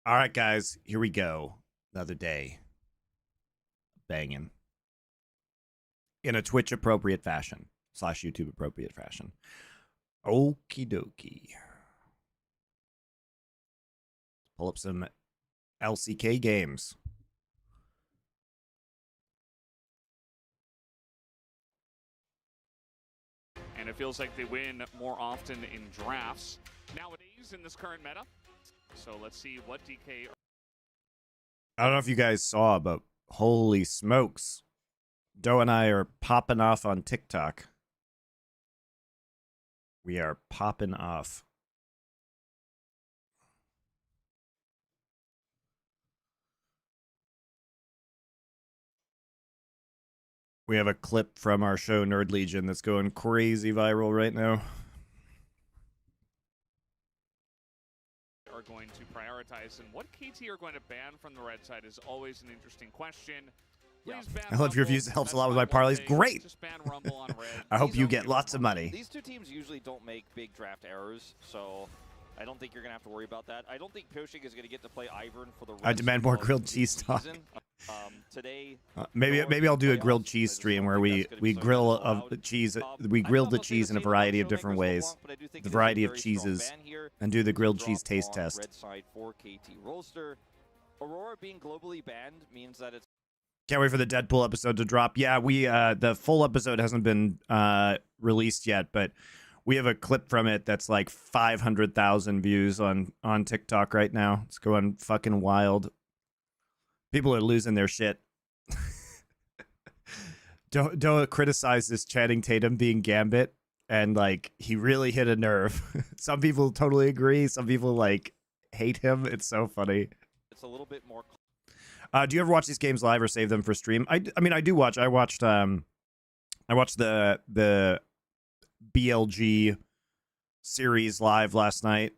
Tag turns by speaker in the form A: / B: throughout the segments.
A: All right, guys, here we go. Another day. Banging. In a Twitch appropriate fashion / YouTube appropriate fashion. Okie dokie. Pull up some LCK games.
B: And it feels like they win more often in drafts nowadays in this current meta. So let's see what DK.
A: I don't know if you guys saw, but holy smokes. Doe and I are popping off on TikTok. We are popping off. We have a clip from our show Nerd Legion that's going crazy viral right now.
B: Are going to prioritize, and what KT are going to ban from the red side is always an interesting question. Please ban
A: I love your views. It helps a lot with my parlays. Great.
B: Just ban Rumble on red.
A: I hope you get lots of money.
C: These two teams usually don't make big draft errors, so I don't think you're going to have to worry about that. I don't think Poshik is going to get to play Ivern for the rest
A: I demand more
C: of
A: grilled
C: the
A: cheese talk.
C: season. Today,
A: Maybe I'll do a grilled cheese stream where we grill the cheese. We grill the cheese in a variety of different ways, the variety of cheeses, and do the grilled cheese taste test.
C: Red side for KT Rollster. Aurora being globally banned means that it's.
A: Can't wait for the Deadpool episode to drop. Yeah, we the full episode hasn't been released yet, but we have a clip from it that's like 500,000 views on TikTok right now. It's going fucking wild. People are losing their shit. Don't criticize this Channing Tatum being Gambit, and like he really hit a nerve. Some people totally agree. Some people like hate him. It's so funny.
C: It's a little bit more.
A: Do you ever watch these games live or save them for stream? I mean, I do watch. I watched the BLG series live last night.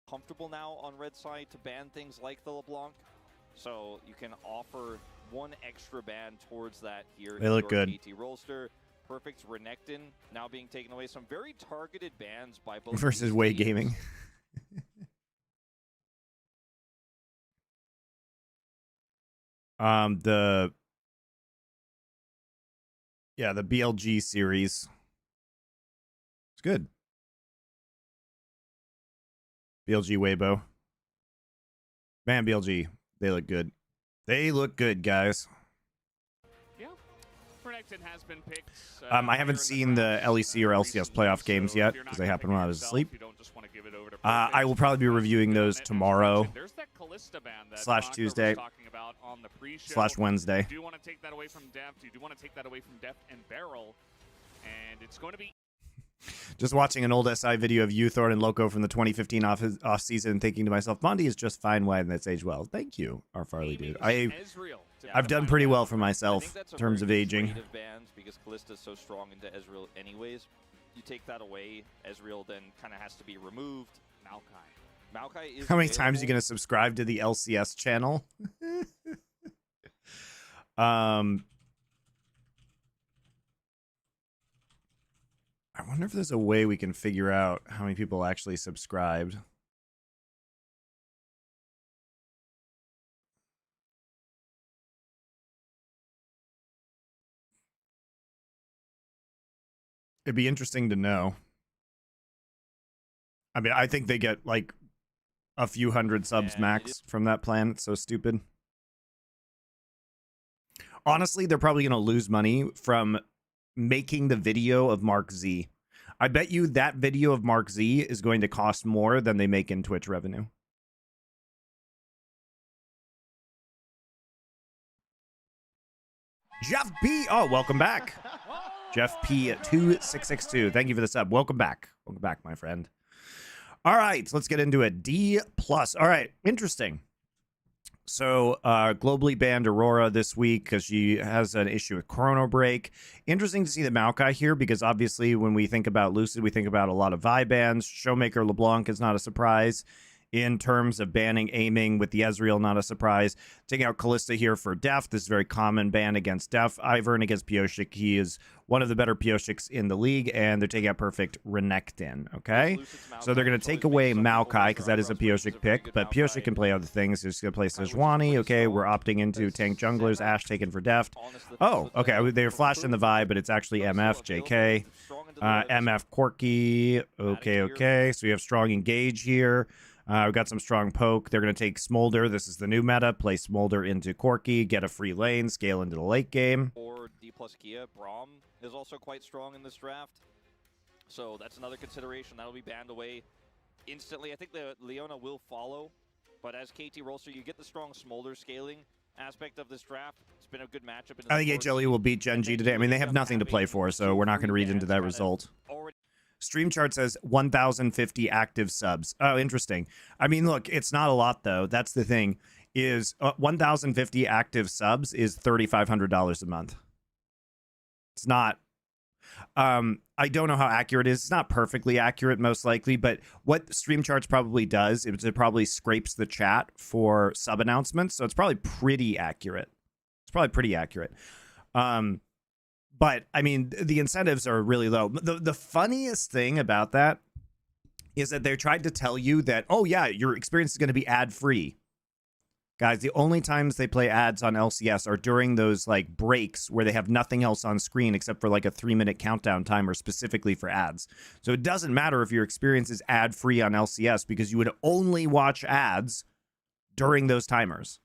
C: Comfortable now on red side to ban things like the LeBlanc, so you can offer one extra ban towards that here.
A: They look good.
C: KT Rollster, Perfect's Renekton now being taken away. Some very targeted bans by both
A: versus Way Gaming. The BLG series. It's good. BLG Weibo. Man, BLG. They look good. They look good, guys.
B: Yeah, Renekton has been picked.
A: I haven't seen the LEC or LCS playoff games yet because they happened when I was asleep. I will probably be reviewing those tomorrow / Tuesday / Wednesday.
B: Do you want to take that away from Deft? Do you want to take that away from Deft and Barrel? And it's going to be.
A: Just watching an old SI video of you, Thorn, and Loco from the 2015 off season and thinking to myself, Bondi is just fine wine that's aged well. Thank you, our Farley dude. I've done pretty well for myself in terms of aging.
C: Because Kalista is so strong into Ezreal anyways. You take that away, Ezreal then kind of has to be removed. Maokai is
A: How many times are you going to subscribe to the LCS channel? I wonder if there's a way we can figure out how many people actually subscribed. It'd be interesting to know. I mean, I think they get like a few hundred subs max from that plan. It's so stupid. Honestly, they're probably going to lose money from making the video of Mark Z. I bet you that video of Mark Z is going to cost more than they make in Twitch revenue. Jeff P. Oh, welcome back. Jeff P. 2662. Thank you for the sub. Welcome back. Welcome back, my friend. All right, let's get into it. D+. All right, interesting. So, globally banned Aurora this week because she has an issue with Chrono Break. Interesting to see the Maokai here because obviously when we think about Lucid, we think about a lot of Vi bans. Showmaker LeBlanc is not a surprise. in terms of banning aiming with the Ezreal, not a surprise. Taking out Kalista here for Def. This is a very common ban against Def. Ivern against Pyosik. He is one of the better Pyosiks in the league, and they're taking out Perfect Renekton, okay? So they're going to take away Maokai, because that is a Pyosik pick, but Pyosik can play other things. They're just going to play Sejuani, okay? We're opting into tank junglers. Ashe taken for Deft. Oh, okay. They were flashed in the vibe, but it's actually MF, JK. MF Corky. Okay. So we have strong engage here. We've got some strong poke. They're going to take Smolder. This is the new meta. Play Smolder into Corky, get a free lane, scale into the late game.
C: Or D plus Kia. Braum is also quite strong in this draft. So that's another consideration. That'll be banned away instantly. I think the Leona will follow. But as KT Rolster, you get the strong Smolder scaling aspect of this draft. It's been a good matchup.
A: I think HLE will beat Gen G today. I mean, they have nothing to play for, so we're not going to read into that result. Stream chart says 1,050 active subs. Oh, interesting. I mean, look, it's not a lot, though. That's the thing, is 1,050 active subs is $3,500 a month. It's not. I don't know how accurate it is. It's not perfectly accurate, most likely, but what Stream Charts probably does is it probably scrapes the chat for sub announcements, so it's probably pretty accurate. It's probably pretty accurate. But, I mean, the incentives are really low. The funniest thing about that is that they tried to tell you that, oh, yeah, your experience is going to be ad-free. Guys, the only times they play ads on LCS are during those, like, breaks where they have nothing else on screen except for, like, a 3-minute countdown timer specifically for ads. So it doesn't matter if your experience is ad-free on LCS because you would only watch ads during those timers.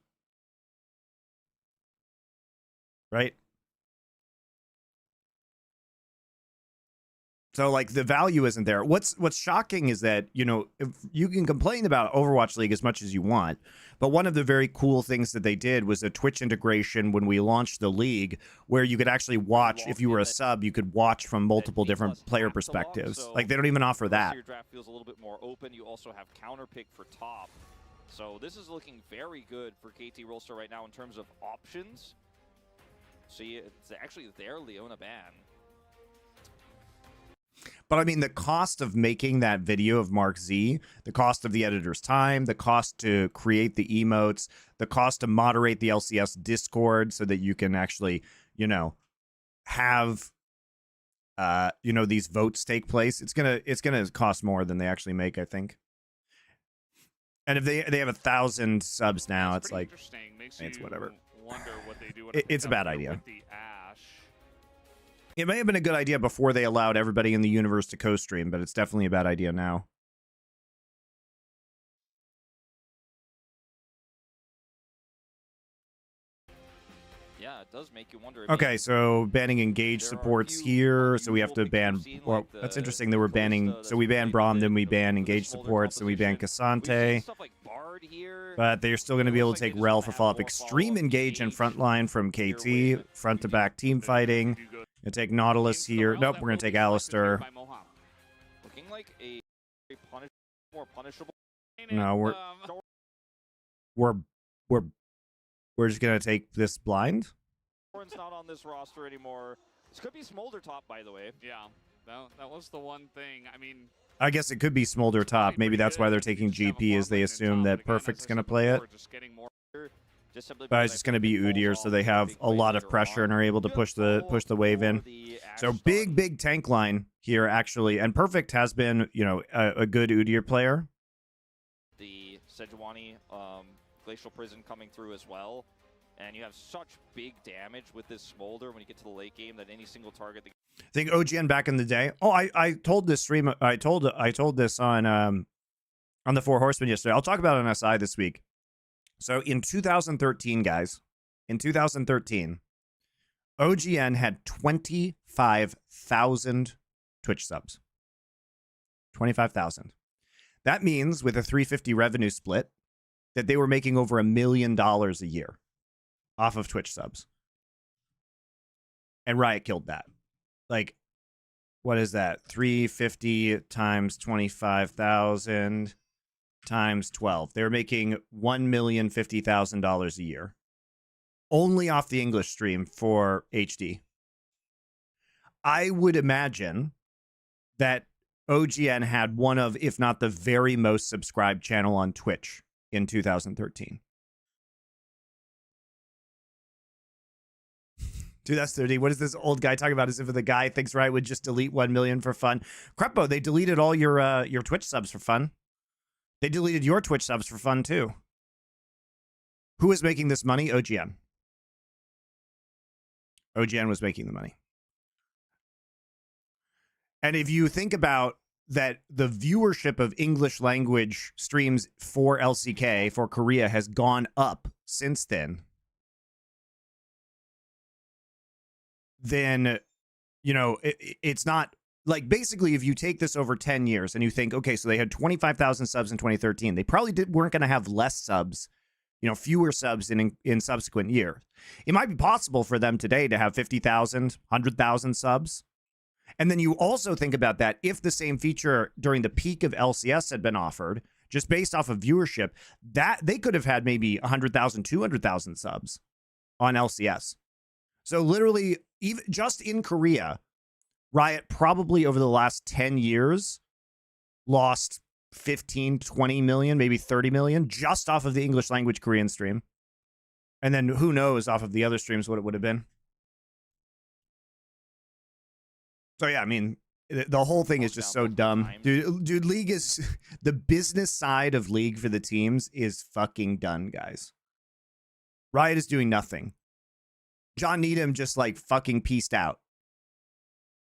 A: Right? So, like, the value isn't there. What's shocking is that, you know, if you can complain about Overwatch League as much as you want, but one of the very cool things that they did was a Twitch integration when we launched the league, where you could actually watch, if you were a sub, you could watch from multiple different player perspectives. Like, they don't even offer that.
C: Your draft feels a little bit more open. You also have counter pick for top. So this is looking very good for KT Rolster right now in terms of options. See, it's actually their Leona ban.
A: But I mean, the cost of making that video of Mark Z, the cost of the editor's time, the cost to create the emotes, the cost to moderate the LCS Discord so that you can actually, you know, have, you know, these votes take place. It's gonna cost more than they actually make, I think. And if they have 1,000 subs now, it's like, it's whatever. It's a bad idea. It may have been a good idea before they allowed everybody in the universe to co-stream, but it's definitely a bad idea now.
C: Yeah, it does make you wonder.
A: Okay, so banning engage supports here, so we have to ban. Well, that's interesting that we're banning. So we ban Braum, then we ban engage supports, then we ban Cassante. But they're still going to be able to take Rel for follow-up. Extreme engage and frontline from KT, front to back team fighting. Gonna take Nautilus here. Nope, we're gonna take Alistair.
C: Looking like a more punishable.
A: No, we're just gonna take this blind.
C: Warren's not on this roster anymore. This could be Smolder top, by the way.
B: Yeah, that was the one thing. I mean,
A: I guess it could be Smolder top. Maybe that's why they're taking GP, as they assume that Perfect's gonna play it. But it's just going to be Udyr, so they have a lot of pressure and are able to push the wave in. So big tank line here, actually. And Perfect has been, you know, a good Udyr player.
C: The Sejuani Glacial Prison coming through as well. And you have such big damage with this Smolder when you get to the late game that any single target...
A: I think OGN back in the day... Oh, I told this stream... I told this on the Four Horsemen yesterday. I'll talk about it on SI this week. So in 2013, guys, in 2013, OGN had 25,000 Twitch subs. 25,000. That means with a 350 revenue split that they were making over $1 million a year off of Twitch subs. And Riot killed that. Like, what is that? 350 times 25,000 times 12. They're making $1,050,000 a year. Only off the English stream for HD. I would imagine that OGN had one of, if not the very most subscribed channel on Twitch in 2013. 2013. What is this old guy talking about? As if the guy thinks Riot would just delete 1 million for fun. Crepo, they deleted all your Twitch subs for fun. They deleted your Twitch subs for fun too. Who is making this money? OGN. OGN was making the money. And if you think about that, the viewership of English language streams for LCK, for Korea, has gone up since then, then, you know, it's not like, basically, if you take this over 10 years and you think, okay, so they had 25,000 subs in 2013, they probably weren't going to have less subs, you know, fewer subs in subsequent years. It might be possible for them today to have 50,000, 100,000 subs. And then you also think about that, if the same feature during the peak of LCS had been offered, just based off of viewership, that they could have had maybe 100,000, 200,000 subs on LCS. So literally, even just in Korea, Riot probably over the last 10 years lost 15, 20 million, maybe 30 million just off of the English language Korean stream. And then who knows off of the other streams what it would have been. So yeah, I mean, the whole thing is just so dumb. Dude, League is, the business side of League for the teams is fucking done, guys. Riot is doing nothing. John Needham just like fucking pieced out.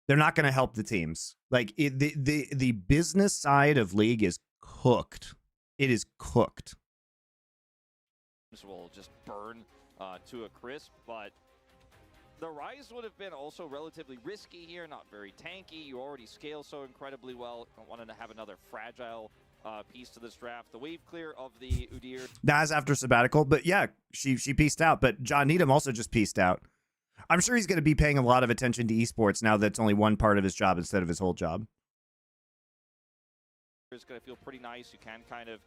A: They're not going to help the teams. Like the business side of League is cooked. It is cooked.
C: This will just burn to a crisp, but the Rise would have been also relatively risky here, not very tanky. You already scale so incredibly well. Don't want to have another fragile piece to this draft. The wave clear of the Udyr.
A: That's after sabbatical, but yeah, she pieced out. But John Needham also just pieced out. I'm sure he's going to be paying a lot of attention to esports now that's only one part of his job instead of his whole job.
C: It's going to feel pretty nice. You can kind of...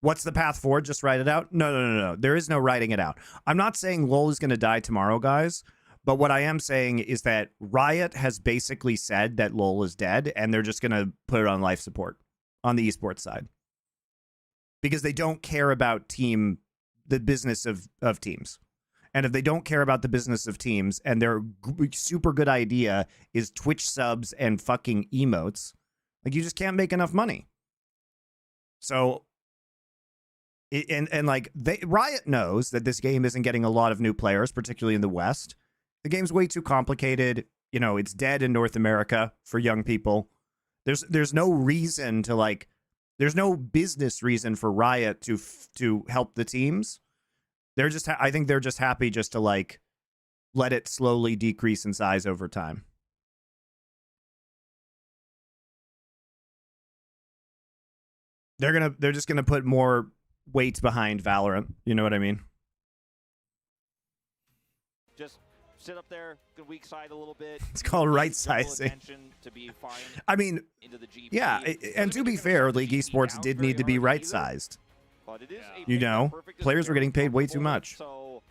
A: What's the path forward? Just write it out? No. There is no writing it out. I'm not saying LoL is going to die tomorrow, guys. But what I am saying is that Riot has basically said that LoL is dead, and they're just going to put it on life support on the esports side. Because they don't care about the business of teams. And if they don't care about the business of teams, and their super good idea is Twitch subs and fucking emotes, like, you just can't make enough money. So, Riot knows that this game isn't getting a lot of new players, particularly in the West. The game's way too complicated. You know, it's dead in North America for young people. There's no reason to, like, there's no business reason for Riot to help the teams. They're just, I think they're just happy just to, like, let it slowly decrease in size over time. They're just gonna put more weight behind Valorant. You know what I mean?
C: Just sit up there, good weak side a little bit.
A: It's called right sizing.
C: To be fine
A: I mean,
C: into the GP.
A: yeah, and to be fair, League Esports did need to be right sized.
C: But it is
A: You know, players were getting paid way too much.
C: So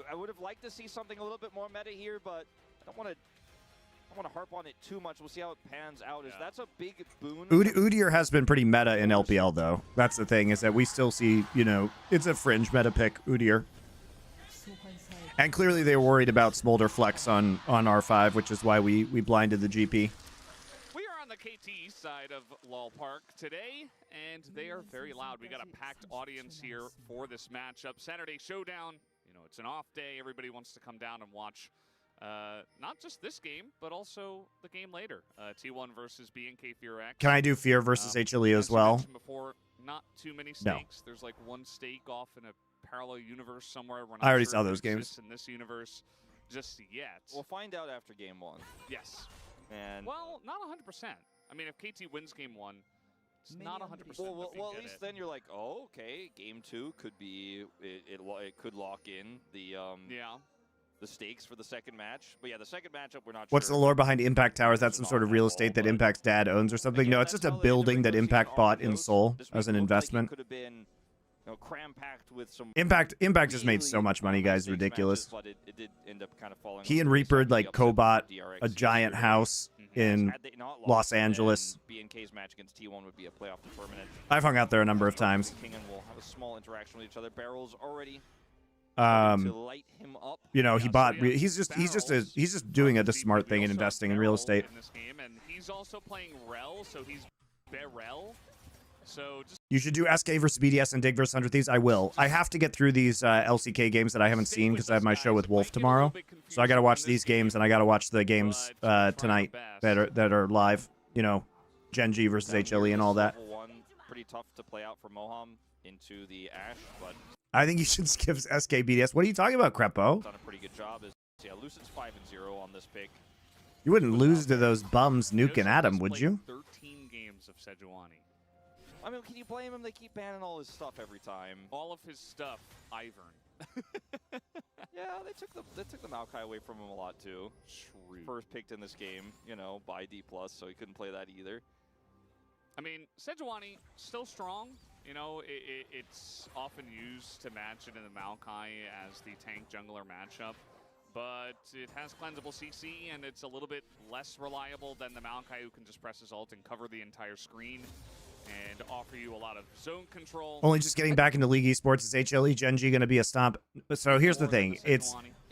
C: I would have liked to see something a little bit more meta here, but I don't want to harp on it too much. We'll see how it pans out. That's a big boon.
A: Udyr has been pretty meta in LPL, though. That's the thing, is that we still see, you know, it's a fringe meta pick, Udyr. And clearly they were worried about Smolder Flex on R5, which is why we blinded the GP.
B: We are on the KT side of LOL Park today, and they are very loud. We got a packed audience here for this matchup. Saturday Showdown, you know, it's an off day. Everybody wants to come down and watch not just this game, but also the game later. T1 versus BNK Fear-X.
A: Can I do Fear versus HLE as well?
B: Before, not too many stakes.
A: No.
B: There's like one stake off in a parallel universe somewhere. We're not
A: I already
B: sure
A: saw
B: if it
A: those games.
B: exists in this universe just yet.
C: We'll find out after game 1.
B: Yes.
C: And
B: well, not 100%. I mean, if KT wins game 1, it's not 100%.
C: Well, at least then you're like, oh, okay, game 2 could be it could lock in the the stakes for the second match. But yeah, the second matchup we're not
A: What's
C: sure.
A: the lore behind Impact Tower? Is that some sort of real estate that Impact's dad owns or something?
C: Again,
A: No, it's just a building that Impact bought in Seoul as an investment.
C: Could have been cram-packed with some
A: Impact has made so much money, guys. Ridiculous.
C: Matches, but it did end up kind of falling.
A: He and Reaper like co-bought a giant house in Los Angeles.
C: B&K's match against T1 would be a playoff determinant.
A: I've hung out there a number of times.
C: King and will have a small interaction with each other. Barrels already to light him up.
A: You know, he bought. He's just doing the smart thing and investing in real estate.
B: In this game, and he's also playing Rel, so he's Barrel. So just
A: You should do SK versus BDS and Dig versus 100 Thieves. I will. I have to get through these LCK games that I haven't seen because I have my show with Wolf tomorrow. So I got to watch these games and I got to watch the games tonight that are live. You know, Genji versus HLE and all that.
C: Level 1, pretty tough to play out for Moham into the Ashe, but
A: I think you should skip SK BDS. What are you talking about, Crepo?
C: done a pretty good job. Yeah, Lucid's 5-0 on this pick.
A: You wouldn't lose to those bums nuking at him, would you?
B: 13 games of Sejuani.
C: I mean, can you blame him? They keep banning all his stuff every time.
B: All of his stuff, Ivern.
C: Yeah, they took the Maokai away from him a lot too.
B: True.
C: First picked in this game, you know, by D+, so he couldn't play that either.
B: I mean, Sejuani, still strong. You know, it's often used to match it in the Maokai as the tank jungler matchup. But it has cleansable CC, and it's a little bit less reliable than the Maokai, who can just press his ult and cover the entire screen and offer you a lot of zone control.
A: Only just getting back into League Esports. Is HLE Genji going to be a stomp? So here's the thing.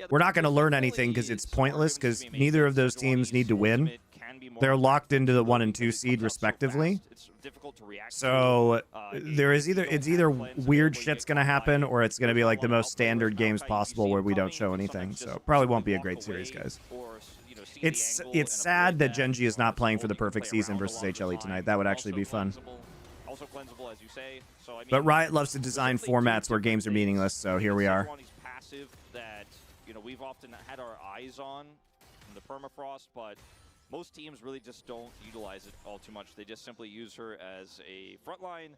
A: We're not going to learn anything because it's pointless because neither of those teams need to win. They're locked into the 1 and 2 seed respectively. So it's either weird shit's going to happen or it's going to be like the most standard games possible where we don't show anything. So probably won't be a great series, guys. It's sad that Genji is not playing for the perfect season versus HLE tonight. That would actually be fun.
C: Also cleansable, as you say. So, I mean,
A: But Riot loves to design formats where games are meaningless, so here we are.
C: Passive that, you know, we've often had our eyes on in the permafrost, but most teams really just don't utilize it all too much. They just simply use her as a frontline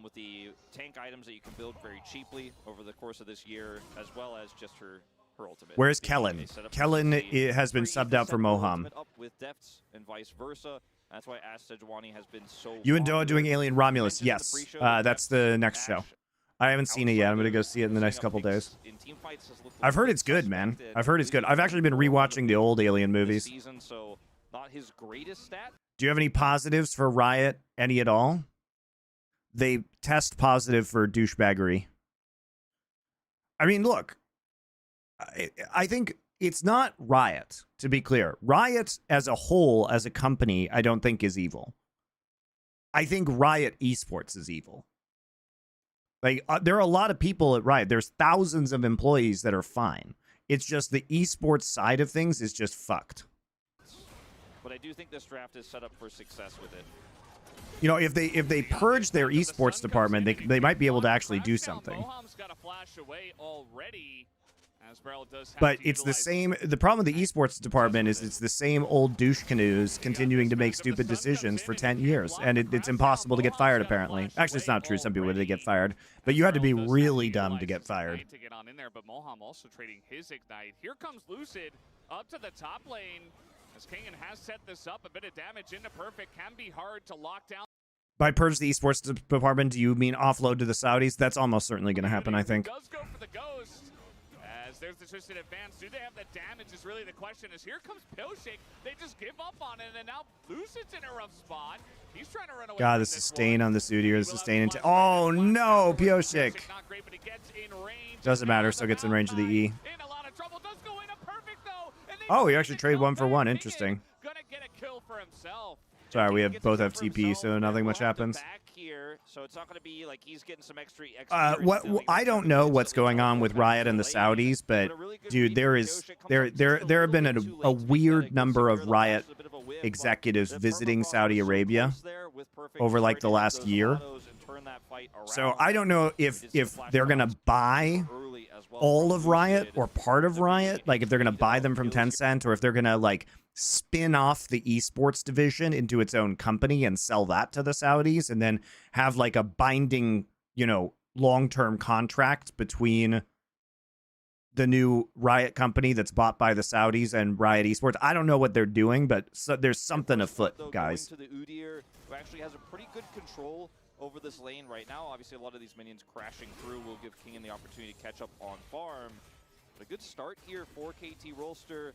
C: with the tank items that you can build very cheaply over the course of this year, as well as just her ultimate.
A: Where's Kellen? Kellen has been subbed out for Moham.
C: Up with deaths and vice versa. That's why Ash Sejuani has been so.
A: You and Doa doing Alien Romulus? Yes, that's the next show. I haven't seen it yet. I'm gonna go see it in the next couple days. I've heard it's good, man. I've heard it's good. I've actually been rewatching the old Alien movies.
C: Not his greatest stat.
A: Do you have any positives for Riot? Any at all? They test positive for douchebaggery. I mean, look. I think it's not Riot, to be clear. Riot as a whole, as a company, I don't think is evil. I think Riot Esports is evil. Like, there are a lot of people at Riot. There's thousands of employees that are fine. It's just the esports side of things is just fucked.
C: But I do think this draft is set up for success with it.
A: You know, if they purge their esports department, they might be able to actually do something. But it's the same. The problem with the esports department is it's the same old douche canoes continuing to make stupid decisions for 10 years. And it's impossible to get fired, apparently. Actually, it's not true. Some people did get fired. But you had to be really dumb to get fired.
B: To get on in there, but Moham also trading his Ignite. Here comes Lucid up to the top lane. As Kingan has set this up, a bit of damage into Perfect. Can be hard to lock down.
A: By purge the esports department, do you mean offload to the Saudis? That's almost certainly going to happen, I think.
B: Does go for the ghost. As there's the twisted advance. Do they have the damage is really the question. As here comes Pillshake. They just give up on it, and now Lucid's in a rough spot. He's trying to run away.
A: God, the sustain on the Sudier, the sustain into. Oh no, Pillshake. Doesn't matter, still gets in range of the E. Oh, he actually traded 1 for 1. Interesting. Sorry, we have both FTP, so nothing much happens.
C: So it's not going to be like he's getting some extra
A: I don't know what's going on with Riot and the Saudis, but dude, there have been a weird number of Riot executives visiting Saudi Arabia over like the last year. So I don't know if they're going to buy all of Riot or part of Riot, like if they're going to buy them from Tencent, or if they're going to like spin off the esports division into its own company and sell that to the Saudis, and then have like a binding, you know, long-term contract between the new Riot company that's bought by the Saudis and Riot Esports. I don't know what they're doing, but there's something afoot, guys.
C: To the Udyr, who actually has a pretty good control over this lane right now. Obviously, a lot of these minions crashing through will give Kingen the opportunity to catch up on farm. But a good start here for KT Rolster.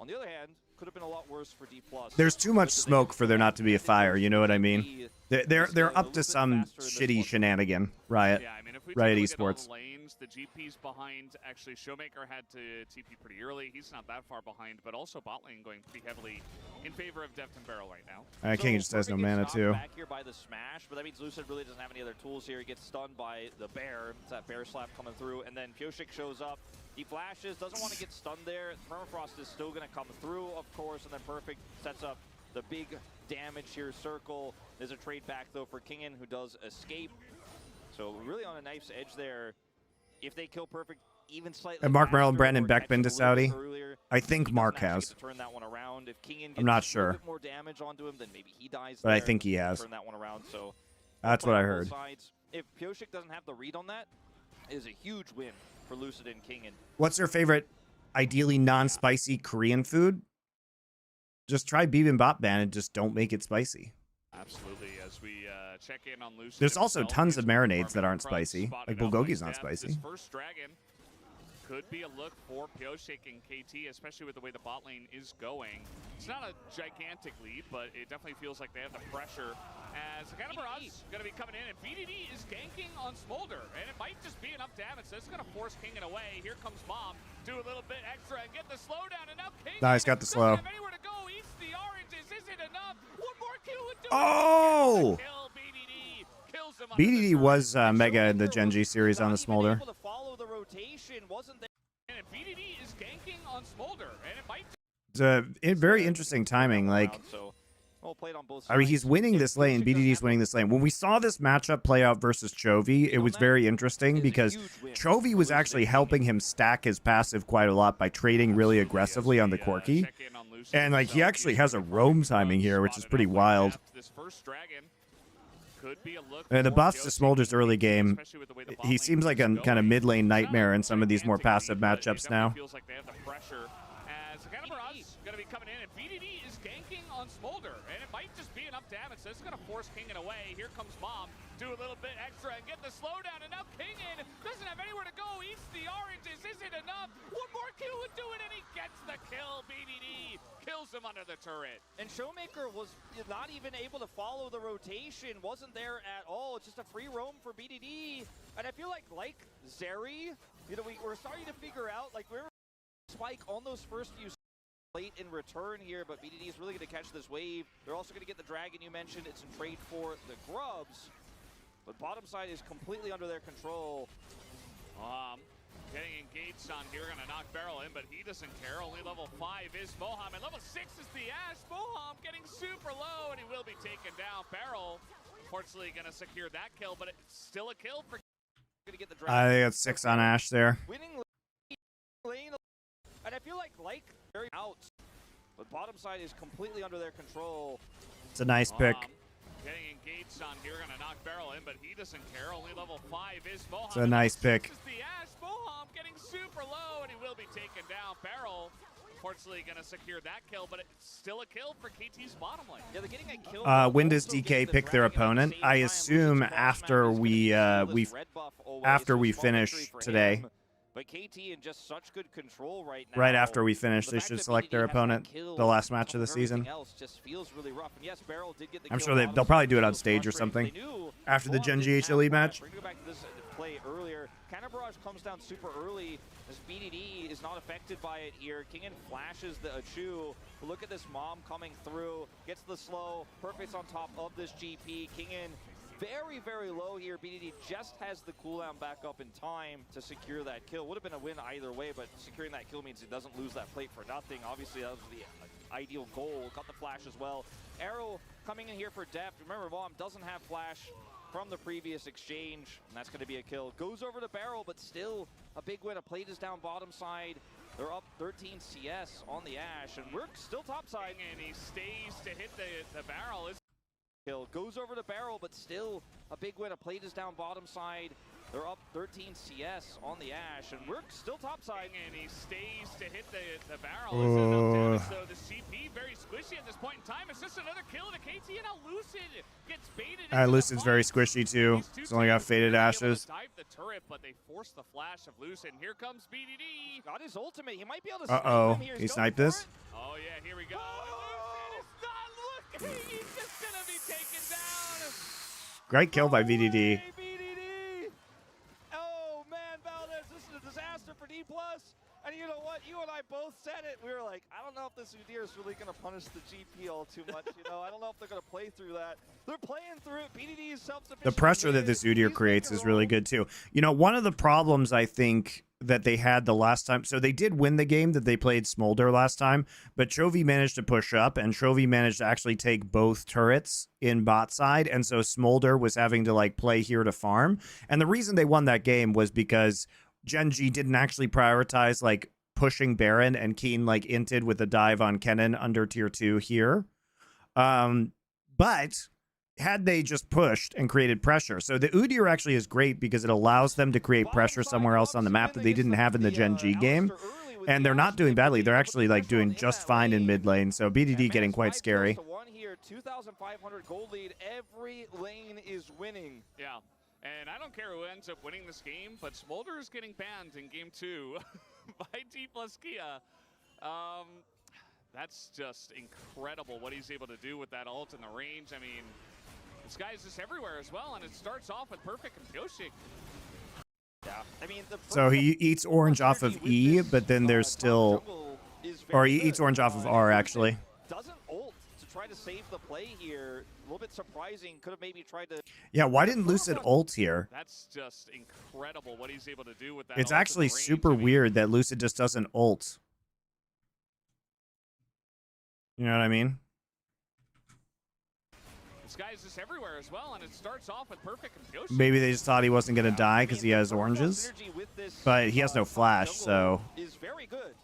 C: On the other hand, could have been a lot worse for D+.
A: There's too much smoke for there not to be a fire, you know what I mean? They're up to some shitty shenanigan, Riot.
B: Yeah, I mean, if we
A: Riot
B: take a look at
A: Esports.
B: all the lanes, the GP's behind. Actually, Showmaker had to TP pretty early. He's not that far behind, but also bot lane going pretty heavily in favor of Deft and Barrel right now.
A: King just has no
C: Perfect gets
A: mana
C: knocked
A: too.
C: Back here by the smash, but that means Lucid really doesn't have any other tools here. He gets stunned by the bear. It's that bear slap coming through, and then Pioshik shows up. He flashes, doesn't want to get stunned there. Permafrost is still going to come through, of course, and then Perfect sets up the big damage here circle. There's a trade back, though, for Kingen, who does escape. So really on a knife's edge there. If they kill Perfect even slightly
A: And Mark Merrill and
C: faster
A: Brandon
C: or
A: Beck
C: catch
A: been
C: him
A: to
C: a little bit
A: Saudi?
C: earlier,
A: I think
C: he
A: Mark
C: doesn't actually
A: has.
C: get to turn that one around. If Kingen gets
A: I'm not
C: a
A: sure.
C: little bit more damage onto him, then maybe he dies
A: But I
C: there.
A: think he has.
C: Turn that one around, so
A: That's what I
C: on both
A: heard.
C: sides. If Pioshik doesn't have the read on that, it is a huge win for Lucid and Kingen.
A: What's your favorite, ideally non-spicy Korean food? Just try bibimbap, man, and just don't make it spicy.
B: Absolutely. As we check in on Lucid
A: There's also
B: himself,
A: tons
B: here's
A: of
B: one
A: marinades that
B: farming
A: aren't
B: front,
A: spicy.
B: spotted
A: Like
B: out by
A: bulgogi's not
B: Deft.
A: spicy.
B: This first dragon could be a look for Pioshik and KT, especially with the way the bot lane is going. It's not a gigantic lead, but it definitely feels like they have the pressure. As the kind of barrage is going to be coming in, and BDD is ganking on Smolder, and it might just be enough damage. So it's going to force Kingen away. Here comes Mom, do a little bit extra and get the slowdown, and now Kingen
A: Nice, got the slow.
B: doesn't have anywhere to go. Eats the oranges. Is it enough? One more kill would do
A: Oh!
B: it. Kill BDD. Kills him under the
A: BDD
B: turret.
A: was Mega in the Gen G series on the Smolder.
C: Able to follow the rotation, wasn't there?
B: And BDD is ganking on Smolder, and it might
A: It's very interesting timing. Like,
C: So, well played on both
A: I mean,
C: sides.
A: he's winning this lane. BDD's winning this lane. When we saw this matchup play out versus Chovy, it was very interesting because Chovy was actually helping him stack his passive quite a lot by trading really aggressively on the Corki. And, like, he actually has a roam timing here, which is pretty wild.
B: This first dragon could be a look
A: And the
B: for
A: buffs to
B: Pioshik
A: Smolder's early game,
B: especially with the way the bot
A: he
B: lane
A: seems like
B: is
A: a
B: going.
A: kind of mid-lane
B: It's not
A: nightmare
B: a
A: in some of these more
B: gigantic
A: passive
B: lead, but it
A: matchups
B: definitely
A: now.
B: feels like they have the pressure as the kind of barrage is going to be coming in, and BDD is ganking on Smolder, and it might just be enough damage. So it's going to force Kingen away. Here comes Mom, do a little bit extra and get the slowdown, and now Kingen doesn't have anywhere to go. Eats the oranges. Is it enough? One more kill would do it, and he gets the kill. BDD kills him under the turret.
C: And Showmaker was not even able to follow the rotation, wasn't there at all. It's just a free roam for BDD. And I feel like Zeri, you know, we're starting to figure out, like, we're spike on those first few late in return here, but BDD is really going to catch this wave. They're also going to get the dragon you mentioned. It's in trade for the grubs. But bottom side is completely under their control.
B: Getting engaged on here, gonna knock Barrel in, but he doesn't care. Only level 5 is Moham, and level 6 is the Ash. Moham getting super low, and he will be taken down. Barrel, fortunately, gonna secure that kill, but it's still a kill for.
C: Gonna get the
A: I
C: dragon.
A: think it's 6 on Ash there.
C: Winning lane, and I feel like very out. But bottom side is completely under their control.
A: It's a nice pick.
B: Getting engaged on here, gonna knock Barrel in, but he doesn't care. Only level 5 is Moham.
A: It's a nice pick.
B: This is the Ash. Moham getting super low, and he will be taken down. Barrel, fortunately, gonna secure that kill, but it's still a kill for KT's bottom lane.
C: Yeah, they're getting a kill.
A: When does DK pick their opponent? I assume after we finish today.
C: But KT in just such good control right now.
A: Right after we finish,
C: The
A: they
C: fact
A: should
C: that
A: select their
C: BDD has that
A: opponent
C: kill
A: the last match
C: on
A: of the season.
C: everything else just feels really rough. And yes, Barrel did get the
A: I'm
C: kill
A: sure
C: bottom
A: they'll probably
C: side,
A: do it on
C: feels
A: stage or
C: frustrating.
A: something
C: They knew
A: after the
C: Moham
A: Gen
C: didn't
A: GH
C: have
A: Elite
C: flash.
A: match.
C: We're gonna go back to this play earlier. Counter Barrage comes down super early as BDD is not affected by it here. Kingen flashes the Achu. Look at this Mom coming through, gets the slow. Perfect's on top of this GP. Kingen very, very low here. BDD just has the cooldown back up in time to secure that kill. Would have been a win either way, but securing that kill means he doesn't lose that plate for nothing. Obviously, that was the ideal goal. Got the flash as well. Arrow coming in here for Deft. Remember, Mom doesn't have flash from the previous exchange, and that's going to be a kill. Goes over to Barrel, but still a big win. A plate is down bottom side. They're up 13 CS on the Ash, and we're still top side.
B: And he stays to hit the Barrel.
C: Kill goes over to Barrel, but still a big win. A plate is down bottom side. They're up 13 CS on the Ashe, and we're still topside.
B: And he stays to hit the barrel. Is it enough damage, though? The CP very squishy at this point in time. It's just another kill to KT, and now Lucid gets baited.
A: Lucid's very squishy too. He's only got faded ashes.
B: Dive the turret, but they force the flash of Lucid. And here comes BDD.
C: Got his ultimate. He might be able to snipe
A: Uh-oh.
C: him here.
A: He sniped this?
B: Oh, yeah, here we go. Lucid is not looking. He's just going to be taken down.
A: Great kill by VDD.
C: Hey, BDD. Oh, man, Valdez, this is a disaster for D+. And you know what? You and I both said it. We were like, I don't know if this Udyr is really going to punish the GP all too much. I don't know if they're going to play through that. They're playing through it. BDD is self-sufficient.
A: The pressure that this Udyr creates is really good too. One of the problems I think that they had the last time, so they did win the game that they played Smolder last time, but Chovy managed to push up, and Chovy managed to actually take both turrets in bot side, and so Smolder was having to play here to farm. And the reason they won that game was because Gen.G didn't actually prioritize pushing Baron, and Keen inted with a dive on Kennen under tier 2 here. But had they just pushed and created pressure. So the Udyr actually is great because it allows them to create pressure somewhere else on the map that they didn't have in the Gen.G game. And they're not doing badly. They're actually doing just fine in mid lane. So BDD getting quite scary.
C: 2,500 gold lead. Every lane is winning.
B: Yeah. And I don't care who ends up winning this game, but Smolder is getting banned in game 2 by D+ Kia. That's just incredible what he's able to do with that ult and the range. I mean, this guy's just everywhere as well, and it starts off with perfect and Pyoshik.
C: Yeah, I mean,
A: so he eats orange off of E, but then there's still, or he eats orange off of R actually.
C: Doesn't ult to try to save the play here. A little bit surprising. Could have maybe tried to.
A: Yeah, why didn't Lucid ult here?
B: That's just incredible what he's able to do with that.
A: It's actually super weird that Lucid just doesn't ult. You know what I mean?
B: This guy's just everywhere as well, and it starts off with perfect and Pyoshik.
A: Maybe they just thought he wasn't going to die because he has oranges. But he has no flash, so.
C: Is very good.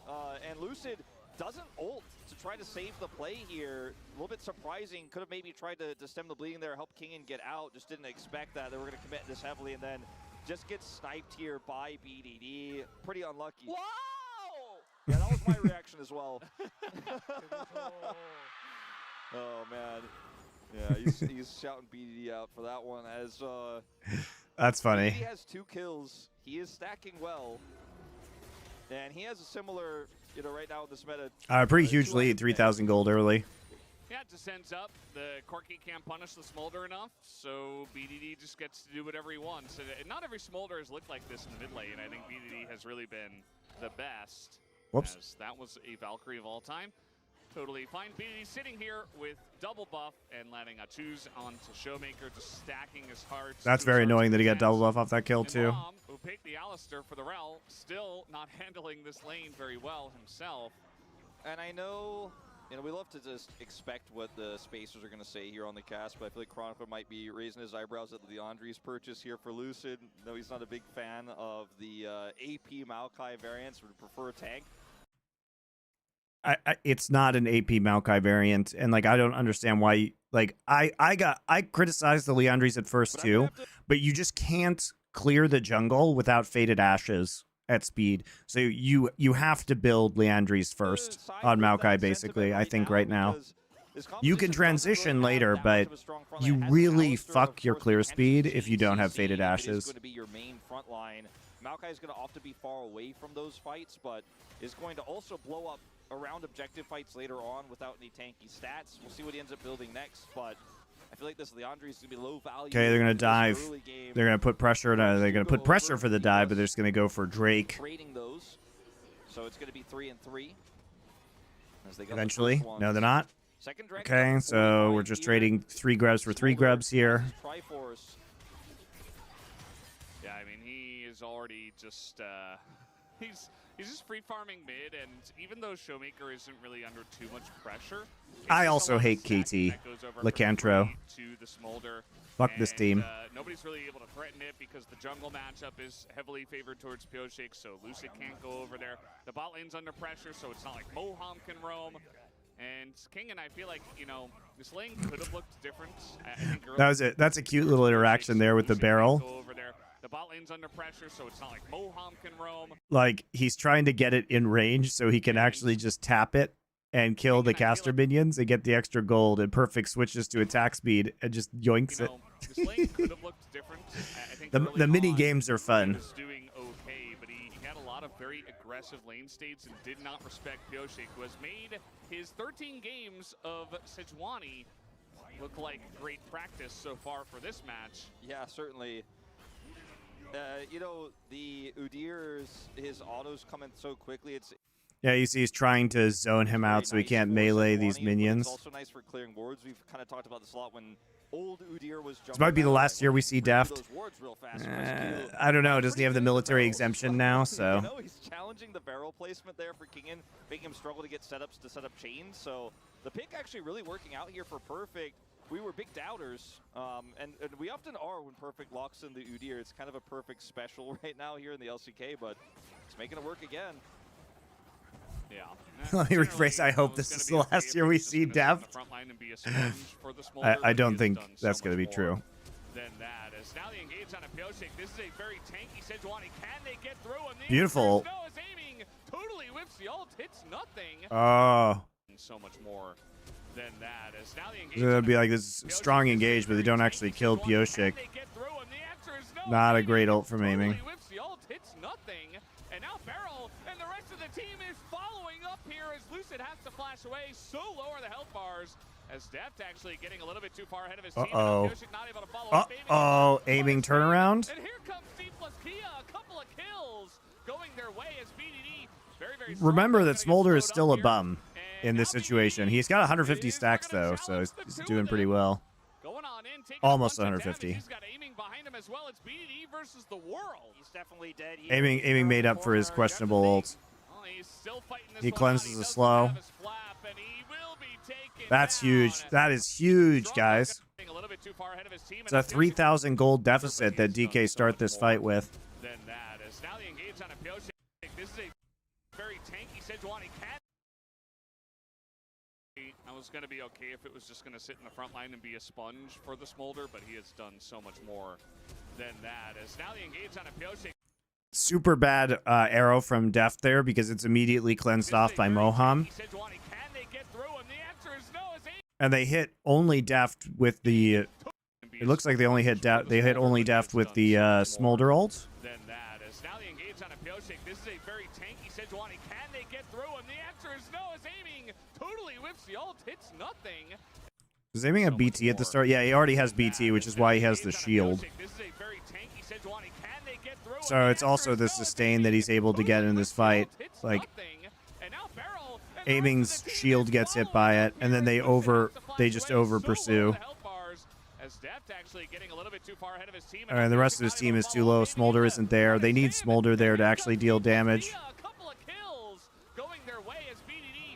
C: And Lucid doesn't ult to try to save the play here. A little bit surprising. Could have maybe tried to stem the bleeding there, help Kingen get out. Just didn't expect that. They were going to commit this heavily, and then just get sniped here by BDD. Pretty unlucky. Wow! Yeah, that was my reaction as well. Oh, man. Yeah, he's shouting BDD out for that one. As
A: that's funny.
C: He has 2 kills. He is stacking well. And he has a similar, right now in this meta.
A: Pretty huge lead, 3,000 gold early.
B: Yeah, it just ends up. The Corki can't punish the Smolder enough, so BDD just gets to do whatever he wants. And not every Smolder has looked like this in the mid lane. I think BDD has really been the best.
A: Whoops.
B: As that was a Valkyrie of all time. Totally fine. BDD sitting here with double buff and landing a choose onto Showmaker, just stacking his hearts.
A: That's very annoying that he got double buff off that kill too.
B: Mom, who picked the Alistair for the Rel, still not handling this lane very well himself.
C: And I know, we love to just expect what the spacers are going to say here on the cast, but I feel like Chronicler might be raising his eyebrows at Leandri's purchase here for Lucid. Though he's not a big fan of the AP Maokai variants, would prefer tank.
A: It's not an AP Maokai variant, and I don't understand why. I criticized the Leandris at first too, but you just can't clear the jungle without faded ashes at speed. So you have to build Leandris first on Maokai, basically. I think right now you can transition later, but you really fuck your clear speed if you don't have faded ashes.
C: Going to be your main front line. Maokai is going to often be far away from those fights, but is going to also blow up around objective fights later on without any tanky stats. We'll see what he ends up building next, but I feel like this Leandri is going to be low value.
A: Okay, they're going to dive. They're going to put pressure. They're going to put pressure for the dive, but they're just going to go for Drake.
C: Trading those, so it's going to be 3 and 3.
A: Eventually, no, they're not. Okay, so we're just trading 3 grubs for 3 grubs here.
B: Yeah, I mean he is already just He's just free farming mid, and even though Showmaker isn't really under too much pressure,
A: I also hate KT. Lycantro.
B: To the Smolder.
A: Fuck this team.
B: Nobody's really able to threaten it because the jungle matchup is heavily favored towards Pyoshik, so Lucid can't go over there. The bot lane's under pressure, so it's not like Moham can roam. And King, and I feel like, this lane could have looked different. I think
A: that was it. That's a cute little interaction there with the barrel.
B: The bot lane's under pressure, so it's not like Moham can roam.
A: Like, he's trying to get it in range so he can actually just tap it and kill the caster minions and get the extra gold, and Perfect switches to attack speed and just yoinks it.
B: This lane could have looked different. I think
A: The mini games are fun.
B: He was doing okay, but he had a lot of very aggressive lane states and did not respect Pioshik, who has made his 13 games of Sejuani look like great practice so far for this match.
C: Yeah, certainly. You know, the Udir's, his autos come in so quickly.
A: Yeah, you see he's trying to zone him out so he can't melee these minions.
C: It's also nice for clearing wards. We've kind of talked about this a lot when old Udyr was jumping.
A: This might be the last year we see Deft. I don't know. Doesn't he have the military exemption now? So.
C: You know, he's challenging the barrel placement there for Kingen, making him struggle to get setups to set up chains. So the pick actually really working out here for Perfect. We were big doubters, and we often are when Perfect locks in the Udyr. It's kind of a Perfect special right now here in the LCK, but it's making it work again.
B: Yeah.
A: Let me rephrase. I hope this is the last year we see Deft. I don't think that's going to be true.
B: Than that, as now they engage on a Pioshik. This is a very tanky Sejuani. Can they get through him?
A: Beautiful.
B: No, is aiming. Totally whips the ult. Hits nothing.
A: Oh.
B: So much more than that. As now they engage.
A: It's going to be like this strong engage, but they don't actually kill Pioshik. Not a great ult from aiming.
B: Whips the ult. Hits nothing. And now Barrel and the rest of the team is following up here as Lucid has to flash away. So low are the health bars. As Deft actually getting a little bit too far ahead of his team.
A: Aiming turnaround.
B: And here comes C plus Kia, a couple of kills going their way as BDD very
A: Remember that Smolder is still a bum in this situation. He's got 150 stacks though, so he's doing pretty well. Almost 150.
B: He's got aiming behind him as well. It's BDD versus the world.
C: He's definitely dead here.
A: Aiming made up for his questionable ult. He cleanses the slow. That's huge. That is huge, guys. It's a 3,000 gold deficit that DK start this fight with.
B: Then that is now the engage on a Pioshik. This is a very tanky Sejuani. I was going to be okay if it was just going to sit in the front line and be a sponge for the Smolder, but he has done so much more than that. As now the engage on a Pioshik.
A: Super bad arrow from Deft there because it's immediately cleansed off by Moham. And they hit only Deft with the. It looks like they only hit Deft. They hit only Deft with the Smolder ult.
B: Then that is now the engage on a Pioshik. This is a very tanky Sejuani. Can they get through him? The answer is no. Is aiming. Totally whips the ult. Hits nothing.
A: Was aiming a BT at the start? Yeah, he already has BT, which is why he has the shield. So it's also the sustain that he's able to get in this fight. Like, aiming's shield gets hit by it, and then they just over pursue. And the rest of his team is too low. Smolder isn't there. They need Smolder there to actually deal damage.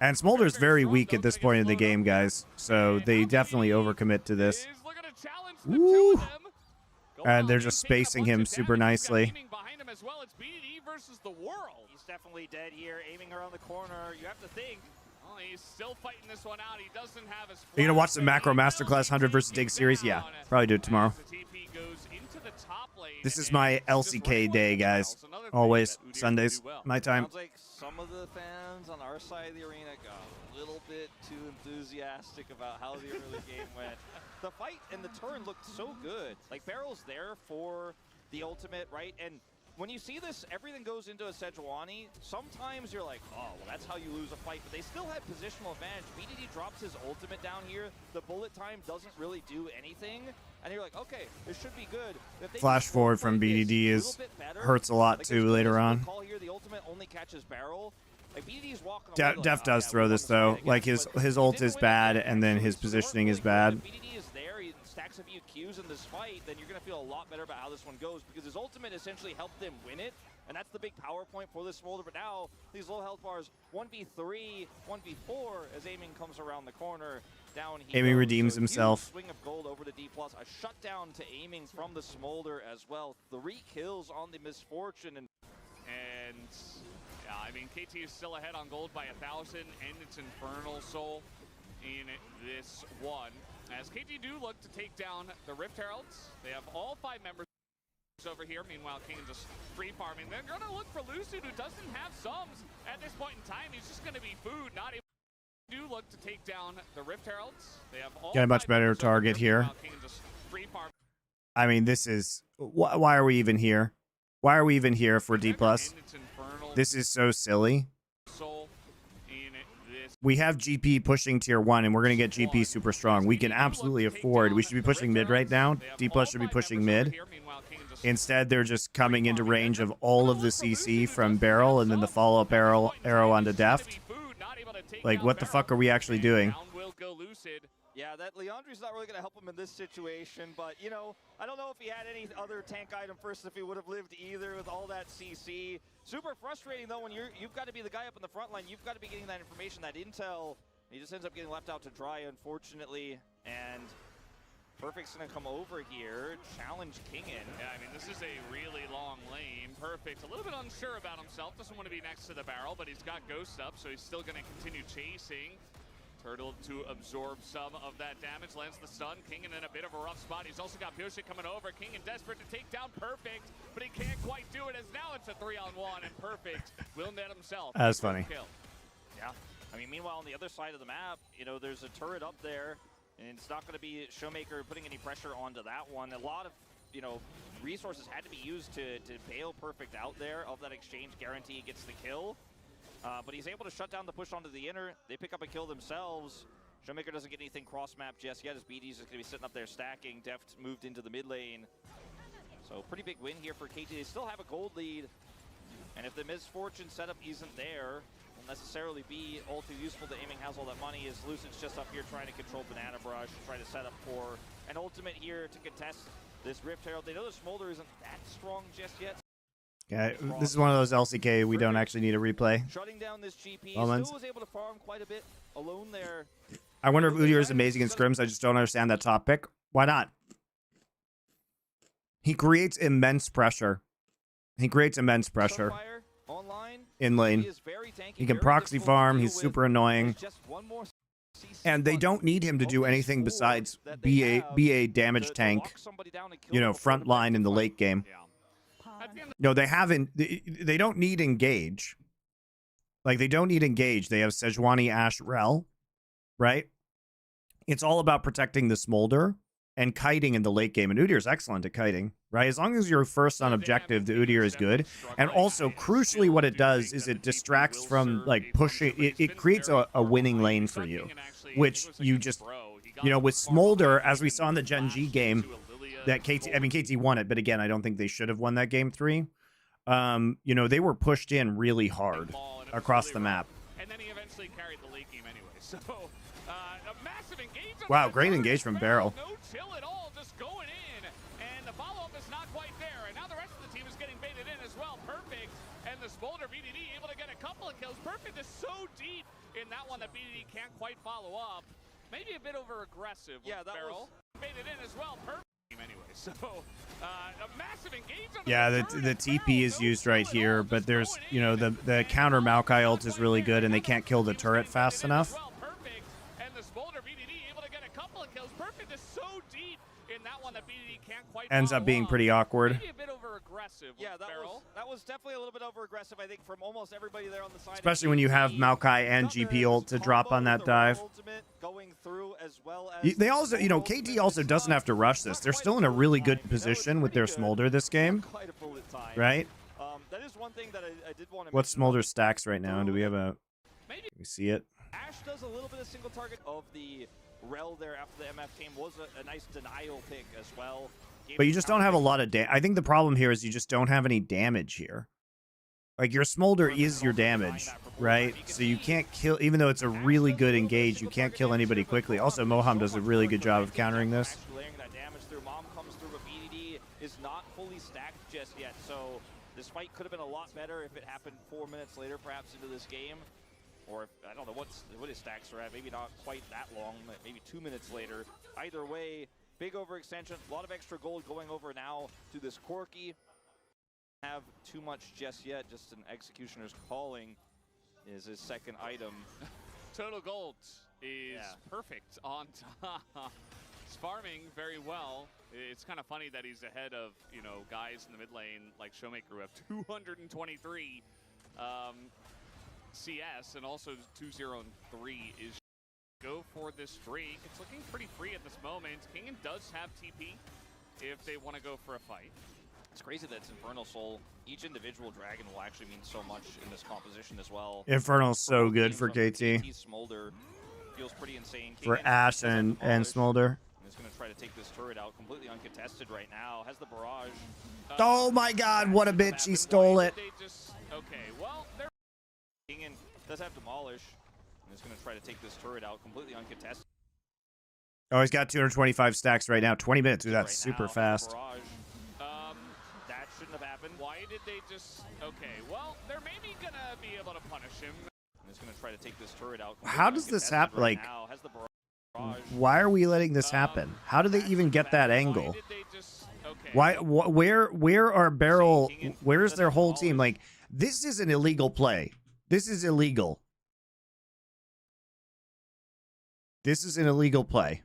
A: And Smolder's very weak at this point in the game, guys. So they definitely overcommit to this. Woo! And they're just spacing him super nicely.
C: He's definitely dead here, aiming around the corner. You have to think.
B: Well, he's still fighting this one out. He doesn't have his.
A: Are you gonna watch the Macro Masterclass 100 versus Dig series? Yeah, probably do it tomorrow. This is my LCK day, guys. Always Sundays, my time.
C: Sounds like some of the fans on our side of the arena got a little bit too enthusiastic about how the early game went. The fight and the turn looked so good. Like, Barrel's there for the ultimate, right? And when you see this, everything goes into a Sejuani. Sometimes you're like, oh, well, that's how you lose a fight. But they still had positional advantage. BDD drops his ultimate down here. The bullet time doesn't really do anything. And you're like, okay, this should be good.
A: Flash forward from BDD hurts a lot, too, later on.
C: Call here, the ultimate only catches Barrel. Like, BDD's walking
A: Def does throw this, though. Like, his ult is bad, and then his positioning is bad.
C: BDD is there. He stacks a few Qs in this fight. Then you're going to feel a lot better about how this one goes, because his ultimate essentially helped them win it. And that's the big power point for this Smolder. But now, these low health bars, 1v3, 1v4, as aiming comes around the corner. Down he
A: aiming
C: goes.
A: redeems himself.
C: Swing of gold over to D+. A shutdown to aiming from the Smolder as well. 3 kills on the Misfortune. And yeah, I mean, KT is still ahead on gold by 1,000, and it's Infernal Soul in this one. As KT do look to take down the Rift Heralds, they have all 5 members
B: over here. Meanwhile, King just free farming. They're going to look for Lucid, who doesn't have sums at this point in time. He's just going to be food, not able to look to take down the Rift Heralds. They have all
A: Got a much better target here. I mean, this is why are we even here? Why are we even here for D+? This is so silly. We have GP pushing tier 1, and we're going to get GP super strong. We can absolutely afford. We should be pushing mid right now. D+ should be pushing mid. Instead, they're just coming into range of all of the CC from Barrel, and then the follow-up arrow onto Deft. Like, what the fuck are we actually doing?
C: Yeah, that Leandri's not really going to help him in this situation, but, you know, I don't know if he had any other tank item first, if he would have lived either with all that CC. Super frustrating, though, when you've got to be the guy up in the front line. You've got to be getting that information, that intel. He just ends up getting left out to dry, unfortunately, and Perfect's going to come over here, challenge Kingin.
B: Yeah, I mean, this is a really long lane. Perfect, a little bit unsure about himself, doesn't want to be next to the barrel, but he's got Ghost up, so he's still going to continue chasing. Turtle to absorb some of that damage, lands the stun. Kingin in a bit of a rough spot. He's also got Pyosik coming over. Kingin desperate to take down Perfect, but he can't quite do it, as now it's a 3-on-1, and Perfect will net himself.
A: That's funny.
C: Kill. Yeah, I mean, meanwhile, on the other side of the map, you know, there's a turret up there, and it's not going to be Showmaker putting any pressure onto that one. A lot of, you know, resources had to be used to bail Perfect out there. Of that exchange, guarantee he gets the kill. But he's able to shut down the push onto the inner. They pick up a kill themselves. Showmaker doesn't get anything cross-map just yet, as BD's just going to be sitting up there stacking. Deft moved into the mid lane. So pretty big win here for KT. They still have a gold lead. And if the Misfortune setup isn't there, will necessarily be all too useful to Aiming has all that money, as Lucid's just up here trying to control Banana Brush, try to set up for an ultimate here to contest this Rift Herald. They know the Smolder isn't that strong just yet.
A: Yeah, this is one of those LCK we don't actually need a replay.
C: Shutting down this GP,
A: moments.
C: still was able to farm quite a bit alone there.
A: I wonder if Udyr is amazing in scrims. I just don't understand that top pick. Why not? He creates immense pressure. He creates immense pressure in lane. He can proxy farm. He's super annoying. And they don't need him to do anything besides be a damage tank, you know, front line in the late game. No, they haven't. They don't need engage. Like, they don't need engage. They have Sejuani, Ashe, Rel, right? It's all about protecting the Smolder and kiting in the late game. And Udyr is excellent at kiting, right? As long as you're first on objective, the Udyr is good. And also, crucially, what it does is it distracts from, like, pushing. It creates a winning lane for you, which you just, you know, with Smolder, as we saw in the Gen G game, that KT won it, but again, I don't think they should have won that game 3. You know, they were pushed in really hard across the map.
B: And then he eventually carried the late game anyway. So, a massive engagement.
A: Wow, great engage from Barrel.
B: No chill at all, just going in, and the follow-up is not quite there. And now the rest of the team is getting baited in as well. Perfect, and the Smolder BDD able to get a couple of kills. Perfect is so deep in that one that BDD can't quite follow up. Maybe a bit over-aggressive with Barrel. Baited in as well. Perfect. Anyway, so a massive engagement.
A: Yeah, the TP is used right here, but there's, you know, the counter Maokai ult is really good, and they can't kill the turret fast enough.
B: Perfect, and the Smolder BDD able to get a couple of kills. Perfect is so deep in that one that BDD can't quite.
A: Ends up being pretty awkward.
B: Maybe a bit over-aggressive.
C: Yeah, that was definitely a little bit over-aggressive, I think, from almost everybody there on the side.
A: Especially when you have Maokai and GP ult to drop on that dive.
C: Going through as well as
A: they also, you know, KT also doesn't have to rush this. They're still in a really good position with their Smolder this game, right?
C: That is one thing that I did want to.
A: What's Smolder stacks right now? Do we have a? Can we see it?
C: Ashe does a little bit of single target of the Rel there after the MF came, was a nice denial pick as well.
A: But you just don't have a lot of damage. I think the problem here is you just don't have any damage here. Like, your Smolder is your damage, right? So you can't kill, even though it's a really good engage, you can't kill anybody quickly. Also, Moham does a really good job of countering this.
C: Layering that damage through. Mom comes through, but BDD is not fully stacked just yet. So this fight could have been a lot better if it happened 4 minutes later, perhaps, into this game. Or, if, I don't know what his stacks are at. Maybe not quite that long, maybe 2 minutes later. Either way, big overextension. A lot of extra gold going over now to this Corki. Have too much just yet. Just an Executioner's Calling is his second item.
B: Total gold is perfect on top. He's farming very well. It's kind of funny that he's ahead of, you know, guys in the mid lane like Showmaker who have 223 CS and also 2-0 and 3 is go for this streak. It's looking pretty free at this moment. Kingen does have TP if they want to go for a fight.
C: It's crazy that it's Infernal Soul. Each individual dragon will actually mean so much in this composition as well.
A: Infernal's so good for KT.
C: Smolder feels pretty insane.
A: For Ash and Smolder.
C: He's going to try to take this turret out completely uncontested right now. Has the barrage.
A: Oh my god, what a bitch. He stole it.
B: Okay, well,
C: Kingen does have Demolish. He's going to try to take this turret out completely uncontested.
A: Oh, he's got 225 stacks right now. 20 minutes. Dude, that's super fast.
C: That shouldn't have happened.
B: Why did they just... Okay, well, they're maybe going to be able to punish him.
C: He's going to try to take this turret out.
A: How does this happen?
C: Right
A: like,
C: now. Has the barrage.
A: Why are we letting this happen? How do they even get that angle?
B: Why did they just... Okay.
A: Why? Where are Barrel? Where's their whole team? Like, this is an illegal play. This is illegal. This is an illegal play.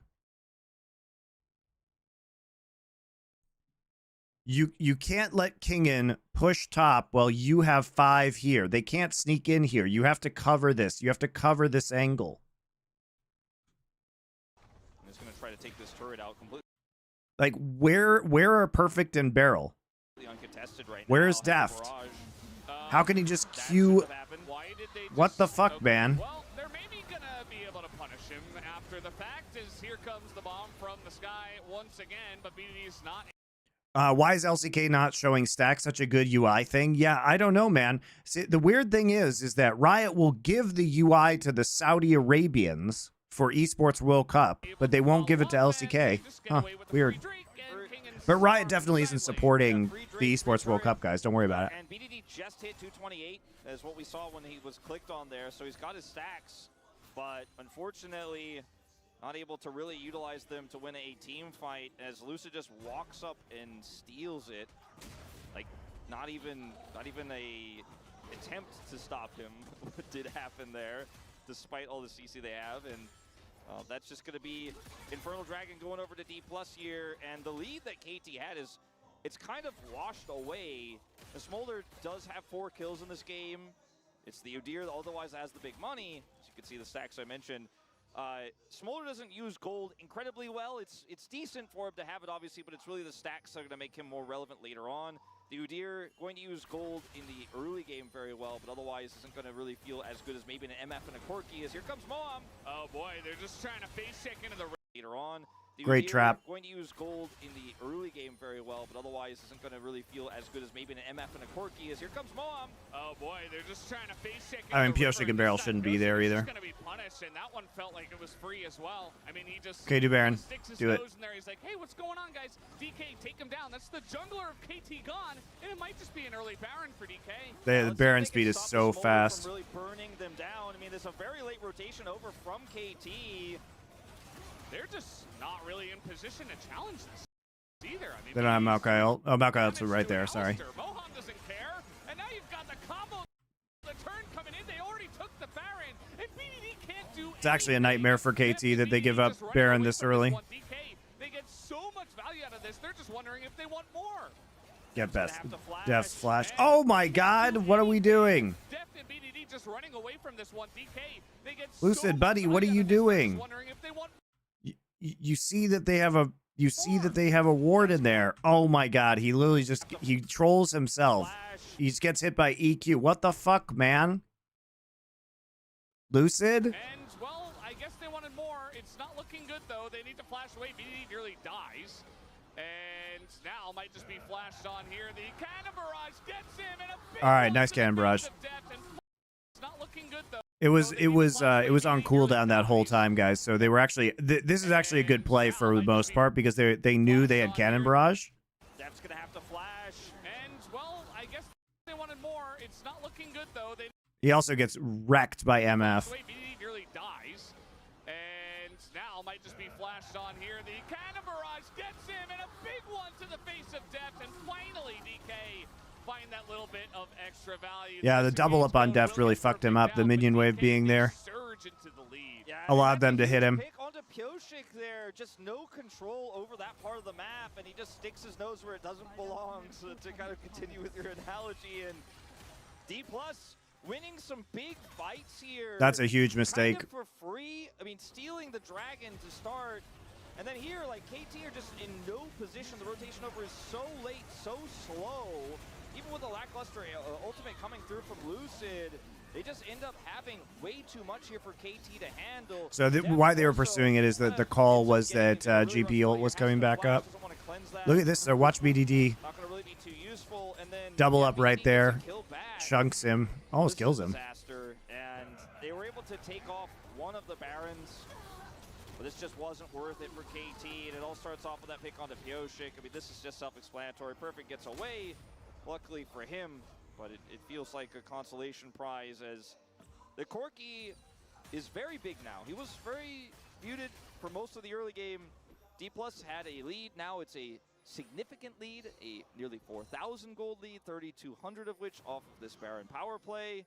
A: You can't let Kingen push top while you have 5 here. They can't sneak in here. You have to cover this. You have to cover this angle.
C: He's going to try to take this turret out completely.
A: Like, where are Perfect and Barrel?
C: Uncontested right
A: Where
C: now.
A: is Deft? How can he just Q? What the fuck, man?
B: Well, they're maybe gonna be able to punish him after the fact. Is here comes the bomb from the sky once again, but BDD is not.
A: Why is LCK not showing stacks such a good UI thing? Yeah, I don't know, man. See, the weird thing is that Riot will give the UI to the Saudi Arabians for Esports World Cup, but they won't give it to LCK. Huh, weird. But Riot definitely isn't supporting the Esports World Cup, guys. Don't worry about it.
C: And BDD just hit 228, as what we saw when he was clicked on there. So he's got his stacks, but unfortunately not able to really utilize them to win a team fight, as Lucid just walks up and steals it. Like, not even a attempt to stop him did happen there, despite all the CC they have. And that's just going to be Infernal Dragon going over to D+ here, and the lead that KT had is, it's kind of washed away. The Smolder does have 4 kills in this game. It's the Udyr that otherwise has the big money. As you can see the stacks I mentioned. Smolder doesn't use gold incredibly well. It's decent for him to have it, obviously, but it's really the stacks that are going to make him more relevant later on. The Udyr going to use gold in the early game very well, but otherwise isn't going to really feel as good as maybe an MF and a Corki. As here comes Moam.
B: Oh boy, they're just trying to face check into the
C: Later on. The
A: Great
C: Udyr
A: trap.
C: Going to use gold in the early game very well, but otherwise isn't going to really feel as good as maybe an MF and a Corki. As here comes Moam.
B: Oh boy, they're just trying to face check.
A: I mean, Pyosik and Barrel shouldn't be there either.
B: He's going to be punished, and that one felt like it was free as well. I mean, he just
A: Okay, do Baron.
B: sticks his
A: Do it.
B: nose in there. He's like, hey, what's going on, guys? DK, take him down. That's the jungler of KT gone, and it might just be an early Baron for DK.
A: The Baron speed is so fast.
C: Really burning them down. I mean, there's a very late rotation over from KT.
B: They're just not really in position to challenge this either. I mean,
A: Then I'm Maokai ult. Oh, Maokai ult's right there. Sorry.
B: Mohan doesn't care, and now you've got the combo, the turn coming in. They already took the Baron, and BDD can't do.
A: It's actually a nightmare for KT that they give up Baron this early.
B: They get so much value out of this. They're just wondering if they want more.
A: Get best. Death's flash. Oh my god, what are we doing?
B: Deft and BDD just running away from this one. DK, they get
A: Lucid, buddy, what are you doing?
B: Wondering if they want.
A: You see that they have a ward in there. Oh my god, he literally just he trolls himself. He just gets hit by EQ. What the fuck, man? Lucid?
B: And well, I guess they wanted more. It's not looking good though. They need to flash away. BDD nearly dies. And now might just be flashed on here. The cannon barrage gets him and a big
A: All right,
B: one
A: nice
B: to the
A: cannon
B: face
A: barrage.
B: of Deft, and it's not looking good though.
A: It was on cooldown that whole time, guys. So they were actually this is actually a good play for the most part because they knew they had cannon barrage.
C: Deft's gonna have to flash.
B: And well, I guess they wanted more. It's not looking good though. They
A: He also gets wrecked by MF.
B: BDD nearly dies. And now might just be flashed on here. The cannon barrage gets him and a big one to the face of Deft. And finally, DK find that little bit of extra value.
A: Yeah, the double up on Deft really fucked him up. The minion wave being there
B: Surge into the lead.
C: Yeah,
A: allowed them to hit him.
C: Pick onto Pyosik there. there, just no control over that part of the map, and he just sticks his nose where it doesn't belong. So to kind of continue with your analogy, and D+ winning some big fights here.
A: That's a huge mistake.
C: Kind of for free. I mean, stealing the dragon to start. And then here, like, KT are just in no position. The rotation over is so late, so slow. Even with the lackluster ultimate coming through from Lucid, they just end up having way too much here for KT to handle.
A: So why they were pursuing it is that the call was that GP ult was coming back up. Look at this, though. Watch BDD.
C: Not gonna really be too useful. And then
A: Double up right there.
C: kill back.
A: Chunks him. Almost kills him.
C: Disaster, and they were able to take off one of the Barons. But this just wasn't worth it for KT, and it all starts off with that pick onto Pioshik. I mean, this is just self-explanatory. Perfect gets away, luckily for him, but it feels like a consolation prize as the Corki is very big now. He was very muted for most of the early game. D+ had a lead, now it's a significant lead, a nearly 4,000 gold lead, 3,200 of which off of this Baron power play.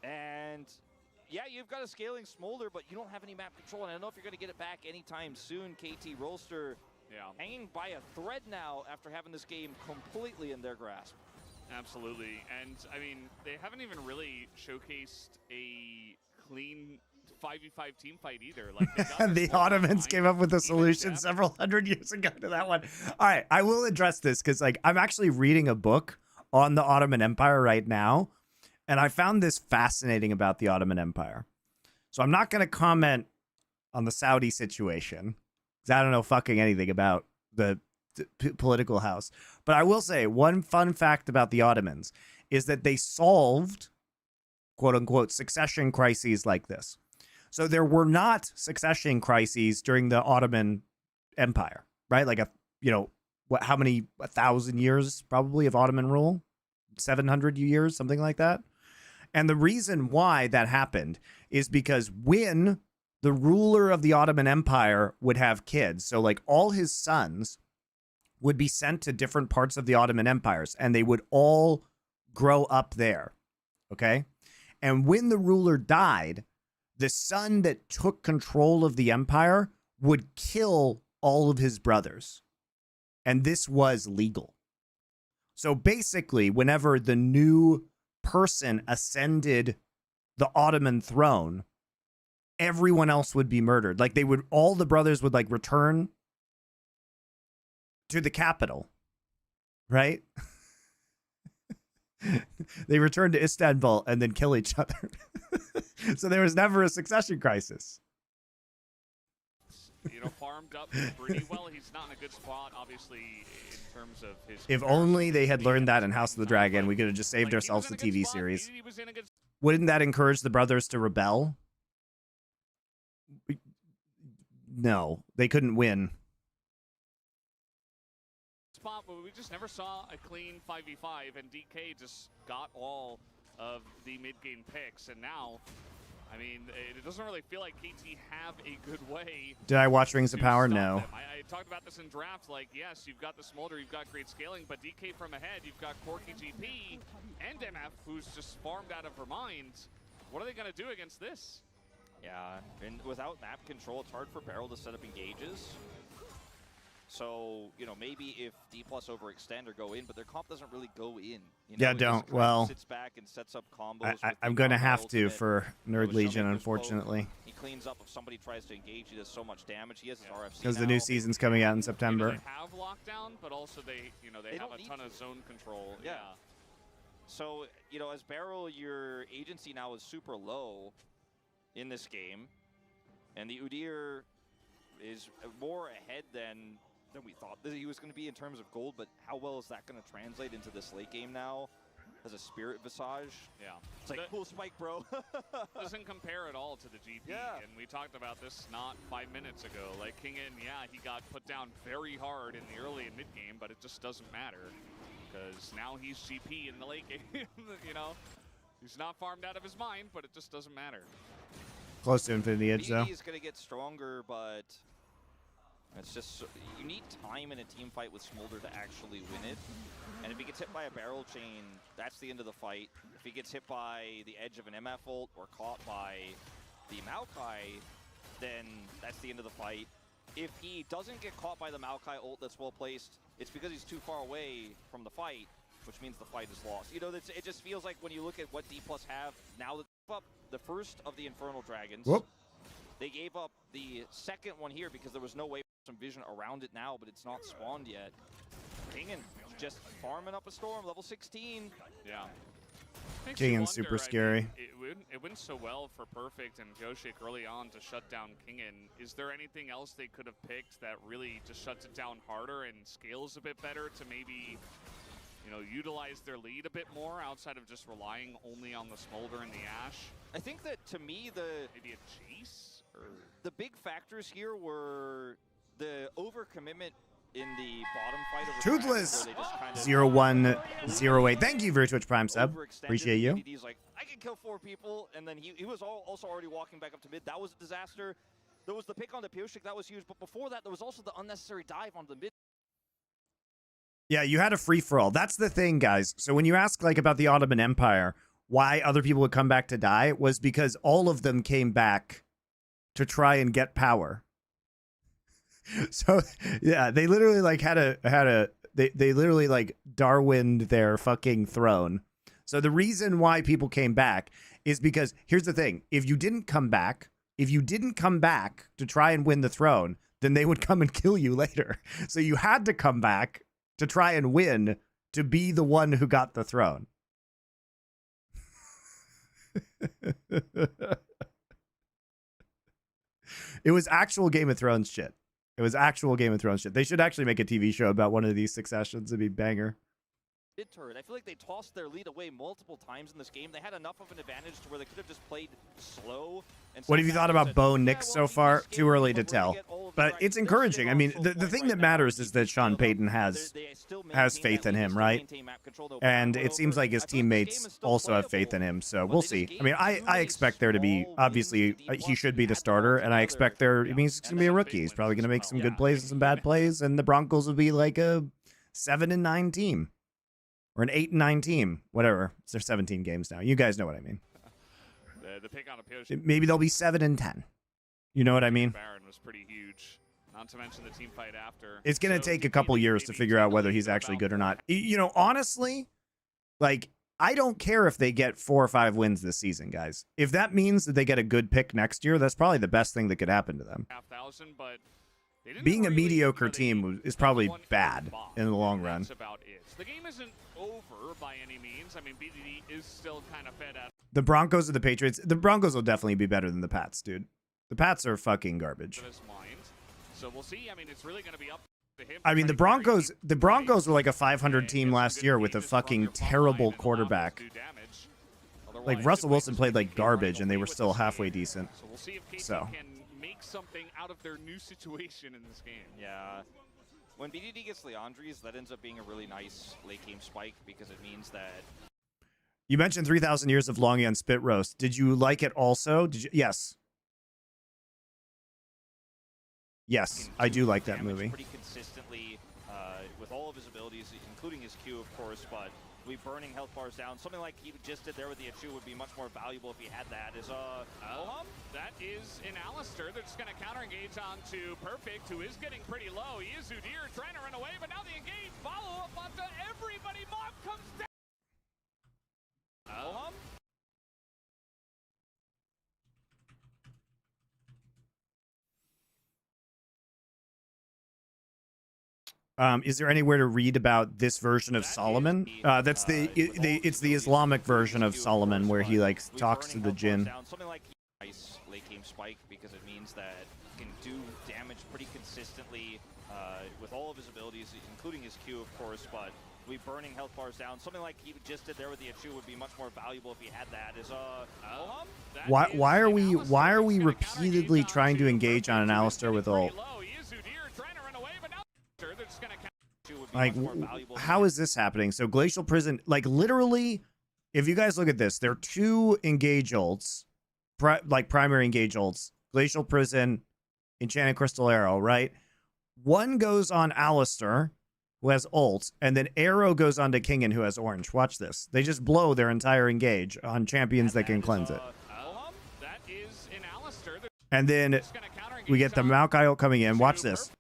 C: And yeah, you've got a scaling Smolder, but you don't have any map control, and I don't know if you're going to get it back anytime soon. KT Rolster hanging by a thread now after having this game completely in their grasp.
B: Absolutely, and I mean, they haven't even really showcased a clean 5v5 team fight either. Like they got
A: The Ottomans came up with a solution several hundred years ago to that one. All right, I will address this because like I'm actually reading a book on the Ottoman Empire right now, and I found this fascinating about the Ottoman Empire. So I'm not going to comment on the Saudi situation because I don't know fucking anything about the political house. But I will say one fun fact about the Ottomans is that they solved, quote unquote, succession crises like this. So there were not succession crises during the Ottoman Empire, right? Like how many 1,000 years probably of Ottoman rule? 700 years, something like that. And the reason why that happened is because when the ruler of the Ottoman Empire would have kids, so like all his sons would be sent to different parts of the Ottoman empires, and they would all grow up there, okay? And when the ruler died, the son that took control of the empire would kill all of his brothers. And this was legal. So basically, whenever the new person ascended the Ottoman throne, everyone else would be murdered. Like all the brothers would like return to the capital, right? They returned to Istanbul and then kill each other. So there was never a succession crisis.
B: Farmed up pretty well. He's not in a good spot, obviously, in terms of his...
A: If only they had learned that in House of the Dragon, we could have just saved ourselves the TV series. Wouldn't that encourage the brothers to rebel? No, they couldn't win.
B: But we just never saw a clean 5v5, and DK just got all of the mid-game picks, and now, I mean, it doesn't really feel like KT have a good way.
A: Did I watch Rings of Power? No.
B: I talked about this in draft, like, yes, you've got the Smolder, you've got great scaling, but DK from ahead, you've got Corki GP and MF, who's just farmed out of her mind. What are they going to do against this?
C: Yeah, and without map control, it's hard for Beryl to set up engages. So, maybe if D+ overextend or go in, but their comp doesn't really go in.
A: Yeah, don't. Well,
C: sits back and sets up combos.
A: I'm going to have to for Nerd Legion, unfortunately.
C: He cleans up if somebody tries to engage. He does so much damage. He has his RFC
A: because the new season's coming out in September.
B: They have lockdown, but also they have a ton of zone control. Yeah.
C: So, as Beryl, your agency now is super low in this game, and the Udyr is more ahead than we thought that he was going to be in terms of gold, but how well is that going to translate into this late game now as a Spirit Visage?
B: Yeah.
C: It's like, cool spike, bro.
B: Doesn't compare at all to the GP, and we talked about this not 5 minutes ago. Like, Kingen, he got put down very hard in the early and mid-game, but it just doesn't matter, because now he's GP in the late game, He's not farmed out of his mind, but it just doesn't matter.
A: Close to Infinity Edge, though.
C: He's going to get stronger, but it's just you need time in a team fight with Smolder to actually win it. And if he gets hit by a barrel chain, that's the end of the fight. If he gets hit by the edge of an MF ult or caught by the Maokai, then that's the end of the fight. if he doesn't get caught by the Maokai ult that's well placed, it's because he's too far away from the fight, which means the fight is lost. You know, it just feels like when you look at what D+ have, now that they gave up the first of the Infernal Dragons,
A: Whoop.
C: they gave up the second one here because there was no way for some vision around it now, but it's not spawned yet. Kingen just farming up a storm, level 16.
B: Yeah. Makes you
A: Kingen's
B: wonder,
A: super
B: I
A: scary.
B: mean, it went so well for Perfect and Goshik early on to shut down Kingen. Is there anything else they could have picked that really just shuts it down harder and scales a bit better to maybe, you know, utilize their lead a bit more outside of just relying only on the Smolder and the Ash?
C: I think that, to me,
B: Maybe a Chase? Or
C: the big factors here were the overcommitment in the bottom fight of the
A: Toothless.
C: dragon, where they just kind of
A: 0108. Thank you for Twitch Prime sub.
C: overextended.
A: Appreciate you.
C: BDD's like, I can kill 4 people, and then he was also already walking back up to mid. That was a disaster. There was the pick on the Pioshik, that was huge, but before that, there was also the unnecessary dive on the mid.
A: Yeah, you had a free-for-all. That's the thing, guys. So when you ask like about the Ottoman Empire, why other people would come back to die was because all of them came back to try and get power. So yeah, they literally like they literally like Darwined their fucking throne. So the reason why people came back is because here's the thing: if you didn't come back to try and win the throne, then they would come and kill you later. So you had to come back to try and win to be the one who got the throne. It was actual Game of Thrones shit. It was actual Game of Thrones shit. They should actually make a TV show about one of these successions. It'd be banger.
C: Turret. I feel like they tossed their lead away multiple times in this game. They had enough of an advantage to where they could have just played slow. And
A: What have you thought about Bo Nix so far? Too early to tell. But it's encouraging. I mean, the thing that matters is that Sean Payton has faith in him, right? And it seems like his teammates also have faith in him. So we'll see. I mean, I expect there to be, obviously, he should be the starter. And I expect I mean, he's going to be a rookie. He's probably going to make some good plays and some bad plays. And the Broncos will be like a 7-9 team. Or an 8-9 team, whatever. There's 17 games now. You guys know what I mean.
B: the pick on a Pioshik.
A: Maybe they'll be 7-10. You know what I mean?
B: Baron was pretty huge. Not to mention the team fight after.
A: It's gonna take a couple years to figure out whether he's actually good or not. You know, honestly, like I don't care if they get 4 or 5 wins this season, guys. If that means that they get a good pick next year, that's probably the best thing that could happen to them.
B: 5,000, but
A: being a mediocre team is probably bad in the long run.
B: That's about it. The game isn't over by any means. I mean, BDD is still kind of fed up.
A: The Broncos or the Patriots? The Broncos will definitely be better than the Pats, dude. The Pats are fucking garbage.
B: So we'll see. I mean, it's really going to be up to him.
A: I mean, the Broncos were like a 500 team last year with a fucking terrible quarterback. Like Russell Wilson played like garbage, and they were still halfway decent.
B: So we'll see if KT can make something out of their new situation in this game.
C: Yeah. When BDD gets Leandries, that ends up being a really nice late game spike because it means that.
A: You mentioned 3,000 Years of Longing on Spit Roast. Did you like it also? Did you? Yes. Yes, I do like that movie.
C: Pretty consistently with all of his abilities, including his Q, of course, but we burning health bars down. Something like he just did there with the Achu would be much more valuable if he had that.
B: That is an Alistair that's going to counter-engage onto Perfect, who is getting pretty low. He is Udyr trying to run away, but now the engage follow-up onto everybody. Mob comes down.
A: Is there anywhere to read about this version of Solomon? That's it's the Islamic version of Solomon where he like talks to the jinn.
C: Something like nice late game spike because it means that he can do damage pretty consistently with all of his abilities, including his Q, of course, but we burning health bars down. Something like he just did there with the Achu would be much more valuable if he had that.
A: Why are we repeatedly trying to engage on an Alistair with ult? Like, how is this happening? So Glacial Prison, like literally, if you guys look at this, there are 2 engage ults, like primary engage ults. Glacial Prison, Enchanted Crystal Arrow, right? One goes on Alistair, who has ult, and then Arrow goes on to Kingen, who has orange. Watch this. They just blow their entire engage on champions that can cleanse it.
B: That is an Alistair.
A: And then We get the Maokai ult coming in. Watch this.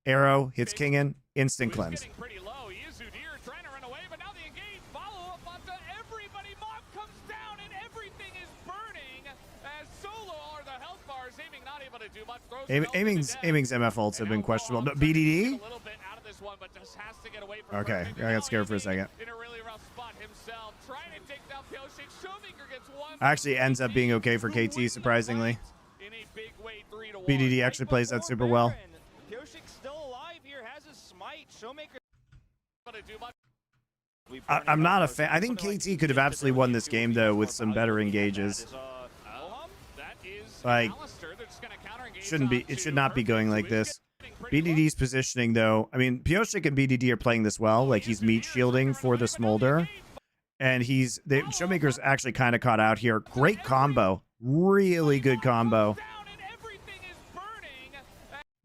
A: Arrow hits King in. Instant cleanse.
B: Pretty low. He is Udyr trying to run away, but now the engage follow-up onto everybody. Mob comes down and everything is burning as Solo are the health bars. Aiming not able to do much.
A: Aiming's MF ults have been questionable. But BDD?
B: A little bit out of this one, but just has to get away from
A: Okay,
B: Perfect.
A: I got scared for a second.
B: In a really rough spot himself, trying to take down Pyosik. Showmaker gets one.
A: Actually ends up being okay for KT, surprisingly.
B: In a big way, 3-1.
A: BDD actually plays that super well.
C: Pyosik still alive here, has his smite. Showmaker.
A: I'm not a fan. I think KT could have absolutely won this game, though, with some better engages. Like, it should not be going like this. BDD's positioning, though, I mean, Pyosik and BDD are playing this well. Like, he's meat shielding for the Smolder. And Showmaker's actually kind of caught out here. Great combo. Really good combo.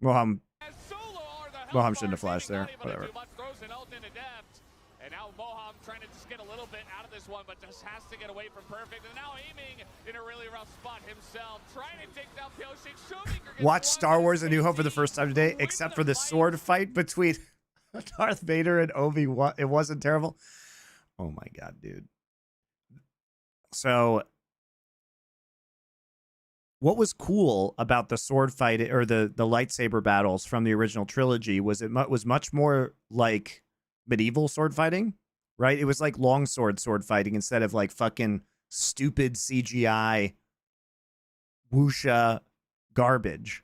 A: Moham shouldn't have flashed there. Whatever.
B: And now Moham trying to just get a little bit out of this one, but just has to get away from Perfect. And now aiming in a really rough spot himself, trying to take down Pyosik.
A: Watch Star Wars A New Hope for the first time today, except for the sword fight between Darth Vader and Obi-Wan. It wasn't terrible. Oh my god, dude. So what was cool about the sword fight or the lightsaber battles from the original trilogy was it was much more like medieval sword fighting, right? It was like longsword sword fighting instead of like fucking stupid CGI wuxia garbage.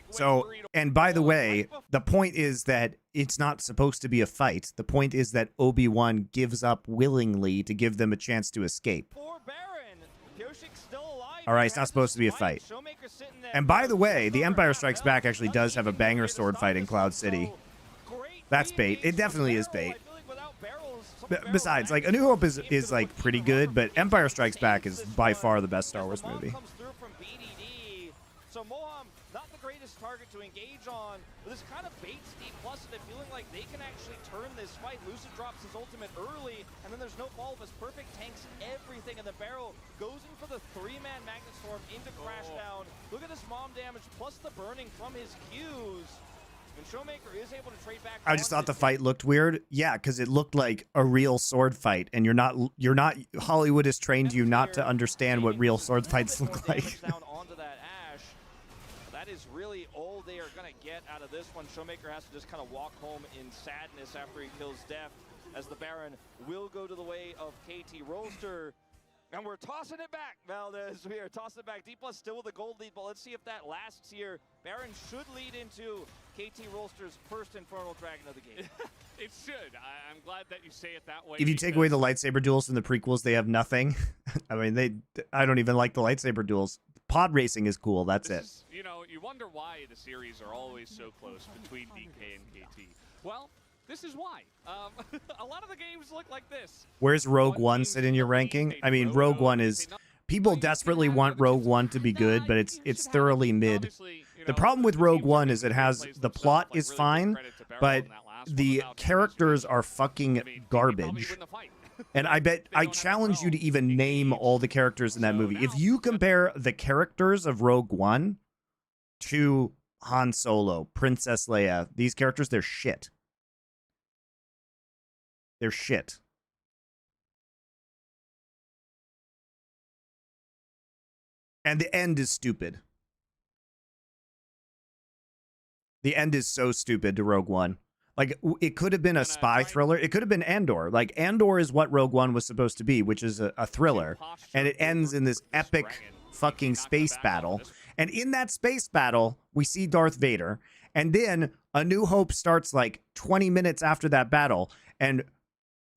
A: So, and by the way, the point is that it's not supposed to be a fight. The point is that Obi-Wan gives up willingly to give them a chance to escape. All right, it's not supposed to be a fight. And by the way, the Empire Strikes Back actually does have a banger sword fight in Cloud City. That's bait. It definitely is bait. Besides, like, A New Hope is like pretty good, but Empire Strikes Back is by far the best Star Wars movie.
C: So Moham, not the greatest target to engage on, but this kind of baits D+ and feeling like they can actually turn this fight. Lucid drops his ultimate early, and then there's no follow-up as Perfect tanks everything, and the barrel goes in for the 3-man Magnet Storm into Crashdown. Look at this mom damage, plus the burning from his Qs. And Showmaker is able to trade back.
A: I just thought the fight looked weird. Yeah, because it looked like a real sword fight, and you're not. Hollywood has trained you not to understand what real sword fights look like.
C: That is really all they are going to get out of this one. Showmaker has to just kind of walk home in sadness after he kills Def, as the Baron will go to the way of KT Rolster. And we're tossing it back, Valdez. We are tossing it back. D+ still with the gold lead, but let's see if that lasts here. Baron should lead into KT Rolster's first Infernal Dragon of the game.
B: It should. I'm glad that you say it that way.
A: If you take away the lightsaber duels from the prequels, they have nothing. I mean, I don't even like the lightsaber duels. Pod racing is cool. That's it.
B: You know, you wonder why the series are always so close between DK and KT. Well, this is why. A lot of the games look like this.
A: Where's Rogue One sit in your ranking? I mean, Rogue One is... People desperately want Rogue One to be good, but it's thoroughly mid. The problem with Rogue One is it has... The plot is fine, but the characters are fucking garbage. And I challenge you to even name all the characters in that movie. If you compare the characters of Rogue One to Han Solo, Princess Leia, these characters, they're shit. They're shit. And the end is stupid. The end is so stupid to Rogue One. Like, it could have been a spy thriller. It could have been Andor. Like, Andor is what Rogue One was supposed to be, which is a thriller. And it ends in this epic fucking space battle. And in that space battle, we see Darth Vader. And then A New Hope starts like 20 minutes after that battle. And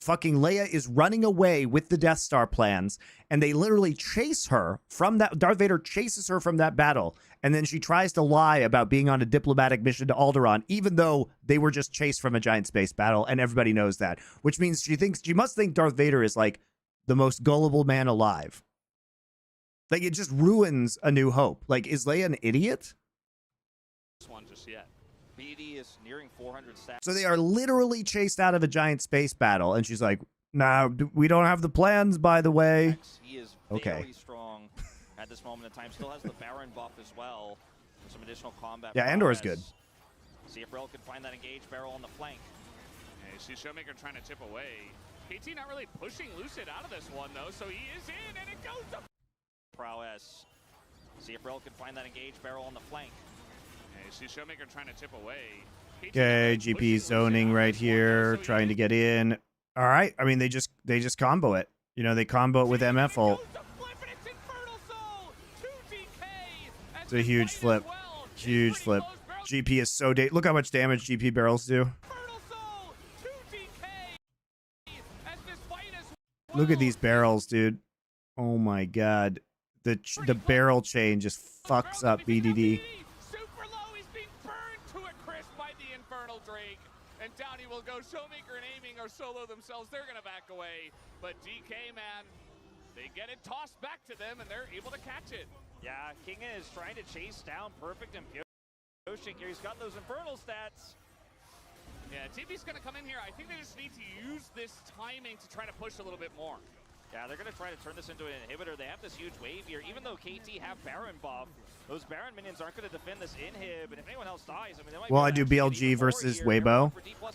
A: fucking Leia is running away with the Death Star plans. And they literally chase her from that. Darth Vader chases her from that battle. And then she tries to lie about being on a diplomatic mission to Alderaan, even though they were just chased from a giant space battle, and everybody knows that. Which means she must think Darth Vader is like the most gullible man alive. Like, it just ruins A New Hope. Like, is Leia an idiot?
C: This one just yet. BD is nearing 400 stats.
A: So they are literally chased out of a giant space battle, and she's like, "Nah, we don't have the plans, by the way."
C: He is
A: okay.
C: very strong. at this moment in time. Still has the Baron buff as well. Some additional combat.
A: Yeah, Andor's good.
C: See if Rel can find that engaged barrel on the flank.
B: Yeah, you see Showmaker trying to tip away. KT not really pushing Lucid out of this one, though, so he is in, and it goes to
C: prowess. See if Rel can find that engaged barrel on the flank.
B: Yeah, you see Showmaker trying to tip away.
A: Okay, GP zoning right here, trying to get in. All right, I mean, they just combo it. You know, they combo it with MF ult. It's a huge flip. Huge flip. GP is so look how much damage GP barrels do. Look at these barrels, dude. Oh my god. The barrel chain just fucks up BDD.
B: Super low, he's being burned to a crisp by the Infernal Drake. And down he will go. Showmaker and Aiming are solo themselves. They're gonna back away. But DK, man, they get it tossed back to them and they're able to catch it.
C: Yeah, Kinga is trying to chase down Perfect and Pyoshik here. He's got those Infernal stats.
B: Yeah, TP's gonna come in here. I think they just need to use this timing to try to push a little bit more.
C: Yeah, they're going to try to turn this into an inhibitor. They have this huge wave here. Even though KT have Baron buff, those Baron minions aren't going to defend this inhib. And if anyone else dies, I mean, they might.
A: Well, I do BLG versus Weibo.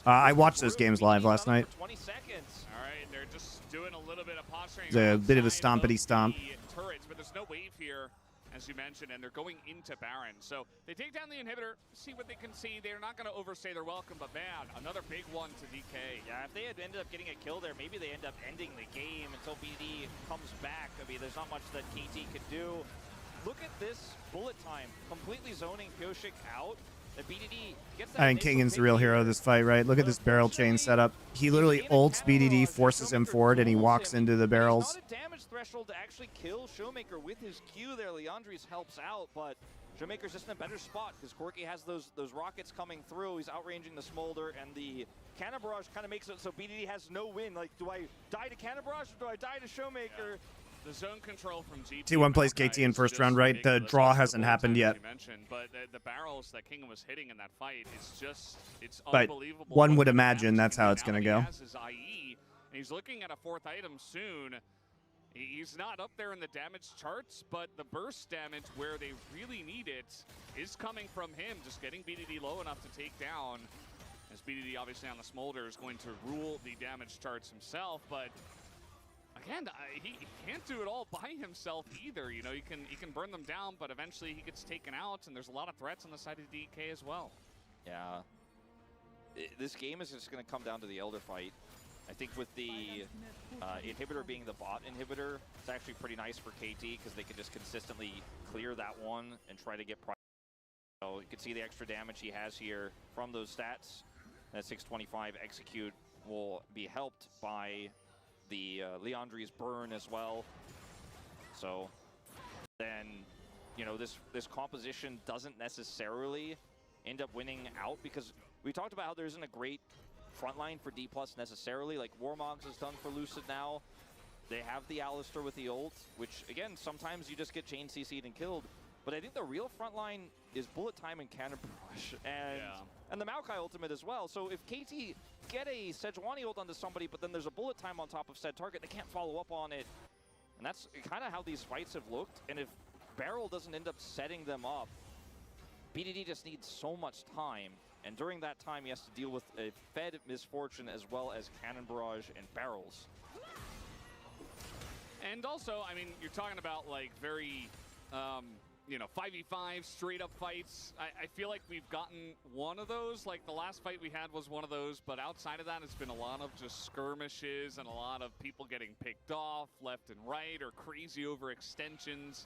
A: I watched those games live last night.
C: 20 seconds.
B: All right, they're just doing a little bit of posturing.
A: It's a bit of a stompity stomp.
B: Turrets, but there's no wave here, as you mentioned, and they're going into Baron. So they take down the inhibitor, see what they can see. They're not going to overstay their welcome, but man, another big one to DK.
C: Yeah, if they had ended up getting a kill there, maybe they end up ending the game until BD comes back. I mean, there's not much that KT could do. Look at this bullet time, completely zoning Pyoshik out. The BDD gets that.
A: I think Kingan's the real hero of this fight, right? Look at this barrel chain setup. He literally ults BDD, forces him forward, and he walks into the barrels.
C: Not a damage threshold to actually kill Showmaker with his Q there. Leandres helps out, but Showmaker's just in a better spot because Corki has those rockets coming through. He's outranging the Smolder, and the Cannon Barrage kind of makes it so BDD has no win. Like, do I die to Cannon Barrage or do I die to Showmaker?
B: Yeah. The zone control from GP.
A: T1 plays KT in first round, right? The draw hasn't happened yet.
B: But the barrels that Kingham was hitting in that fight is just, it's
A: but
B: unbelievable.
A: One would imagine that's how it's going to go.
B: He has his IE, and he's looking at a fourth item soon. He's not up there in the damage charts, but the burst damage where they really need it is coming from him, just getting BDD low enough to take down. As BDD obviously on the Smolder is going to rule the damage charts himself, but again, he can't do it all by himself either. You know, he can burn them down, but eventually he gets taken out, and there's a lot of threats on the side of DK as well.
C: Yeah. This game is just going to come down to the Elder fight. I think with the inhibitor being the bot inhibitor, it's actually pretty nice for KT because they can just consistently clear that one and try to get price. So you can see the extra damage he has here from those stats. That 625 execute will be helped by the Leandres burn as well. So then, you know, this composition doesn't necessarily end up winning out because we talked about how there isn't a great frontline for D+ necessarily. Like Warmogs is done for Lucid now. They have the Alistar with the ult, which again, sometimes you just get chain CC'd and killed. But I think the real frontline is Bullet Time and Cannon Barrage and the Maokai ultimate as well. So if KT get a Sejuani ult onto somebody, but then there's a Bullet Time on top of said target, they can't follow up on it. And that's kind of how these fights have looked. And if Barrel doesn't end up setting them up, BDD just needs so much time. And during that time, he has to deal with a Fed Misfortune as well as Cannon Barrage and Barrels.
B: And also, I mean, you're talking about like very, you know, 5v5 straight up fights. I feel like we've gotten one of those. Like the last fight we had was one of those, but outside of that, it's been a lot of just skirmishes and a lot of people getting picked off left and right or crazy overextensions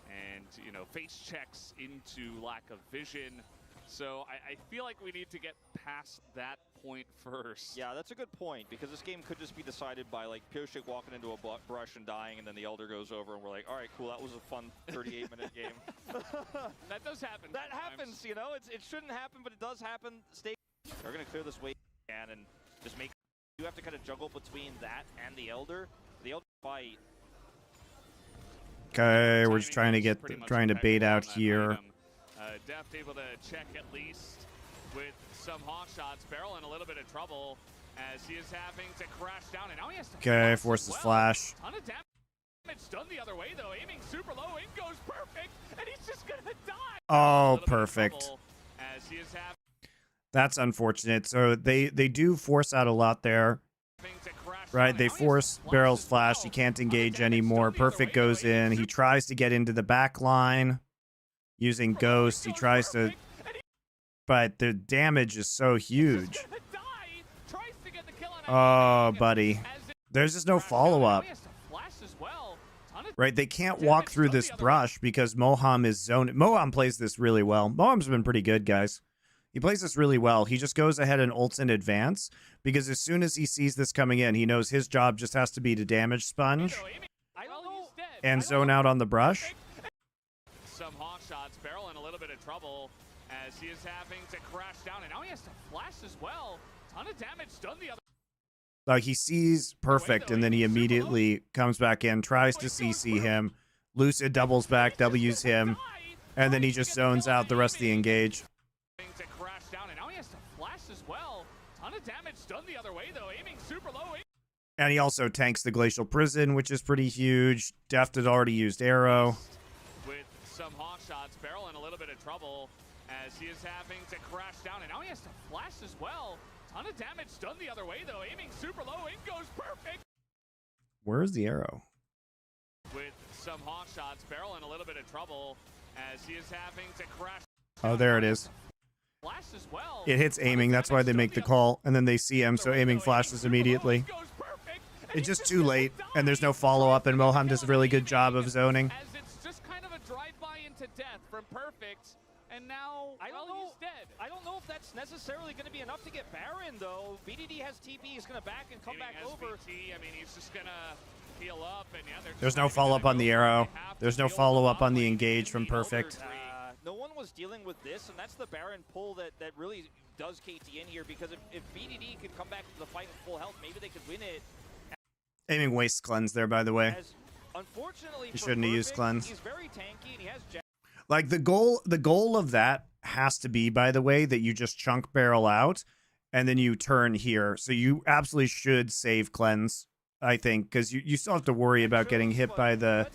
B: and, you know, face checks into lack of vision. So I feel like we need to get past that point first.
C: Yeah, that's a good point, because this game could just be decided by like Pyoshik walking into a brush and dying, and then the Elder goes over and we're like, all right, cool, that was a fun 38-minute game.
B: That does happen.
C: That happens, you know, it shouldn't happen, but it does happen. They're going to clear this wave again and just make, you have to kind of juggle between that and the Elder. The Elder fight.
A: Okay, we're just trying to bait out here.
B: Deft able to check at least with some hawk shots. Barrel in a little bit of trouble as he is having to crash down, and now he has to.
A: Okay, forces flash.
B: Ton of damage It's done the other way though, aiming super low, in goes perfect, and he's just gonna die.
A: Oh, perfect.
B: As he is having
A: That's unfortunate. So they do force out a lot there.
B: to crash
A: Right,
B: down,
A: they
B: and now he has
A: force
B: to
A: Barrel's
B: as
A: flash.
B: well.
A: He can't engage
B: Undamaged,
A: anymore.
B: done the other
A: Perfect
B: way, though,
A: goes
B: aiming
A: in. He
B: super
A: tries to get into the back line using
B: low, in
A: Ghost. He
B: goes
A: tries to,
B: perfect, and
A: but the damage is so
B: he's
A: huge.
B: just gonna die. Tries to get the kill on
A: Oh,
B: Aiming,
A: buddy.
B: as it
A: There's just no
B: crashed down, and now
A: follow-up.
B: he has to flash as well. Ton of
A: Right, they can't
B: damage
A: walk through
B: done the
A: this
B: other way.
A: brush because Moham is zoning. Moham plays this really well. Moham's been pretty good, guys. He plays this really well. He just goes ahead and ults in advance because as soon as he sees this coming in, he knows his job just has to be to damage sponge
B: I don't know.
A: and zone out on the brush.
B: Some hawk shots, Barrel in a little bit of trouble as he is having to crash down, and now he has to flash as well. Ton of damage done the other.
A: Like he sees perfect and then he immediately comes back in, tries to CC him. Lucid doubles back, W's him, and then he just zones out the rest of the engage.
B: To crash down, and now he has to flash as well. Ton of damage done the other way though, aiming super low.
A: And he also tanks the Glacial Prison, which is pretty huge. Deft had already used Arrow.
B: With some hawk shots, Barrel in a little bit of trouble as he is having to crash down, and now he has to flash as well. Ton of damage done the other way though, aiming super low, in goes perfect.
A: Where's the arrow?
B: With some hawk shots, Barrel in a little bit of trouble as he is having to crash.
A: Oh, there it is.
B: Flash as well.
A: It hits aiming, that's why they make the call, and then they see him, so aiming flashes immediately. It's just too late, and there's no follow-up, and Moham does a really good job of zoning.
B: As it's just kind of a drive-by into death from Perfect, and now he's dead.
C: I don't know if that's necessarily going to be enough to get Baron, though. BDD has TP. He's going to back and come
B: Aiming
C: back
B: has
C: over.
B: VT. I mean, he's just going to heal up, and yeah,
A: There's no follow-up on the arrow. There's no follow-up on the engage from Perfect.
C: No one was dealing with this, and that's the Baron pull that really does KT in here, because if BDD could come back to the fight with full health, maybe they could win it.
A: Aiming wastes cleanse there, by the way.
C: As, unfortunately,
A: He
C: for
A: shouldn't have used
C: Perfect,
A: cleanse.
C: He's very tanky, and he has
A: Like the goal of that has to be, by the way, that you just chunk Barrel out and then you turn here. So you absolutely should save cleanse, I think, because you still have to worry about getting hit by the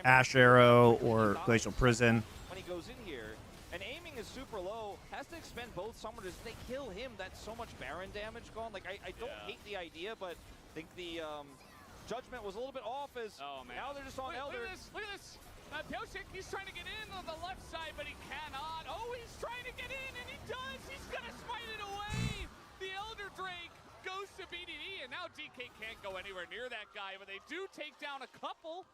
A: Ash Arrow or Glacial Prison.
C: When he goes in here, and aiming is super low, has to expend both summoners. If they kill him, that's so much Baron damage gone. Like, I don't hate the idea, but I think the judgment was a little bit off as now they're just on Elder.
B: Look at this. Pioshik, he's trying to get in on the left side, but he cannot. Oh, he's trying to get in, and he does. He's going to smite it away. The Elder Drake goes to BDD, and now DK can't go anywhere near that guy, but they do take down a couple.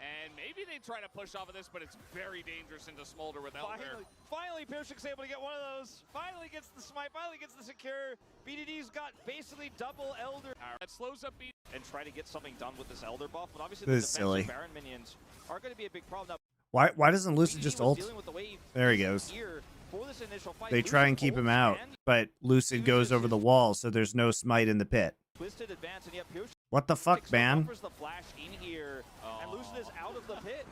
B: And maybe they try to push off of this, but it's very dangerous into Smolder with Elder.
C: Finally, Pioshik's able to get one of those. Finally gets the smite, finally gets the secure. BDD's got basically double Elder.
B: That slows up BDD.
C: And try to get something done with this Elder buff, but obviously
A: This is
C: the
A: silly.
C: defensive Baron minions are going to be a big problem.
A: Why doesn't Lucid
C: BDD
A: just
C: was
A: ult?
C: dealing with the wave
A: There he goes.
C: here for this initial fight.
A: They try and keep him out, but Lucid goes over the wall, so there's no smite in the pit.
C: Twisted advance, and yet Pioshik
A: What the fuck, man?
C: offers the flash in here, and Lucid is out of the pit.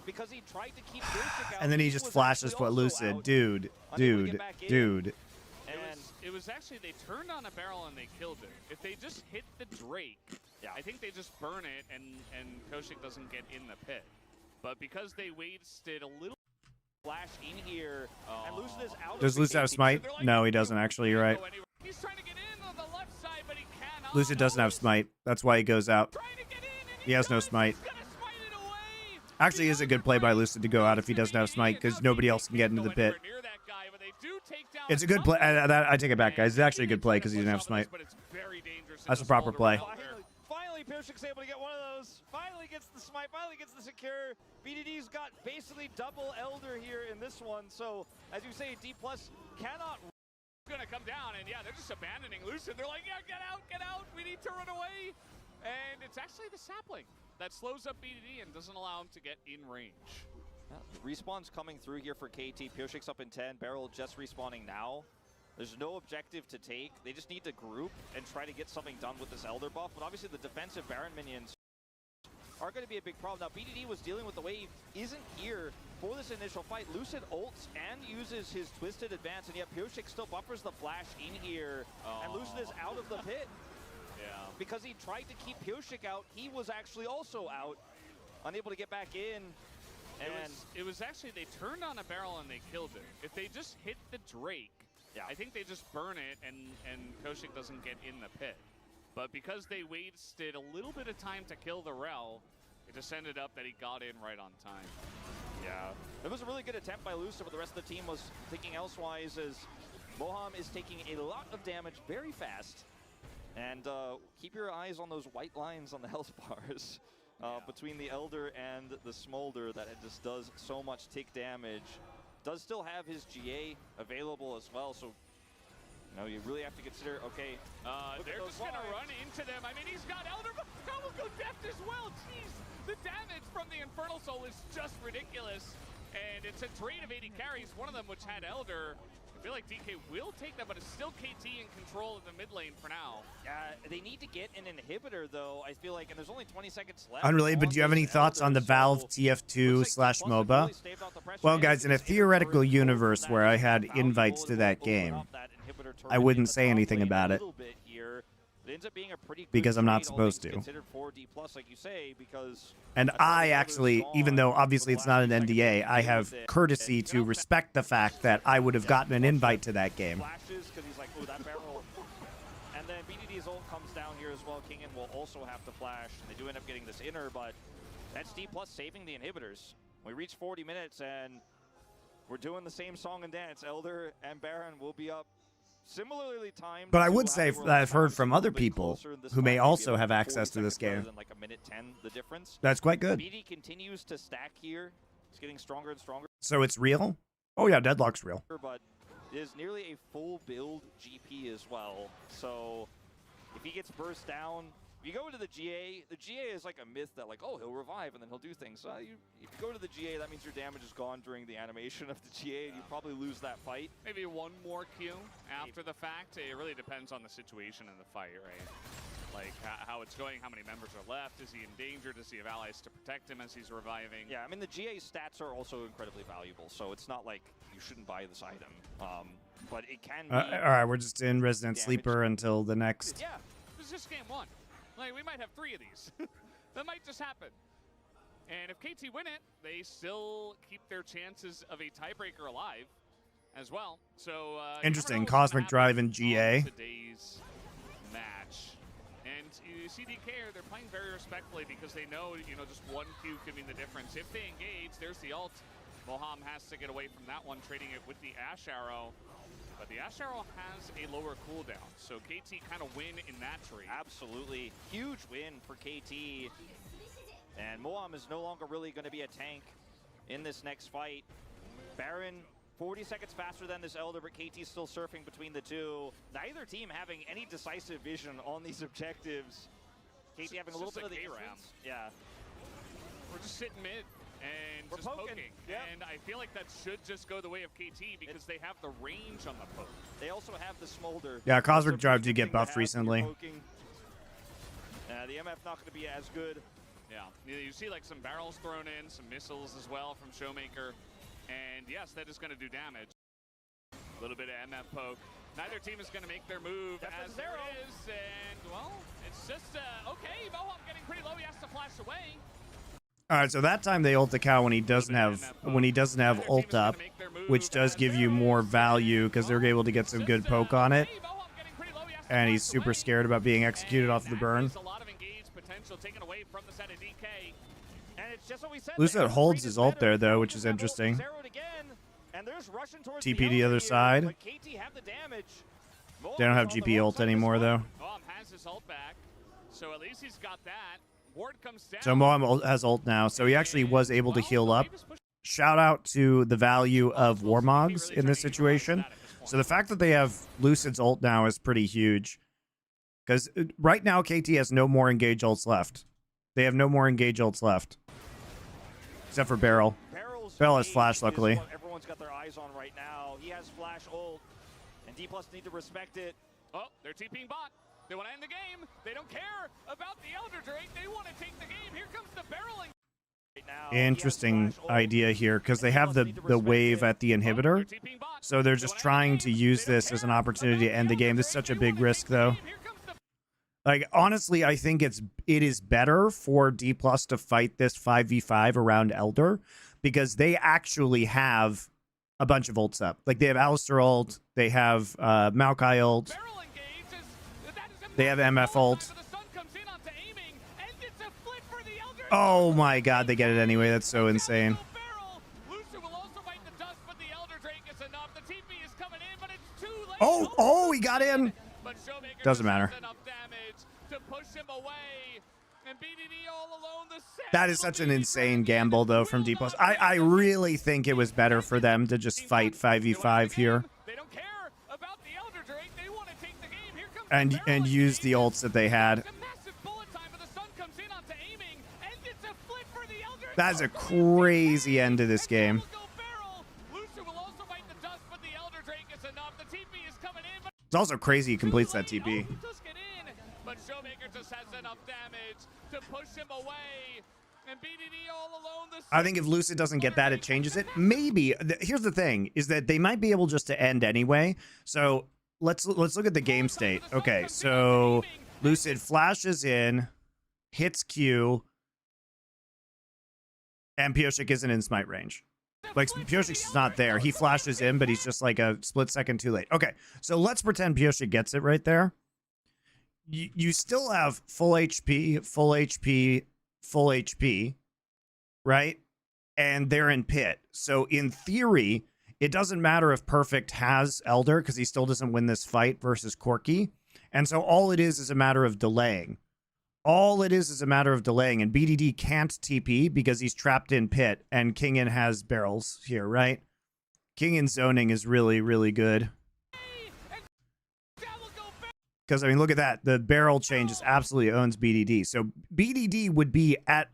C: Because he tried to keep Pioshik out.
A: And then he just flashes for Lucid. Dude.
B: And it was actually, they turned on a barrel and they killed it. If they just hit the Drake, I think they just burn it and Koshik doesn't get in the pit. But because they wasted a little
C: flash in here, and Lucid is out.
A: Does Lucid have smite? No, he doesn't actually, you're right.
B: He's trying to get in on the left side, but he cannot.
A: Lucid doesn't have smite. That's why he goes out. He has no smite. Actually, it is a good play by Lucid to go out if he doesn't have smite, because nobody else can get into the pit. It's a good play. I take it back, guys. It's actually a good play because he didn't have smite. That's a proper play.
C: Finally, Pioshik's able to get one of those. Finally gets the smite. Finally gets the secure. BDD's got basically double Elder here in this one. So, as you say, D+ cannot.
B: Gonna come down, and yeah, they're just abandoning Lucid. They're like, yeah, get out. We need to run away. And it's actually the sapling that slows up BDD and doesn't allow him to get in range.
C: Respawn's coming through here for KT. Pioshik's up in 10. Barrel just respawning now. There's no objective to take. They just need to group and try to get something done with this Elder buff. But obviously the defensive Baron minions are going to be a big problem. Now BDD was dealing with the wave, isn't here for this initial fight. Lucid ults and uses his twisted advance, and yet Pioshik still buffers the flash in here. And Lucid is out of the pit. because he tried to keep Pyosik out, he was actually also out, unable to get back in. And
B: it was actually, they turned on a barrel and they killed it. If they just hit the Drake,
C: yeah.
B: I think they just burn it and Pyosik doesn't get in the pit. But because they wasted a little bit of time to kill the Rel, it just ended up that he got in right on time.
C: Yeah, it was a really good attempt by Lusa, but the rest of the team was thinking elsewise as Moham is taking a lot of damage very fast. And keep your eyes on those white lines on the health bars between the Elder and the Smolder that it just does so much tick damage. Does still have his GA available as well, so you really have to consider, okay.
B: They're just going to run into them. I mean, he's got Elder, but Elder go deft as well. Jeez, the damage from the Infernal Soul is just ridiculous. And it's a trade of 80 carries, one of them which had Elder. I feel like DK will take that, but it's still KT in control of the mid lane for now.
C: They need to get an inhibitor, though, I feel like, and there's only 20 seconds left.
A: Unrelated, but do you have any thoughts on the Valve TF2/MOBA? Well, guys, in a theoretical universe where I had invites to that game, I wouldn't say anything about it because I'm not supposed to. And I actually, even though obviously it's not an NDA, I have courtesy to respect the fact that I would have gotten an invite to that game.
C: And then BDD's ult comes down here as well. Kingen will also have to flash. They do end up getting this inner, but that's D+ saving the inhibitors. We reach 40 minutes and we're doing the same song and dance. Elder and Baron will be up similarly timed.
A: But I would say that I've heard from other people who may also have access to this game.
C: Like a minute 10, the difference.
A: That's quite good.
C: BD continues to stack here. It's getting stronger and stronger.
A: So it's real? Oh yeah, Deadlock's real.
C: But it is nearly a full build GP as well. So if he gets burst down, if you go into the GA is like a myth that like, oh, he'll revive and then he'll do things. If you go to the GA, that means your damage is gone during the animation of the GA, and you probably lose that fight.
B: Maybe one more Q after the fact. It really depends on the situation in the fight, right? Like how it's going, how many members are left, is he in danger, does he have allies to protect him as he's reviving?
C: Yeah, I mean the GA stats are also incredibly valuable, so it's not like you shouldn't buy this item. But it can be...
A: Alright, we're just in Resident Sleeper until the next...
B: Yeah, this is just game one. Like, we might have 3 of these. That might just happen. And if KT win it, they still keep their chances of a tiebreaker alive as well. So
A: interesting. Cosmic Drive in GA.
B: Today's match. And you see DK, they're playing very respectfully because they know, just one Q could mean the difference. If they engage, there's the ult. Moham has to get away from that one, trading it with the Ash Arrow. But the Ash Arrow has a lower cooldown, so KT kind of win in that trade.
C: Absolutely. Huge win for KT. And Moham is no longer really going to be a tank in this next fight. Baron, 40 seconds faster than this Elder, but KT still surfing between the two. Neither team having any decisive vision on these objectives. KT having a little bit of the influence. Yeah.
B: We're just sitting mid. And
C: we're
B: just poking.
C: Yep.
B: And I feel like that should just go the way of KT because they have the range on the poke.
C: They also have the Smolder.
A: Yeah, Cosmic Drive did get buffed recently.
C: The MF not going to be as good.
B: Yeah, you see like some barrels thrown in, some missiles as well from Showmaker. And yes, that is going to do damage. A little bit of MF poke. Neither team is going to make their move as there is. And, well, it's just, okay, Moham getting pretty low. He has to flash away.
A: All right, so that time they ult the cow when he doesn't have ult up, which does give you more value because they're able to get some good poke on it. And he's super scared about being executed off the burn. Lucid holds his ult there though, which is interesting. TP the other side. They don't have GP ult anymore though.
B: So at least he's got that.
A: So Moham has ult now, so he actually was able to heal up. Shout out to the value of Warmogs in this situation. So the fact that they have Lucid's ult now is pretty huge. Because right now, KT has no more engage ults left. They have no more engage ults left. Except for Beryl. Beryl has flash, luckily.
C: Everyone's got their eyes on right now. He has flash ult, and D+ need to respect it.
B: Oh, they're TPing bot. They want to end the game. They don't care about the Elder Drake. They want to take the game. Here comes the barreling.
A: Interesting idea here, because they have the wave at the inhibitor. So they're just trying to use this as an opportunity to end the game. This is such a big risk, though. Like, honestly, I think it is better for D plus to fight this 5v5 around Elder because they actually have a bunch of ults up. Like, they have Alistar ult, they have Maokai ult, they have MF ult. Oh my god, they get it anyway. That's so insane. Oh, he got in. Doesn't matter. That is such an insane gamble, though, from D+. I really think it was better for them to just fight 5v5 here. And use the ults that they had. That's a crazy end to this game. It's also crazy he completes that TP. But Showmaker just has enough damage to push him away. And BDD all alone. I think if Lucid doesn't get that, it changes it. Maybe. Here's the thing, is that they might be able just to end anyway. So let's look at the game state. Okay, so Lucid flashes in, hits Q, and Pioshik isn't in smite range. Like, Pioshik's not there. He flashes in, but he's just like a split second too late. Okay, so let's pretend Pioshik gets it right there. You still have full HP, full HP, full HP, right? And they're in pit. So in theory, it doesn't matter if Perfect has Elder because he still doesn't win this fight versus Corki. And so all it is a matter of delaying. All it is a matter of delaying, and BDD can't TP because he's trapped in pit, and Kingin has barrels here, right? Kingin zoning is really, really good. Because, I mean, look at that. The barrel chain just absolutely owns BDD. So BDD would be at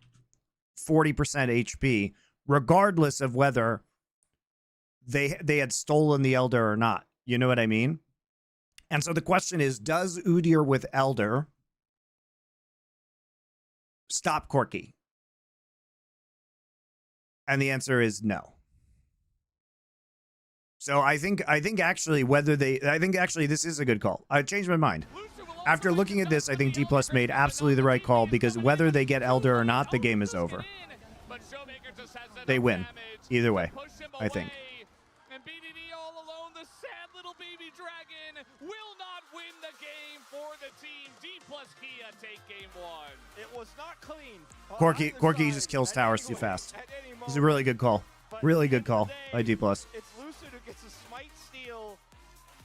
A: 40% HP, regardless of whether they had stolen the Elder or not. You know what I mean? And so the question is, does Udyr with Elder stop Corki? And the answer is no. So I think actually this is a good call. I changed my mind. After looking at this, I think D+ made absolutely the right call because whether they get Elder or not, the game is over. They win. Either way, I think. And BDD all alone, the sad little baby dragon will not win the game for the team. D+ Kia take game one. It was not clean. Corki just kills towers too fast. It's a really good call. Really good call by D+. It's Lucid who gets a smite steal,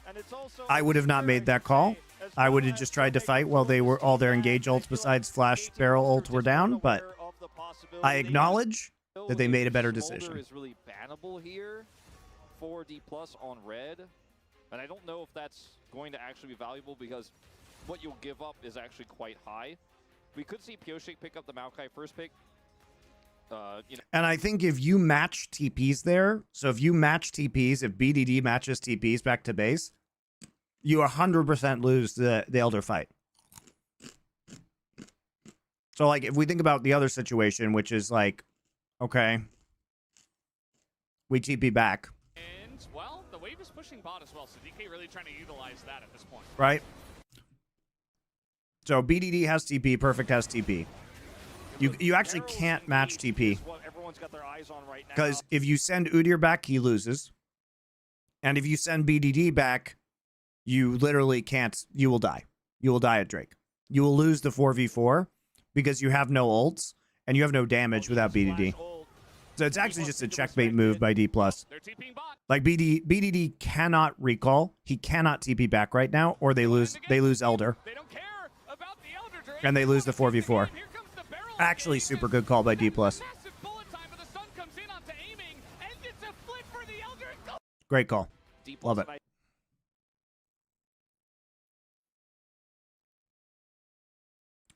A: and it's also I would have not made that call. I would have just tried to fight while they were all their engage ults besides flash barrel ult were down, but I acknowledge that they made a better decision. Is really bannable here for D+ on red, and I don't know if that's going to actually be valuable because what you'll give up is actually quite high. We could see Pioshik pick up the Maokai first pick. You know. And I think if you match TPs there, so if you match TPs, if BDD matches TPs back to base, you 100% lose the Elder fight. So, like, if we think about the other situation, which is like, okay, we TP back. And, well, the wave is pushing bot as well, so DK really trying to utilize that at this point. Right? So, BDD has TP, Perfect has TP. You actually can't match TP. Because if you send Udyr back, he loses. And if you send BDD back, you literally can't. You will die. You will die at Drake. You will lose the 4v4 because you have no ults and you have no damage without BDD. So it's actually just a checkmate move by D+. Like BDD cannot recall. He cannot TP back right now, or they lose Elder. And they lose the 4v4. Actually, super good call by D+. Great call. Love it.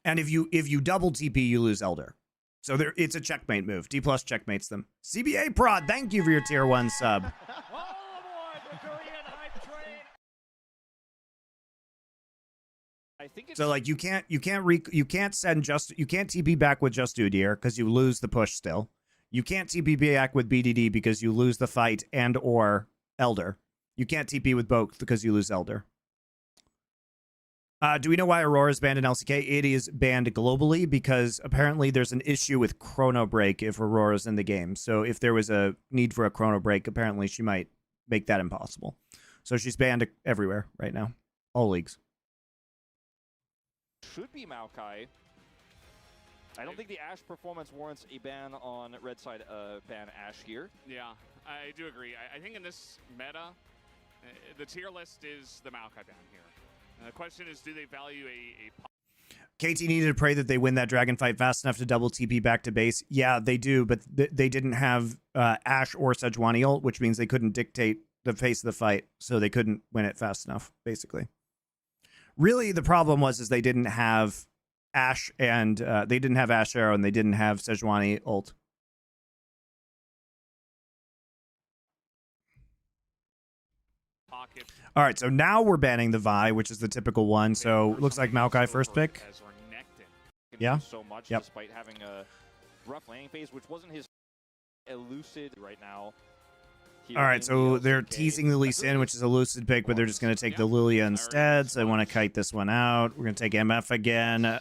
A: And if you double TP, you lose Elder. So it's a checkmate move. D+ checkmates them. CBA Prod, thank you for your tier 1 sub. So like you can't TP back with just Udyr because you lose the push still. You can't TP back with BDD because you lose the fight and or Elder. You can't TP with both because you lose Elder. Do we know why Aurora is banned in LCK? It is banned globally because apparently there's an issue with Chrono Break if Aurora's in the game. So if there was a need for a Chrono Break, apparently she might make that impossible. So she's banned everywhere right now. All leagues.
C: Should be Maokai. I don't think the Ashe performance warrants a ban on red side ban Ashe here.
B: Yeah, I do agree. I think in this meta, the tier list is the Maokai ban here. The question is, do they value a
A: KT needed to pray that they win that dragon fight fast enough to double TP back to base. Yeah, they do, but they didn't have Ashe or Sejuani ult, which means they couldn't dictate the pace of the fight, so they couldn't win it fast enough, basically. Really, the problem was they didn't have Ashe and they didn't have Ashe Arrow and they didn't have Sejuani ult.
B: pocket?
A: All right, so now we're banning the Vi, which is the typical one. So looks like Maokai first pick. Yeah.
C: So much
A: Yep.
C: despite having a rough landing phase, which wasn't his elucid right now.
A: All right, so they're teasing the Lee Sin, which is a lucid pick, but they're just going to take the Lilia instead. So I want to kite this one out. We're going to take MF again.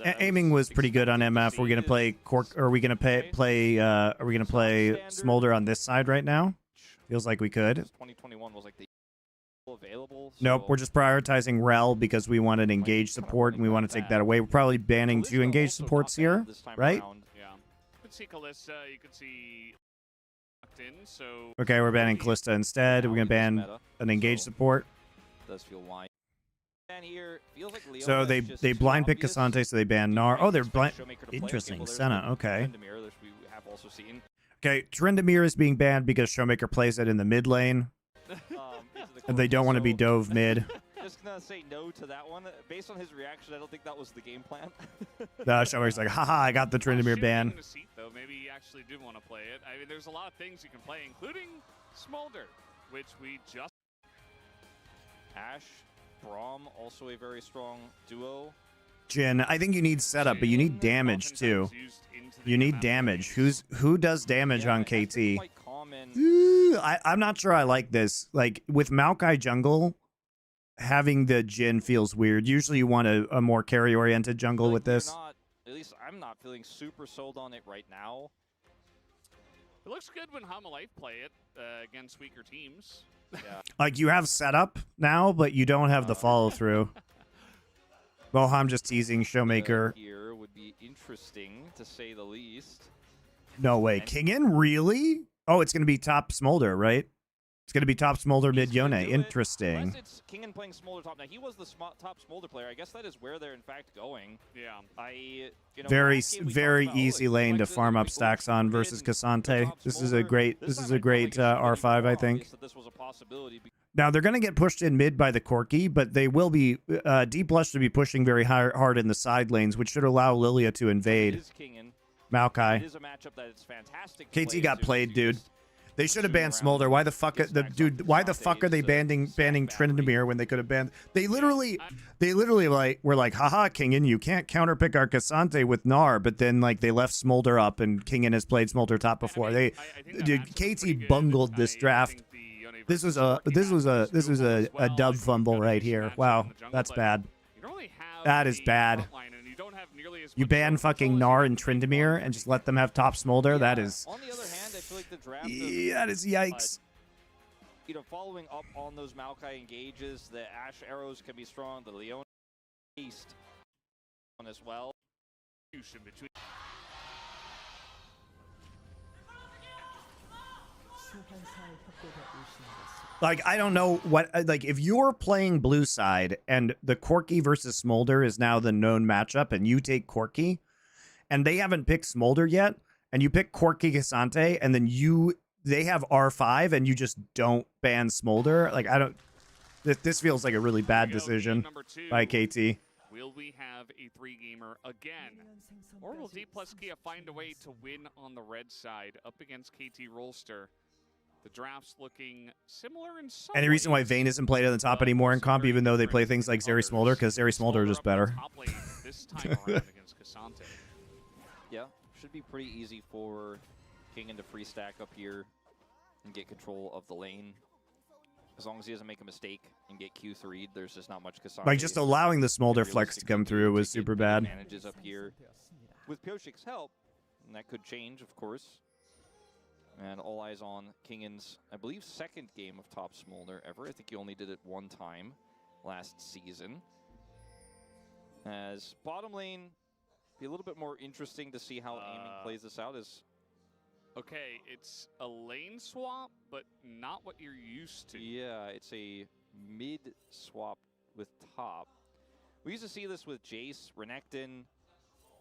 A: Aiming was pretty good on MF. We're going to play Cork, or are we going to are we going to play Smolder on this side right now? Feels like we could.
C: 2021 was like the available.
A: Nope, we're just prioritizing Rel because we want an engaged support and we want to take that away. We're probably banning 2 engaged supports here, right?
B: Yeah. You could see Kalista, you could see in, so
A: Okay, we're banning Kalista instead. We're going to ban an engaged support.
C: Does feel wide. And here feels like
A: So they blind pick Cassante, so they ban Gnar. Oh, they're blind. Interesting, Senna. Okay. Okay, Tryndamere is being banned because Showmaker plays it in the mid lane, and they don't want to be dove mid.
C: Just gonna say no to that one. Based on his reaction, I don't think that was the game plan.
A: Showmaker's like, haha, I got the Tryndamere ban.
B: Though maybe he actually did want to play it. I mean, there's a lot of things you can play, including Smolder, which we just.
C: Ashe, Braum, also a very strong duo.
A: Jin, I think you need setup, but you need damage too. You need damage. Who does damage on KT? I'm not sure I like this. Like with Maokai jungle, having the Jin feels weird. Usually you want a more carry-oriented jungle with this.
C: At least I'm not feeling super sold on it right now.
B: It looks good when Hamalife play it against weaker teams.
C: Yeah.
A: Like you have setup now, but you don't have the follow-through. Well, I'm just teasing Showmaker.
C: Here would be interesting, to say the least.
A: No way. Kingen? Really? Oh, it's going to be top Smolder, right? It's going to be top Smolder mid Yone. Interesting.
C: Unless it's Kingen playing Smolder top. Now, he was the top Smolder player. I guess that is where they're, in fact, going.
B: Yeah.
A: Very easy lane to farm up stacks on versus Cassante. This is a great R5, I think. Now, they're going to get pushed in mid by the Corki, but they will be... D Plus should be pushing very hard in the side lanes, which should allow Lilia to invade Maokai. KT got played, dude. They should have banned Smolder. Why the fuck are they banning Tryndamere when they could have banned? They literally were like, haha, Kingen, you can't counterpick our Cassante with Gnar, but then like they left Smolder up and Kingen has played Smolder top before. KT bungled this draft. This was a dub fumble right here. Wow, that's bad. That is bad. You ban fucking Gnar and Tryndamere and just let them have top Smolder. That is.
C: On the other hand, I feel like the draft.
A: That is yikes.
C: Following up on those Maokai engages, the Ashe arrows can be strong. The Leona East on as well.
A: Like, I don't know what, like, if you're playing blue side and the Corki versus Smolder is now the known matchup and you take Corki and they haven't picked Smolder yet and you pick Corki Cassante and then they have R5 and you just don't ban Smolder, like, I don't, this feels like a really bad decision by KT.
B: Will we have a 3-gamer again? Or will D plus Kia find a way to win on the red side up against KT Rolster? The draft's looking similar in some
A: Any reason why Vayne isn't played on the top anymore in comp, even though they play things like Zeri Smolder? Because Zeri Smolder is just better.
B: This time around against Cassante.
C: Yeah, should be pretty easy for Kingen to free stack up here and get control of the lane. As long as he doesn't make a mistake and get Q3'd, there's just not much Cassandra.
A: Like, just allowing the smolder flex to come through was super bad.
C: Advantages up here with Piosik's help, and that could change, of course. And all eyes on Kingan's, I believe, second game of top smolder ever. I think he only did it one time last season. As bottom lane, be a little bit more interesting to see how aiming plays this out. Is
B: okay, it's a lane swap, but not what you're used to.
C: yeah, it's a mid swap with top. We used to see this with Jace, Renekton.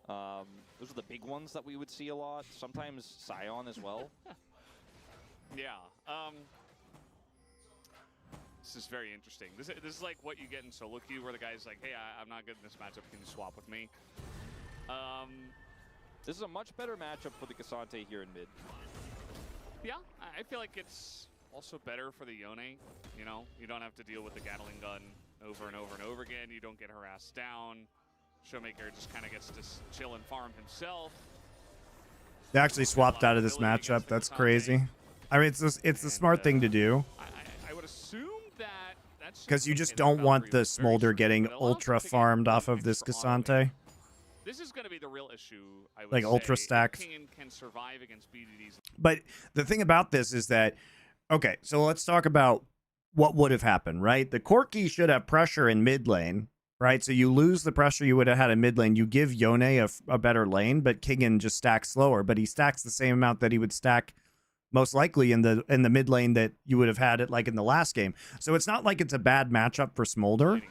C: Those are the big ones that we would see a lot. Sometimes Sion as well.
B: Yeah. This is very interesting. This is like what you get in solo queue, where the guy's like, "Hey, I'm not good in this matchup. Can you swap with me?"
C: This is a much better matchup for the Cassante here in mid.
B: Yeah, I feel like it's also better for the Yone. You know, you don't have to deal with the Gatling gun over and over and over again. You don't get harassed down. Showmaker just kind of gets to chill and farm himself.
A: They actually swapped out of this matchup. That's crazy. I mean, it's the smart thing to do.
B: I would assume that's
A: Because you just don't want the smolder getting ultra farmed off of this Cassante.
B: This is going to be the real issue, I would
A: Like
B: say,
A: ultra
B: if
A: stacks.
B: Kingan can survive against BDD's.
A: But the thing about this is that, okay, so let's talk about what would have happened, right? The Corki should have pressure in mid lane, right? So you lose the pressure you would have had in mid lane. You give Yone a better lane, but Kingan just stacks slower. But he stacks the same amount that he would stack most likely in the mid lane that you would have had it like in the last game. So it's not like it's a bad matchup for Smolder.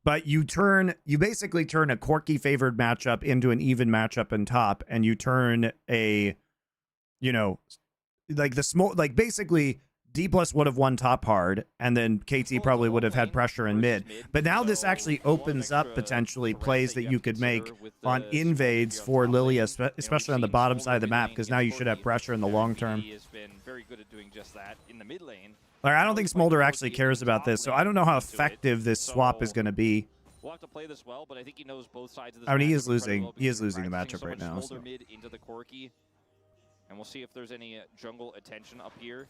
A: But you basically turn a Corki favored matchup into an even matchup in top, and you turn a, you know, like basically D+ would have won top hard, and then KT probably would have had pressure in mid. But now this actually opens up potentially plays that you could make on invades for Lilia, especially on the bottom side of the map, because now you should have pressure in the long term.
C: He has been very good at doing just that in the mid lane.
A: Like, I don't think Smolder actually cares about this, so I don't know how effective this swap is going to be.
C: We'll have to play this well, but I think he knows both sides of this.
A: I mean, he is
C: matchup incredibly
A: losing.
C: well
A: He is
C: because
A: losing the
C: practicing
A: matchup
C: so
A: right
C: much
A: now.
C: Smolder
A: So.
C: mid into the Corki, and we'll see if there's any jungle attention up here.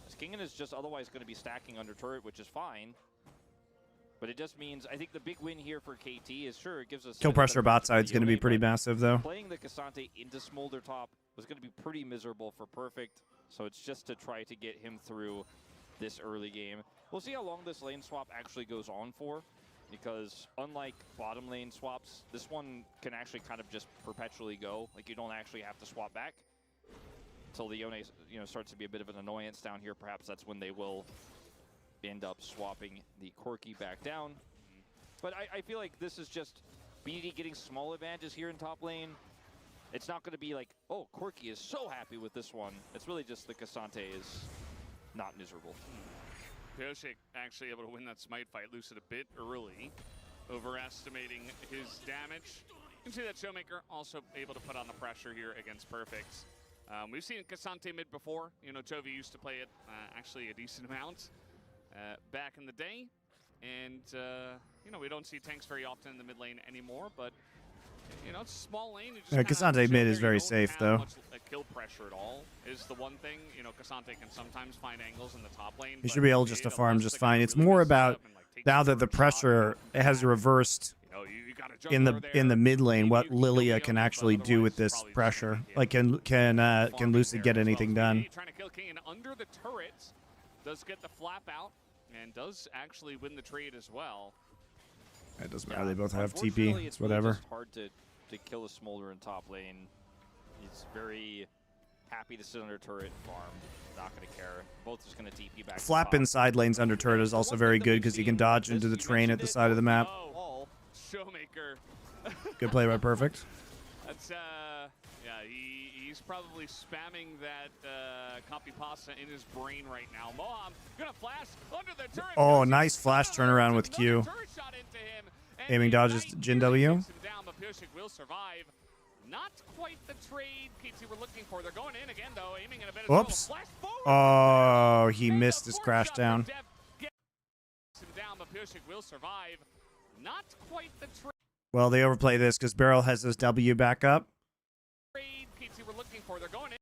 C: As Kingan is just otherwise going to be stacking under turret, which is fine. But it just means, I think the big win here for KT is, sure, it gives us...
A: Kill pressure bot side is going to be pretty massive, though.
C: Playing the Cassante into Smolder top was going to be pretty miserable for Perfect. So it's just to try to get him through this early game. We'll see how long this lane swap actually goes on for, because unlike bottom lane swaps, this one can actually kind of just perpetually go. Like, you don't actually have to swap back until the Yone, you know, starts to be a bit of an annoyance down here. Perhaps that's when they will end up swapping the Corki back down. But I feel like this is just BDD getting small advantages here in top lane. It's not going to be like, oh, Corki is so happy with this one. It's really just the Cassante is not miserable.
B: Piosik's actually able to win that smite fight, Lucid a bit early, overestimating his damage. You can see that Showmaker also able to put on the pressure here against Perfect. We've seen Cassante mid before. You know, Chovy used to play it actually a decent amount back in the day. And, you know, we don't see tanks very often in the mid lane anymore, but, you know, it's a small lane.
A: Yeah, Cassante mid is very safe, though.
B: Much kill pressure at all is the one thing. You know, Cassante can sometimes find angles in the top lane.
A: He should be able just to farm just fine. It's more about now that the pressure has reversed in the mid lane, what Lilia can actually do with this pressure. Like, can Lucid get anything done?
B: Trying to kill Kingan under the turret, does get the flap out and does actually win the trade as well.
A: It doesn't matter. They both have TP.
C: Unfortunately,
A: It's whatever.
C: Just hard to kill a Smolder in top lane. He's very happy to sit under turret and farm. Not going to care. Both just going to TP back.
A: Flap inside lanes under turret is also very good because he can dodge into the train at the side of the map.
B: Oh, Showmaker.
A: Good play by Perfect.
B: That's yeah, he's probably spamming that copy pasta in his brain right now. Moham gonna flash under the turret.
A: Oh, nice flash turnaround with Q. Aiming dodges Jin W.
B: Piozik will survive. Not quite the trade KT we're looking for. They're going in again though, aiming in a bit of
A: Oops. Oh, he missed his crash down.
B: Piozik will survive. Not quite the trade.
A: Well, they overplay this because Beryl has his W back up.
B: KT we're looking for. They're going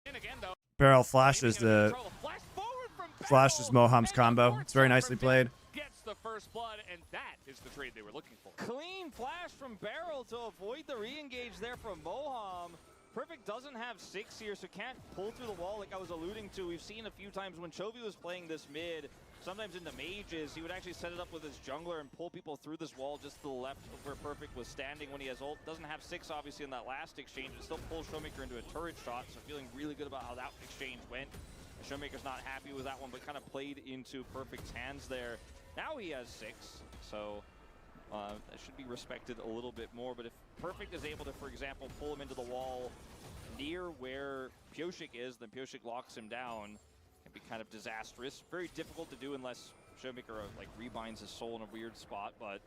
B: in again though.
A: Beryl flashes the Flashes Moham's combo. It's very nicely played.
B: Gets the first blood, and that is the trade they were looking for.
C: Clean flash from Barrel to avoid the re-engage there from Moham. Perfect doesn't have 6 here, so can't pull through the wall like I was alluding to. We've seen a few times when Chovy was playing this mid, sometimes into mages, he would actually set it up with his jungler and pull people through this wall just to the left of where Perfect was standing when he has ult. Doesn't have 6 obviously in that last exchange, but still pulls Showmaker into a turret shot, so feeling really good about how that exchange went. Showmaker's not happy with that one, but kind of played into Perfect's hands there. Now he has 6, so that should be respected a little bit more. But if Perfect is able to, for example, pull him into the wall near where Pyosik is, then Pyosik locks him down. Can be kind of disastrous. Very difficult to do unless Showmaker like rebinds his soul in a weird spot, but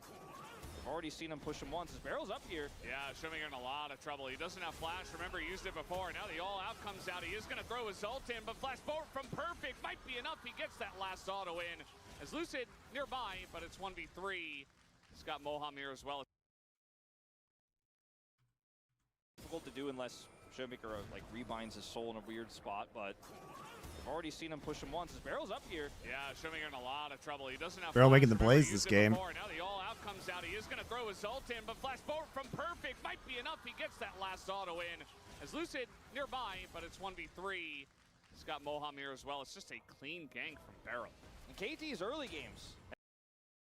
C: we've already seen him push him once. His Barrel's up here.
B: Yeah, Showmaker in a lot of trouble. He doesn't have flash. Remember, he used it before. Now the all-out comes out. He is going to throw his ult in, but flash forward from Perfect might be enough. He gets that last auto in. As Lucid nearby, but it's 1v3. He's got Moham here as well.
C: Difficult to do unless Showmaker like rebinds his soul in a weird spot, but we've already seen him push him once. His Barrel's up here.
B: Yeah, Showmaker in a lot of trouble. He doesn't have
A: Barrel
B: flash.
A: making the
B: Remember,
A: plays
B: he
A: this
B: used it
A: game.
B: before. Now the all-out comes out. He is going to throw his ult in, but flash forward from Perfect might be enough. He gets that last auto in. As Lucid nearby, but it's 1v3. He's got Moham here as well. It's just a clean gank from Barrel.
C: And KT's early games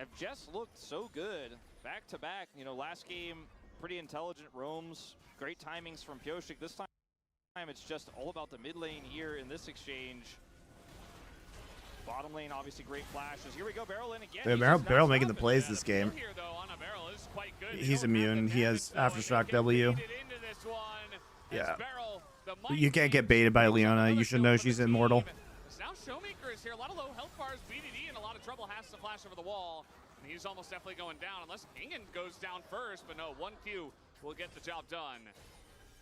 C: have just looked so good. Back to back, you know, last game, pretty intelligent roams, great timings from Pyosik. This time it's just all about the mid lane here in this exchange. Bottom lane, obviously great flashes. Here we go, Barrel in again.
A: Yeah, Barrel making the plays this game.
B: Here, though, on a Barrel is quite good.
A: He's immune. He has Aftershock W. Yeah. You can't get baited by Leona. You should know she's immortal.
B: Now Showmaker is here. A lot of low health bars. BDD in a lot of trouble. Has to flash over the wall. And he's almost definitely going down unless Ingen goes down first. But no, 1Q will get the job done.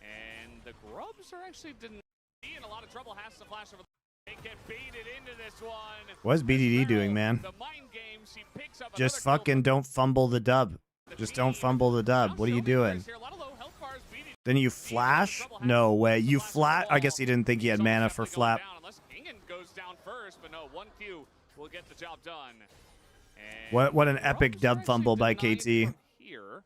B: And the Grubs are actually denied. In a lot of trouble. Has to flash over the wall. They get baited into this one.
A: What's BDD doing, man?
B: The mind games, he picks up
A: Just
B: another
A: fucking don't fumble the dub. Just don't fumble the dub. What are you doing? Then you flash? No way. You flat? I guess he didn't think he had mana for flap.
B: Goes down first, but no, 1Q will get the job done.
A: What an epic dub fumble by KT.
C: Here,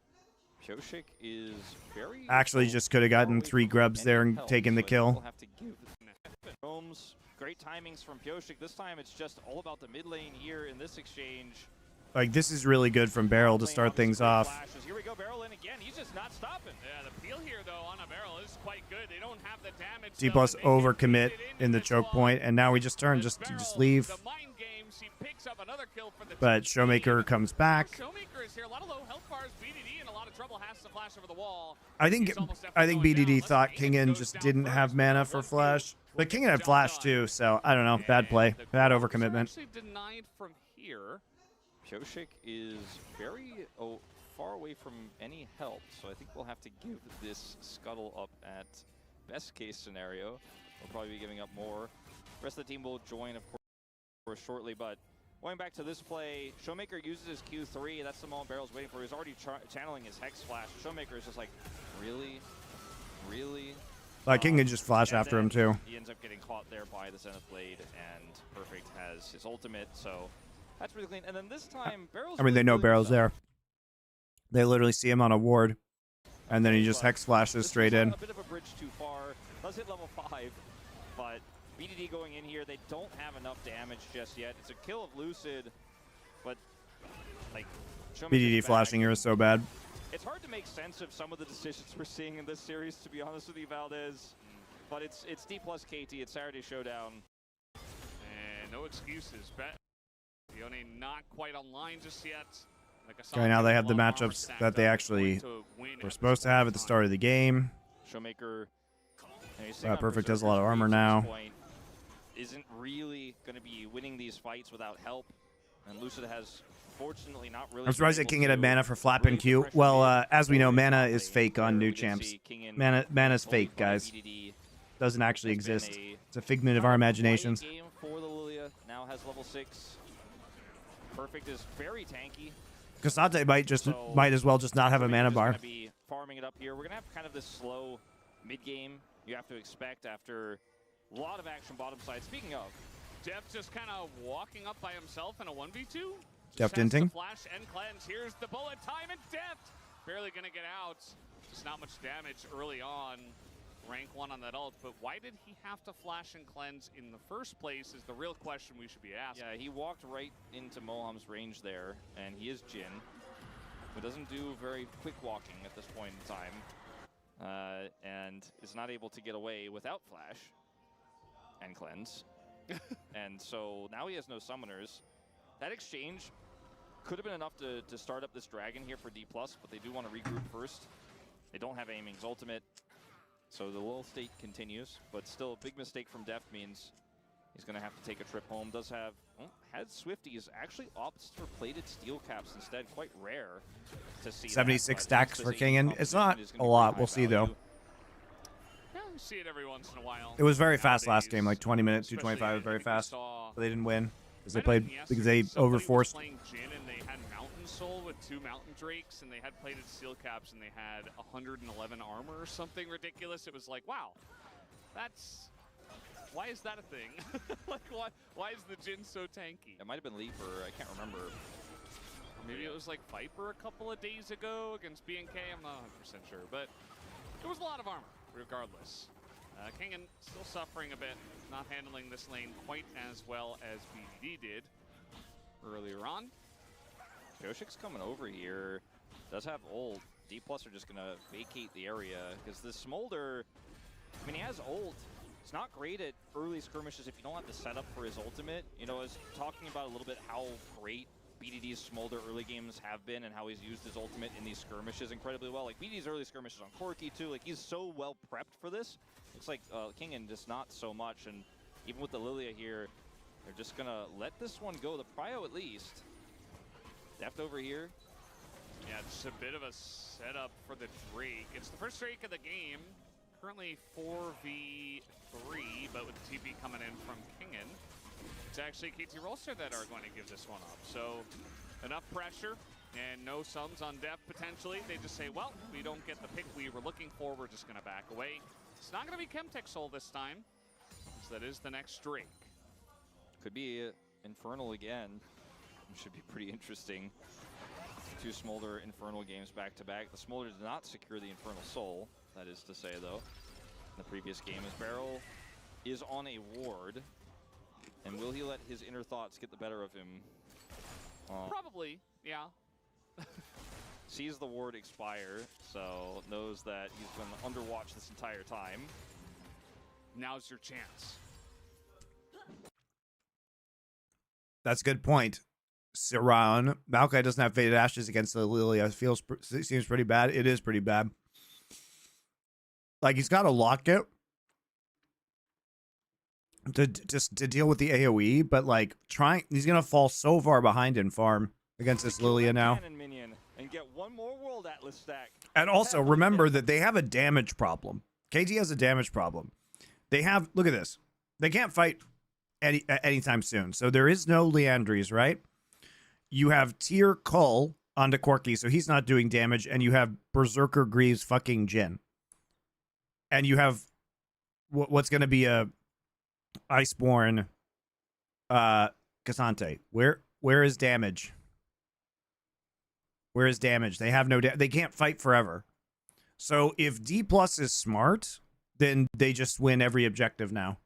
C: Pyosik is very
A: Actually just could have gotten 3 grubs there and taken the kill.
C: Great timings from Pyosik. This time it's just all about the mid lane here in this exchange.
A: Like, this is really good from Barrel to start things off.
C: Here we go, Barrel in again. He's just not stopping.
B: Yeah, the peel here, though, on a Barrel is quite good. They don't have the damage.
A: D plus overcommit in the choke point, and now we just turn, just leave.
B: The mind games, he picks up another kill for the
A: But Showmaker comes back.
B: Showmaker is here. A lot of low health bars. BDD in a lot of trouble. Has to flash over the wall.
A: I think BDD thought Kingen just didn't have mana for flash, but Kingen had flash too, so I don't know. Bad play, bad overcommitment.
B: Actually denied from here.
C: Pyosik is very far away from any help, so I think we'll have to give this scuttle up at best case scenario. We'll probably be giving up more. The rest of the team will join, of course, shortly, but going back to this play, Showmaker uses his Q3. That's the moment Barrel's waiting for. He's already channeling his Hex Flash. Showmaker is just like, really? Really?
A: Like, Kingen just flash after him too.
C: He ends up getting caught there by the Zenith Blade, and Perfect has his ultimate, so that's really clean. And then this time, Barrel's...
A: I mean, they know Barrel's there. They literally see him on a ward, and then he just Hex flashes straight in.
C: A bit of a bridge too far. Does hit level 5, but BDD going in here, they don't have enough damage just yet. It's a kill of Lucid, but like...
A: BDD flashing here is so bad.
C: It's hard to make sense of some of the decisions we're seeing in this series, to be honest with you, Valdez. But it's D plus KT, it's Saturday Showdown.
B: And no excuses. Leone not quite online just yet. Like
A: Okay, now they have the matchups that they actually were supposed to have at the start of the game.
C: Showmaker.
A: Perfect has a lot of armor now.
C: Isn't really going to be winning these fights without help. And Lucid has, fortunately, not really...
A: I'm surprised that Kingen had mana for flap and Q. Well, as we know, mana is fake on new champs. Mana's fake, guys. Doesn't actually exist. It's a figment of our imaginations.
C: Game for the Lilia now has level 6. Perfect is very tanky.
A: Cassante might as well just not have a mana bar.
C: Gonna be farming it up here. We're gonna have kind of this slow mid game you have to expect after a lot of action bottom side. Speaking of,
B: Def just kind of walking up by himself in a 1v2.
A: Deft inting.
B: Flash and cleanse. Here's the bullet time, and Deft barely gonna get out. Just not much damage early on. Rank 1 on that ult, but why did he have to flash and cleanse in the first place is the real question we should be asking.
C: Yeah, he walked right into Moham's range there, and he is Jin, who doesn't do very quick walking at this point in time, and is not able to get away without flash and cleanse. And so now he has no summoners. That exchange could have been enough to start up this dragon here for D+, but they do want to regroup first. They don't have Aiming's ultimate. So the lull state continues, but still a big mistake from Deft means he's going to have to take a trip home. Does have, had Swifties, actually opts for plated steel caps instead. Quite rare to see
A: 76
C: that,
A: stacks for Kingen. It's not a lot. We'll see, though.
B: Yeah, we see it every once in a while.
A: It was very fast last
B: Nowadays,
A: game, like 20 minutes,
B: especially
A: 225 was very
B: I think we
A: fast.
B: saw-
A: But they didn't win because they
B: might have
A: played
B: been
A: because they
B: yesterday, somebody was
A: overforced.
B: playing Jin and they had Mountain Soul with 2 Mountain Drakes and they had plated steel caps and they had 111 armor or something ridiculous. It was like, wow, that's why is that a thing? Like, why is the Jin so tanky?
C: It might have been Leaper, I can't remember.
B: Maybe it was like Viper a couple of days ago against BNK. I'm not 100% sure, but it was a lot of armor regardless. Kingen still suffering a bit, not handling this lane quite as well as BDD did earlier on.
C: Joshik's coming over here, does have ult. D+ are just going to vacate the area because the Smolder, I mean, he has ult. It's not great at early skirmishes if you don't have the setup for his ultimate. You know, I was talking about a little bit how great BDD's Smolder early games have been and how he's used his ultimate in these skirmishes incredibly well. Like BDD's early skirmishes on Corki too, like he's so well prepped for this. Looks like Kingen just not so much, and even with the Lilia here, they're just gonna let this one go. The prio at least. Deft over here.
B: Yeah, just a bit of a setup for the Drake. It's the first Drake of the game. Currently 4v3, but with the TP coming in from Kingen. It's actually KT Rolster that are going to give this one up. So enough pressure and no sums on Def potentially. They just say, well, we don't get the pick we were looking for. We're just going to back away. It's not going to be Chemtech Soul this time. So that is the next Drake.
C: Could be Infernal again. It should be pretty interesting. 2 Smolder Infernal games back to back. The Smolder did not secure the Infernal Soul, that is to say, though. In the previous game, as Barrel is on a ward. And will he let his inner thoughts get the better of him?
B: Probably, yeah.
C: Sees the ward expire, so knows that he's been underwatched this entire time.
B: Now's your chance.
A: That's a good point. Siran. Maokai doesn't have Faded Ashes against the Lilia. Seems pretty bad. It is pretty bad. Like, he's got to lock it to deal with the AoE, but like he's gonna fall so far behind in farm against this Lilia now.
C: And get one more World Atlas stack.
A: And also remember that they have a damage problem. KT has a damage problem. They have, look at this. They can't fight anytime soon. So there is no Leandries, right? You have Tier Cull onto Corki, so he's not doing damage, and you have Berserker Greaves fucking Jin. And you have what's going to be a Iceborne Cassante. Where is damage? Where is damage? They have no they can't fight forever. So if D+ is smart, then they just win every objective now.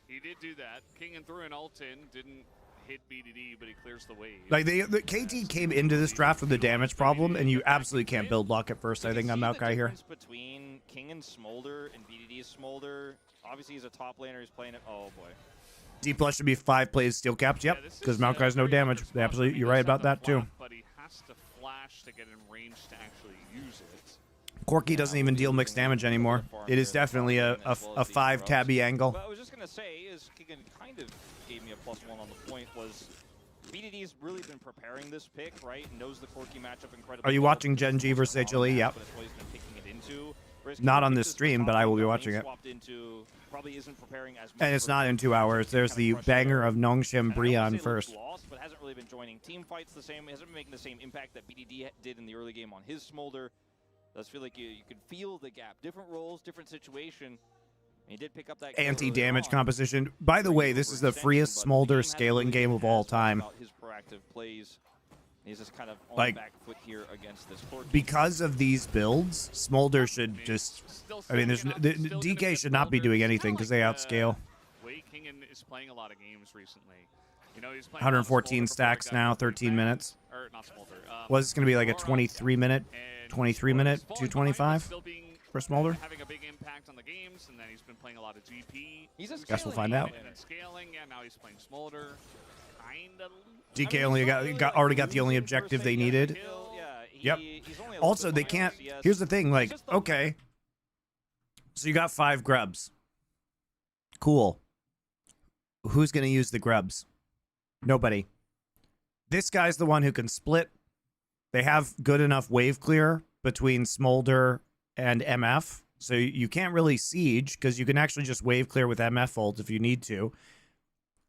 B: He did do that. Kingen threw an ult in, didn't hit BDD, but he clears the wave.
A: Like the KT came into this draft with a damage problem, and you absolutely can't build luck at first. I think on Maokai here.
C: Between Kingen's Smolder and BDD's Smolder, obviously he's a top laner. He's playing it. Oh boy.
A: D+ should be 5 plays steel caps. Yep, because Maokai's no damage. Absolutely, you're right about that too.
B: But he has to flash to get in range to actually use it.
A: Corki doesn't even deal mixed damage anymore. It is definitely a 5 tabby angle.
C: What I was just gonna say is Kingen kind of gave me a +1 on the point. Was BDD's really been preparing this pick, right? Knows the Corki matchup incredibly.
A: Are you watching Gen G versus HLE? Yep. Not on this stream, but I will be watching it. And it's not in 2 hours. There's the banger of Nongshim Brion first.
C: Lost, but hasn't really been joining team fights the same. Hasn't been making the same impact that BDD did in the early game on his Smolder. Does feel like you can feel the gap. Different roles, different situation. And he did pick up that
A: Anti-damage composition. By the way, this is the freest Smolder scaling game of all time.
C: His proactive plays. He's just kind of on
A: Like,
C: the back foot here against this court.
A: Because of these builds, Smolder should just... I mean, there's DK should not be doing anything because they outscale.
B: Wei Kingen is playing a lot of games recently. You know, he's playing
A: 114 stacks now, 13 minutes.
B: Or not Smolder.
A: Was this going to be like a 23-minute, 225 for Smolder?
B: Having a big impact on the games, and then he's been playing a lot of GP.
A: Guess we'll find out.
B: And then scaling, yeah, now he's playing Smolder. Kind of.
A: DK already got the only objective they needed. Yep. Also, they can't... Here's the thing, like, okay. So you got 5 grubs. Cool. Who's going to use the grubs? Nobody. This guy's the one who can split. They have good enough wave clear between Smolder and MF. So you can't really siege because you can actually just wave clear with MF ult if you need to.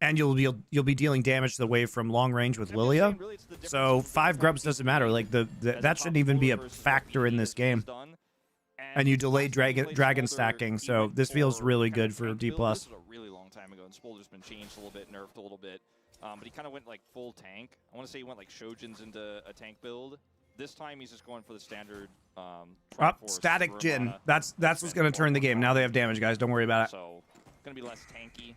A: And you'll be dealing damage to the wave from long range with Lilia. So 5 grubs doesn't matter. Like that shouldn't even be a factor in this game. And you delay dragon stacking. So this feels really good for D+.
C: This was a really long time ago, and Smolder's been changed a little bit, nerfed a little bit. But he kind of went like full tank. I want to say he went like Shojin's into a tank build. This time he's just going for the standard.
A: Static Jin. That's what's going to turn the game. Now they have damage, guys. Don't worry about it.
C: So going to be less tanky.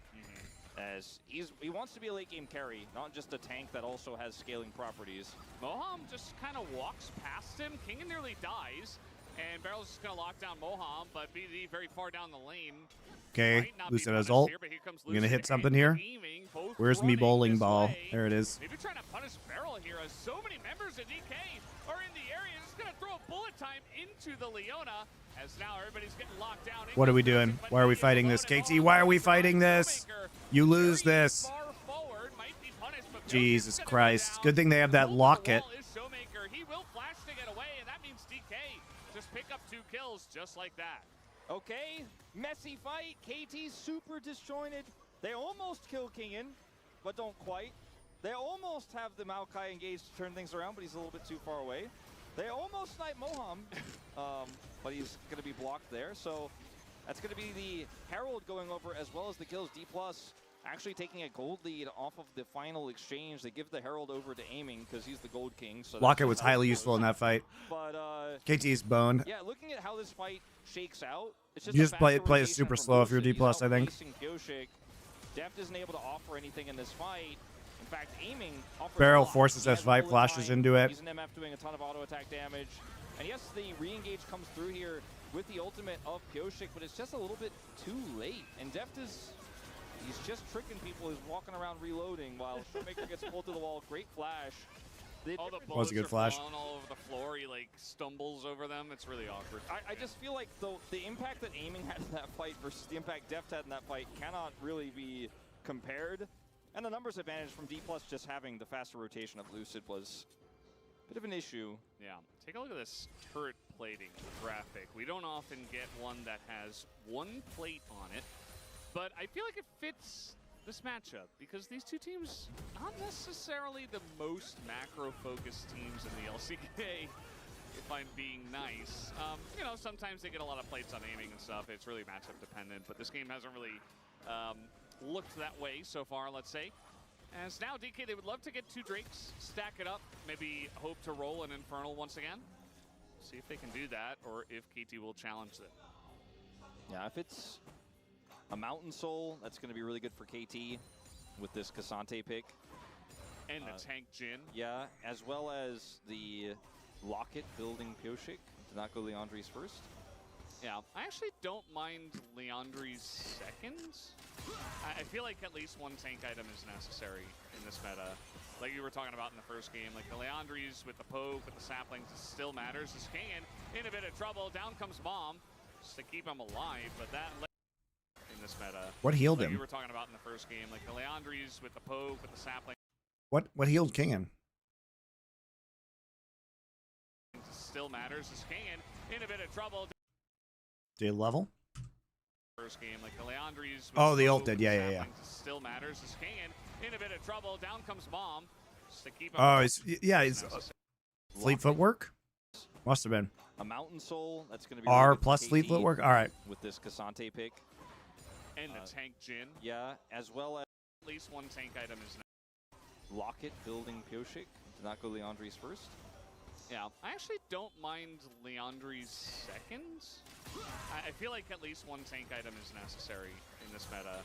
C: As he wants to be a late game carry, not just a tank that also has scaling properties.
B: Moham just kind of walks past him. Kingen nearly dies, and Barrel's just going to lock down Moham, but BD very far down the lane.
A: Okay, Lucid has ult. You gonna hit something here? Where's me bowling ball? There it is.
B: Maybe trying to punish Barrel here, as so many members of DK are in the area. Just gonna throw a bullet time into the Leona, as now everybody's getting locked down.
A: What are we doing? Why are we fighting this, KT? Why are we fighting this? You lose this. Jesus Christ. Good thing they have that locket.
B: He will flash to get away, and that means DK just pick up 2 kills just like that.
C: Okay, messy fight. KT's super disjointed. They almost kill Kingen, but don't quite. They almost have the Maokai engaged to turn things around, but he's a little bit too far away. They almost snipe Moham, but he's going to be blocked there. So that's going to be the Herald going over as well as the kills. D+ actually taking a gold lead off of the final exchange. They give the Herald over to aiming because he's the gold king. So
A: Locket was highly useful in that fight.
C: But
A: KT's boned.
C: yeah, looking at how this fight shakes out, it's just
A: You just play it super slow if you're D+, I think.
C: Deft isn't able to offer anything in this fight. In fact, aiming offers
A: Barrel
C: a lot.
A: forces
C: He has
A: S5,
C: bullet
A: flashes
C: time.
A: into it.
C: He's an MF doing a ton of auto attack damage. And yes, the re-engage comes through here with the ultimate of Pioshik, but it's just a little bit too late. And Deft he's just tricking people. He's walking around reloading while Showmaker gets pulled to the wall. Great flash.
B: All the
A: Was a
B: bullets
A: good
B: are
A: flash.
B: falling all over the floor. He like stumbles over them. It's really awkward.
C: I just feel like the impact that aiming had in that fight versus the impact Deft had in that fight cannot really be compared. And the numbers advantage from D+ just having the faster rotation of Lucid was a bit of an issue.
B: Yeah, take a look at this turret plating graphic. We don't often get one that has 1 plate on it, but I feel like it fits this matchup because these two teams, not necessarily the most macro-focused teams in the LCK, if I'm being nice. You know, sometimes they get a lot of plates on aiming and stuff. It's really matchup dependent, but this game hasn't really looked that way so far, let's say. As now DK, they would love to get 2 Drakes, stack it up, maybe hope to roll an Infernal once again. See if they can do that, or if KT will challenge them.
C: Yeah, if it's a Mountain Soul, that's going to be really good for KT with this Cassante pick.
B: And the tank Jin.
C: Yeah, as well as the Locket building Pioshik to not go Leandri's first.
B: Yeah, I actually don't mind Leandri's second. I feel like at least 1 tank item is necessary in this meta. Like you were talking about in the first game, like the Leandri's with the poke, with the saplings, it still matters. This Kingen in a bit of trouble. Down comes Bomb just to keep him alive, but that in this meta.
A: What healed
B: like
A: him?
B: You were talking about in the first game, like the Leandri's with the poke, with the sapling.
A: What healed Kingen?
B: Still matters. This Kingen in a bit of trouble.
A: Did he level?
B: First game, like the Leandri's.
A: Oh, the ult did. Yeah.
B: Still matters. This Kingen in a bit of trouble. Down comes Bomb just to keep him.
A: Oh, he's fleet footwork. Must have been.
C: a Mountain Soul. That's going to be
A: R
C: really good for
A: plus
C: KT
A: lethal work. All right.
C: with this Cassante pick.
B: And the tank Jin.
C: Yeah, as well as
B: At least one tank item is now.
C: Locket building Pioshik. Did not go Leandri's first.
B: Yeah, I actually don't mind Leandri's second. I feel like at least one tank item is necessary in this meta.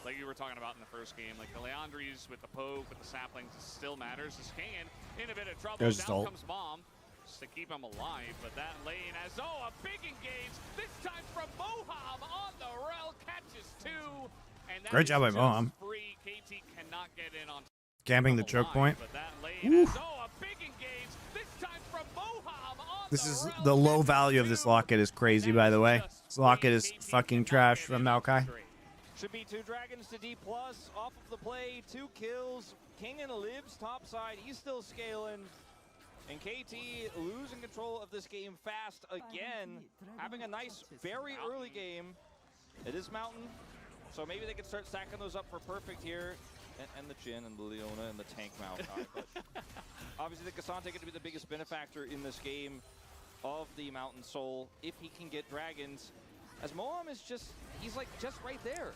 B: Like you were talking about in the first game, like the Leandri's with the poke, with the saplings, it still matters. This King in a bit of trouble.
A: There's
B: Down
A: ult.
B: comes Bomb just to keep him alive, but that lane has, a big engage. This time from Moham on the rail, catches two. And that
A: Great
B: is
A: job by
B: just
A: Moham.
B: free. KT cannot get in on
A: Camping the choke point.
B: but that lane has, a big engage. This time from Moham on
A: This
B: the
A: is
B: rail,
A: the low
B: catches
A: value of this
B: two.
A: locket is crazy, by the way. This locket is fucking trash from Maokai.
C: Should be 2 dragons to D+, off of the play, 2 kills. King and lives topside, he's still scaling. And KT losing control of this game fast again, having a nice, very early game. It is Mountain, so maybe they can start stacking those up for perfect here. And the Jin and the Leona and the tank Maokai. But obviously the Cassante going to be the biggest benefactor in this game of the Mountain Soul if he can get dragons. As Moham is he's like just right there.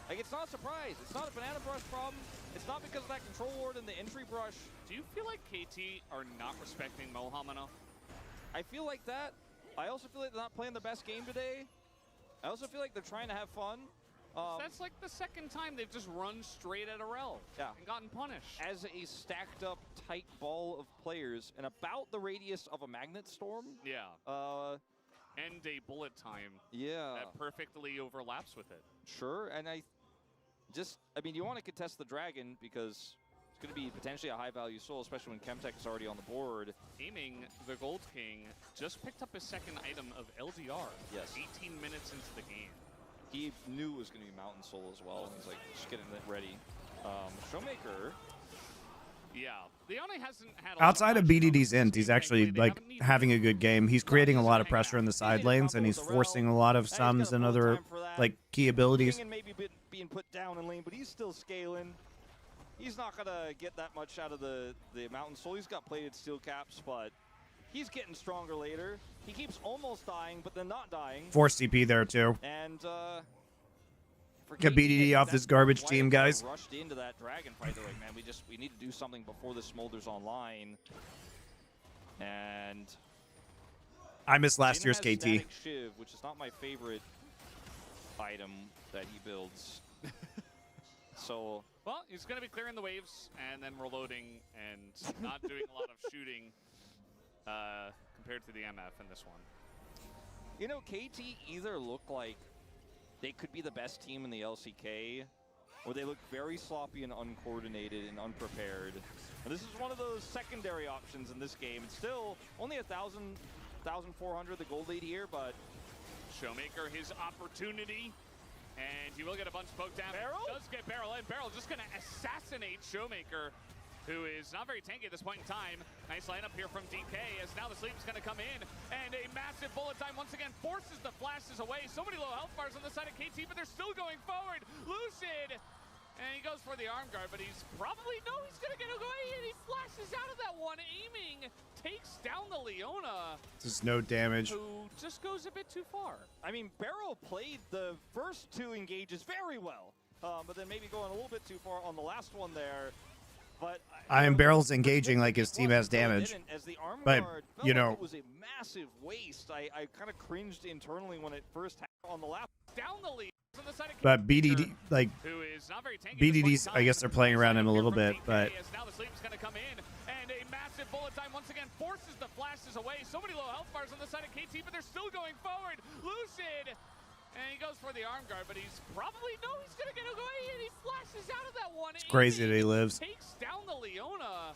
C: Like, it's not a surprise. It's not a banana brush problem. It's not because of that control ward and the entry brush.
B: Do you feel like KT are not respecting Moham enough?
C: I feel like that. I also feel like they're not playing the best game today. I also feel like they're trying to have fun.
B: That's like the second time they've just run straight at a rel and gotten punished.
C: As a stacked up tight ball of players and about the radius of a magnet storm.
B: Yeah. And a bullet time that perfectly overlaps with it.
C: Sure, and I mean, you want to contest the dragon because it's going to be potentially a high-value soul, especially when Chemtech is already on the board.
B: Aiming, the Gold King just picked up his second item of LDR.
C: Yes.
B: 18 minutes into the game.
C: He knew it was going to be Mountain Soul as well. He's like, just getting it ready. Showmaker.
B: Yeah, Leone hasn't had
A: Outside of BDD's int, he's
B: game,
A: actually
B: frankly. They
A: like
B: haven't needed
A: having
B: it.
A: a good game. He's creating a lot of pressure in the side lanes, and he's forcing a lot of sums and other like key abilities.
C: King maybe being put down in lane, but he's still scaling. He's not gonna get that much out of the Mountain Soul. He's got plated steel caps, but he's getting stronger later. He keeps almost dying, but then not dying.
A: Force CP there too.
C: And
A: Get BDD off this garbage
C: why
A: team,
C: they
A: guys.
C: Rushed into that dragon fight. They're like, man, we need to do something before this smolders online. And
A: I missed last
C: Jin
A: year's
C: has
A: KT.
C: Static Shiv, which is not my favorite item that he builds. So
B: Well, he's going to be clearing the waves and then reloading and not doing a lot of shooting compared to the MF in this one.
C: you know, KT either look like they could be the best team in the LCK, or they look very sloppy and uncoordinated and unprepared. And this is one of those secondary options in this game. It's still only 1,400 the gold lead here, but
B: Showmaker, his opportunity, and he will get a bunch poked down.
C: Barrel?
B: Does get Barrel in. Barrel just going to assassinate Showmaker, who is not very tanky at this point in time. Nice lineup here from DK, as now the sleep is going to come in, and a massive bullet time once again forces the flashes away. So many low health bars on the side of KT, but they're still going forward. Lucid, and he goes for the arm guard, but he's probably, he's going to get away, and he flashes out of that one, aiming, takes down the Leona,
A: Just no damage.
B: who just goes a bit too far.
C: I mean, Barrel played the first 2 engages very well, but then maybe going a little bit too far on the last one there. But
A: Barrel's engaging like his team has damage.
C: As the arm
A: But,
C: guard felt
A: you
C: like
A: know-
C: it was a massive waste. I kind of cringed internally when it first happened on the lap.
B: Down the lead on the side of
A: But BDD, like
B: who is not very tanky.
A: BDD's, I guess they're playing around him a little bit, but
B: As now the sleep is going to come in, and a massive bullet time once again forces the flashes away. So many low health bars on the side of KT, but they're still going forward. Lucid, and he goes for the arm guard, but he's probably, he's going to get away, and he flashes out of that one. It's
A: crazy that he lives.
B: Takes down the Leona,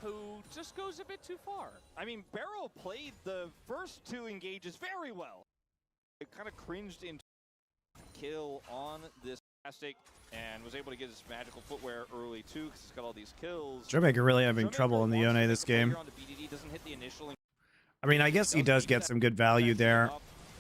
B: who just goes a bit too far.
C: I mean, Barrel played the first 2 engages very well. I kind of cringed into kill on this plastic and was able to get his magical footwear early too because he's got all these kills.
A: Showmaker really having trouble in the
C: wants to
A: Yone
C: make
A: this
C: a play
A: game.
C: here on the BDD, doesn't hit the initial.
A: I mean, I guess he does get some good value there.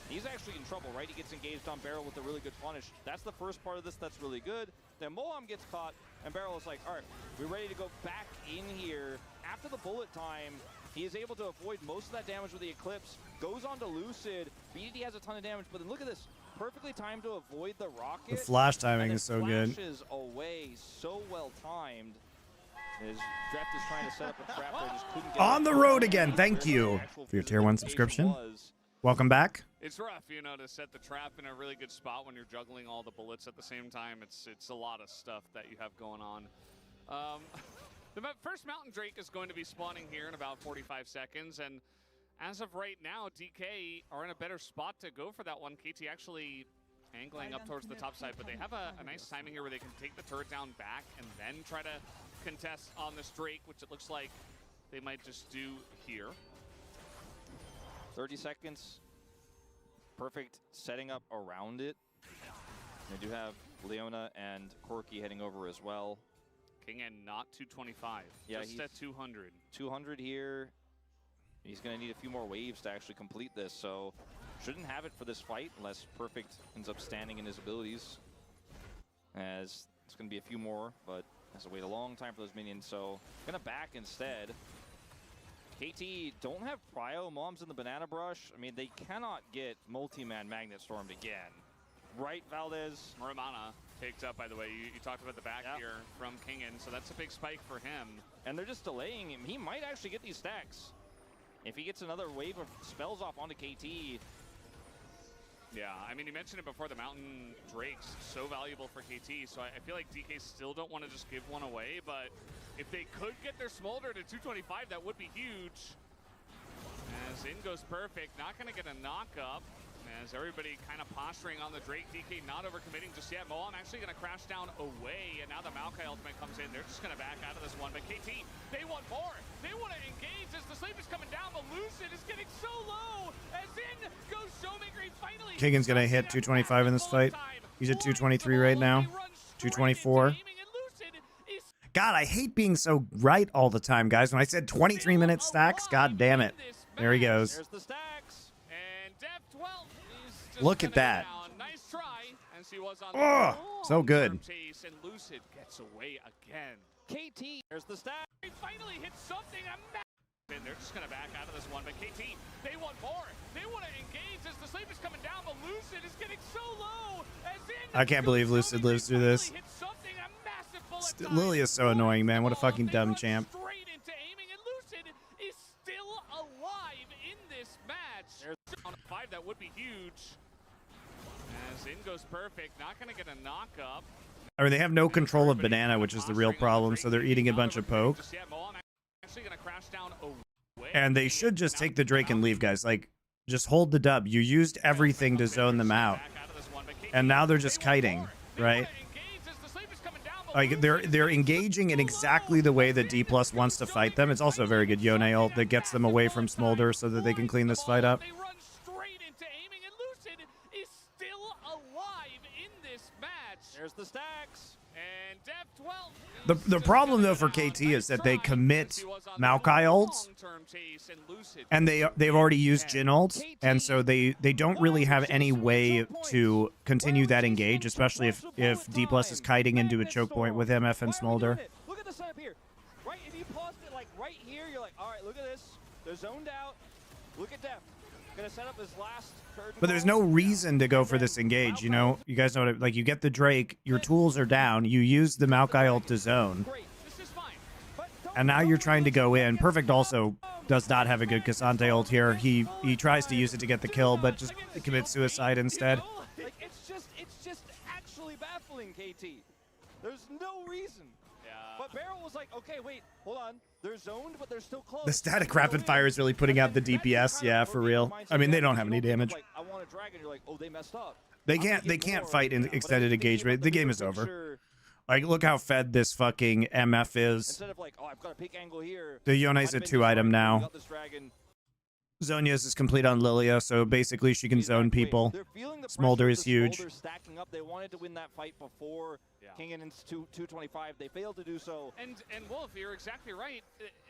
C: He's actually in trouble, right? He gets engaged on Barrel with a really good punish. That's the first part of this that's really good. Then Moham gets caught, and Barrel is like, all right, we're ready to go back in here. After the bullet time, He is able to avoid most of that damage with the Eclipse. Goes on to Lucid. BDD has a ton of damage, but then look at this. Perfectly timed to avoid the rocket.
A: The flash timing
C: and
A: is so good.
C: Flashes away, so well timed. His Draft is trying to set up a trap there, just couldn't get
A: On
C: it.
A: the road again. Thank you for your tier 1 subscription. Welcome back.
B: It's rough, you know, to set the trap in a really good spot when you're juggling all the bullets at the same time. It's a lot of stuff that you have going on. The first Mountain Drake is going to be spawning here in about 45 seconds, and as of right now, DK are in a better spot to go for that one. KT actually angling up towards the top side, but they have a nice timing here where they can take the turret down back and then try to contest on this Drake, which it looks like they might just do here.
C: 30 seconds. Perfect setting up around it. They do have Leona and Corki heading over as well.
B: King and not 225,
C: yeah,
B: just at 200.
C: 200 here. He's going to need a few more waves to actually complete this, so shouldn't have it for this fight unless Perfect ends up standing in his abilities. As it's going to be a few more, but has to wait a long time for those minions, so going to back instead. KT don't have Prio. Mom's in the Banana Brush. I mean, they cannot get multi-man Magnet Stormed again. Right, Valdez?
B: Muramana picked up, by the way. You talked about the back here from Kingen, so that's a big spike for him.
C: And they're just delaying him. He might actually get these stacks. If he gets another wave of spells off onto KT.
B: Yeah, I mean, you mentioned it before, the Mountain Drake's so valuable for KT, so I feel like DK still don't want to just give one away, but if they could get their Smolder to 225, that would be huge. As in goes Perfect, not going to get a knock-up. As everybody kind of posturing on the Drake, DK not overcommitting just yet. Moan actually going to crash down away, and now the Maokai ultimate comes in. They're just going to back out of this one, but KT, they want more. They want to engage as the sleep is coming down, but Lucid is getting so low. As in goes Showmaker, he finally...
A: Keegan's going to hit 225 in this fight. He's at 223 right now. 224. God, I hate being so right all the time, guys. When I said 23-minute stacks, god damn it. There he goes.
C: There's the stacks.
B: And Def 12 is just
A: Look at that.
B: Nice try. As he was on
A: Oh, so good.
B: Chase, and Lucid gets away again.
C: KT, there's the stack.
B: He finally hits something. And they're just going to back out of this one. But KT, they want more. They want to engage as the sleep is coming down. But Lucid is getting so low. As in
A: I can't believe Lucid lives through this. Lily is so annoying, man. What a fucking dumb champ.
B: Straight into aiming, and Lucid is still alive in this match. There's on a 5, that would be huge. As in goes Perfect, not going to get a knock-up.
A: I mean, they have no control of Banana, which is the real problem, so they're eating a bunch of poke. And they should just take the Drake and leave, guys. Like, just hold the dub. You used everything to zone them out. And now they're just kiting, right? Like, they're engaging in exactly the way that D+ wants to fight them. It's also a very good Yone ult that gets them away from Smolder so that they can clean this fight up.
B: They run straight into aiming, and Lucid is still alive in this match.
C: There's the stacks.
B: And Def 12.
A: The problem, though, for KT is that they commit Maokai ults, and they've already used Jhin ult, and so they don't really have any way to continue that engage, especially if D+ is kiting into a choke point with MF and Smolder.
C: Look at the setup here. Right, if you paused it like right here, you're like, all right, look at this. They're zoned out. Look at Def. Gonna set up his last third.
A: But there's no reason to go for this engage, you know? You guys know what like, you get the Drake, your tools are down, you use the Maokai ult to zone. And now you're trying to go in. Perfect also does not have a good Cassante ult here. He tries to use it to get the kill, but just commits suicide instead.
C: Like, it's just actually baffling, KT. There's no reason. But Barrel was like, okay, wait, hold on. They're zoned, but they're still close.
A: The static rapid fire is really putting out the DPS, yeah, for real. I mean, they don't have any damage.
C: Like, I want a dragon. You're like, oh, they messed up.
A: They can't fight in extended engagement. The game is over. Like, look how fed this fucking MF is.
C: Instead of like, oh, I've got a pick angle here.
A: The Yone's a 2-item now. Zonia's is complete on Lilia, so basically she can zone people. Smolder is huge.
C: Stacking up. They wanted to win that fight before King and 225. They failed to do so.
B: And Wolf, you're exactly right.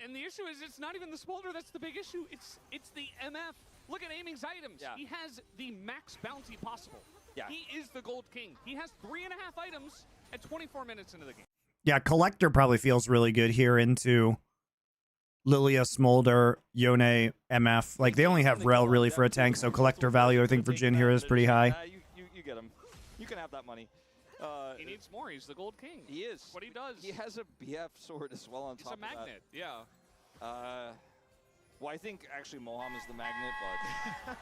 B: And the issue is it's not even the Smolder that's the big issue. It's the MF. Look at Aiming's items.
C: Yeah.
B: He has the max bounty possible.
C: Yeah.
B: He is the Gold King. He has 3.5 items at 24 minutes into the game.
A: Yeah, Collector probably feels really good here into Lilia, Smolder, Yone, MF. Like, they only have Rel really for a tank, so collector value, I think, for Jhin here is pretty high.
C: You get him. You can have that money.
B: He needs more. He's the gold king.
C: He is.
B: What he does.
C: He has a BF sword as well on
B: He's
C: top
B: a magnet. Yeah.
C: Well, I think actually Moham is the magnet, but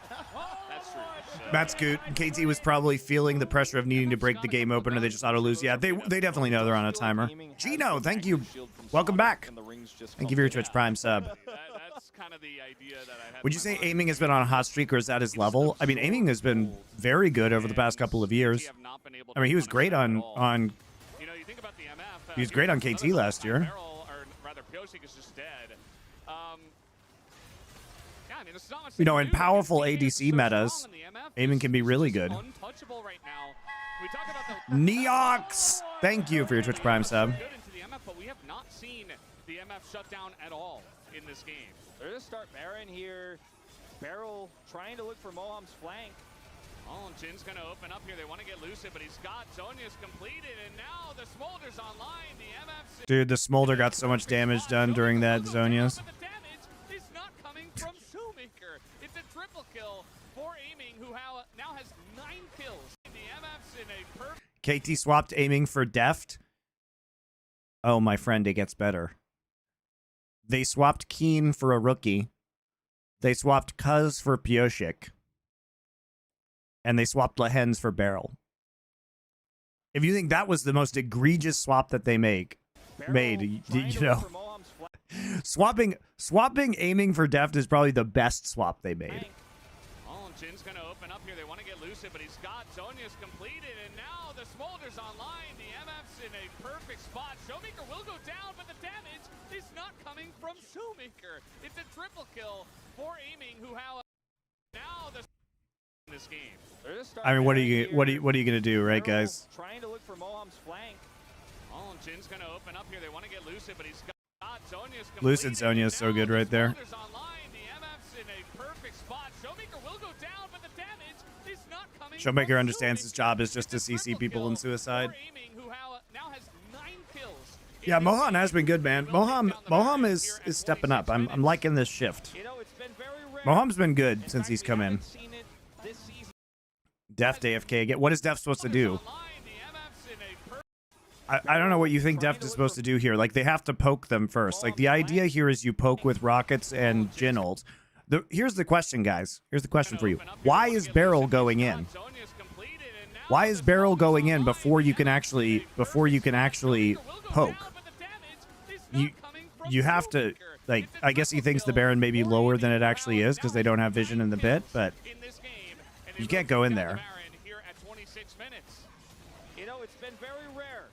B: That's true. So,
A: That's good. KT was probably feeling the pressure of needing to break the game open, or they just auto-lose. Yeah, they definitely know they're on a timer. Gino, thank you. Welcome back. Thank you for your Twitch Prime sub.
B: that's kind of the idea that I had.
A: Would you say aiming has been on a hot streak, or is that his level? I mean, aiming has been very good over the past couple of years. I mean, he was great on
B: You know, you think about the MF.
A: he was great on KT last year.
B: Or rather, Pyosik is just dead. Yeah, I mean, there's not much
A: You know,
B: they
A: in
B: can do.
A: powerful
B: The team is
A: ADC
B: so
A: metas,
B: strong, and the MF
A: aiming can be
B: is
A: really
B: just
A: good.
B: Untouchable right now. We talk about the
A: Neox, thank you for your Twitch Prime sub.
B: good into the MF, but we have not seen the MF shut down at all in this game.
C: they're going to start Baron here. Barrel trying to look for Moham's flank.
B: Oh, and Jin's going to open up here. They want to get Lucid, but he's got Zhonya's completed, and now the Smolder's online. The MF's
A: Dude, the Smolder got so much damage done during that Zhonya's.
B: But the damage is not coming from Shoemaker. It's a triple kill for Aiming, who now has 9 kills. The MF's in a perfect...
A: KT swapped aiming for Deft. Oh, my friend, it gets better. They swapped Keen for a rookie. They swapped Cuz for Pyosik. And they swapped Lehens for Barrel. If you think that was the most egregious swap that they made, you know, swapping aiming for Deft is probably the best swap they made.
B: Oh, and Jin's going to open up here. They want to get Lucid, but he's got Zhonya's completed, and now the Smolder's online. The MF's in a perfect spot. Showmaker will go down, but the damage is not coming from Showmaker. It's a triple kill for Aiming, who now the in this game.
A: I mean, what are you gonna do, right, guys?
C: Trying to look for Moham's flank.
B: Oh, and Jin's going to open up here. They want to get Lucid, but he's got Zhonya's completed.
A: Lucid Zhonya is so good right there.
B: Smolder's online. The MF's in a perfect spot. Showmaker will go down, but the damage is not coming
A: Showmaker
B: from
A: understands his job is just to
B: It's a
A: CC
B: triple
A: people
B: kill
A: in suicide.
B: for Aiming, who now has 9 kills.
A: Yeah, Mohan has been good, man. Moham is stepping up. I'm liking this shift.
C: You know, it's been very rare.
A: Moham's been good
C: In
A: since
C: fact,
A: he's
C: we
A: come in.
C: haven't seen it this season.
A: Deft AFK again. What is Deft supposed to do? I don't know what you think Deft is supposed to do here. Like, they have to poke them first. Like, the idea here is you poke with rockets and Jhin ult. Here's the question, guys. Here's the question for you. Why is Barrel going in? Why is Barrel going in before you can actually poke? You have to, like, I guess he thinks the Baron may be lower than it actually is because they don't have vision in the pit, but you can't go in there.
C: You know, it's been very rare.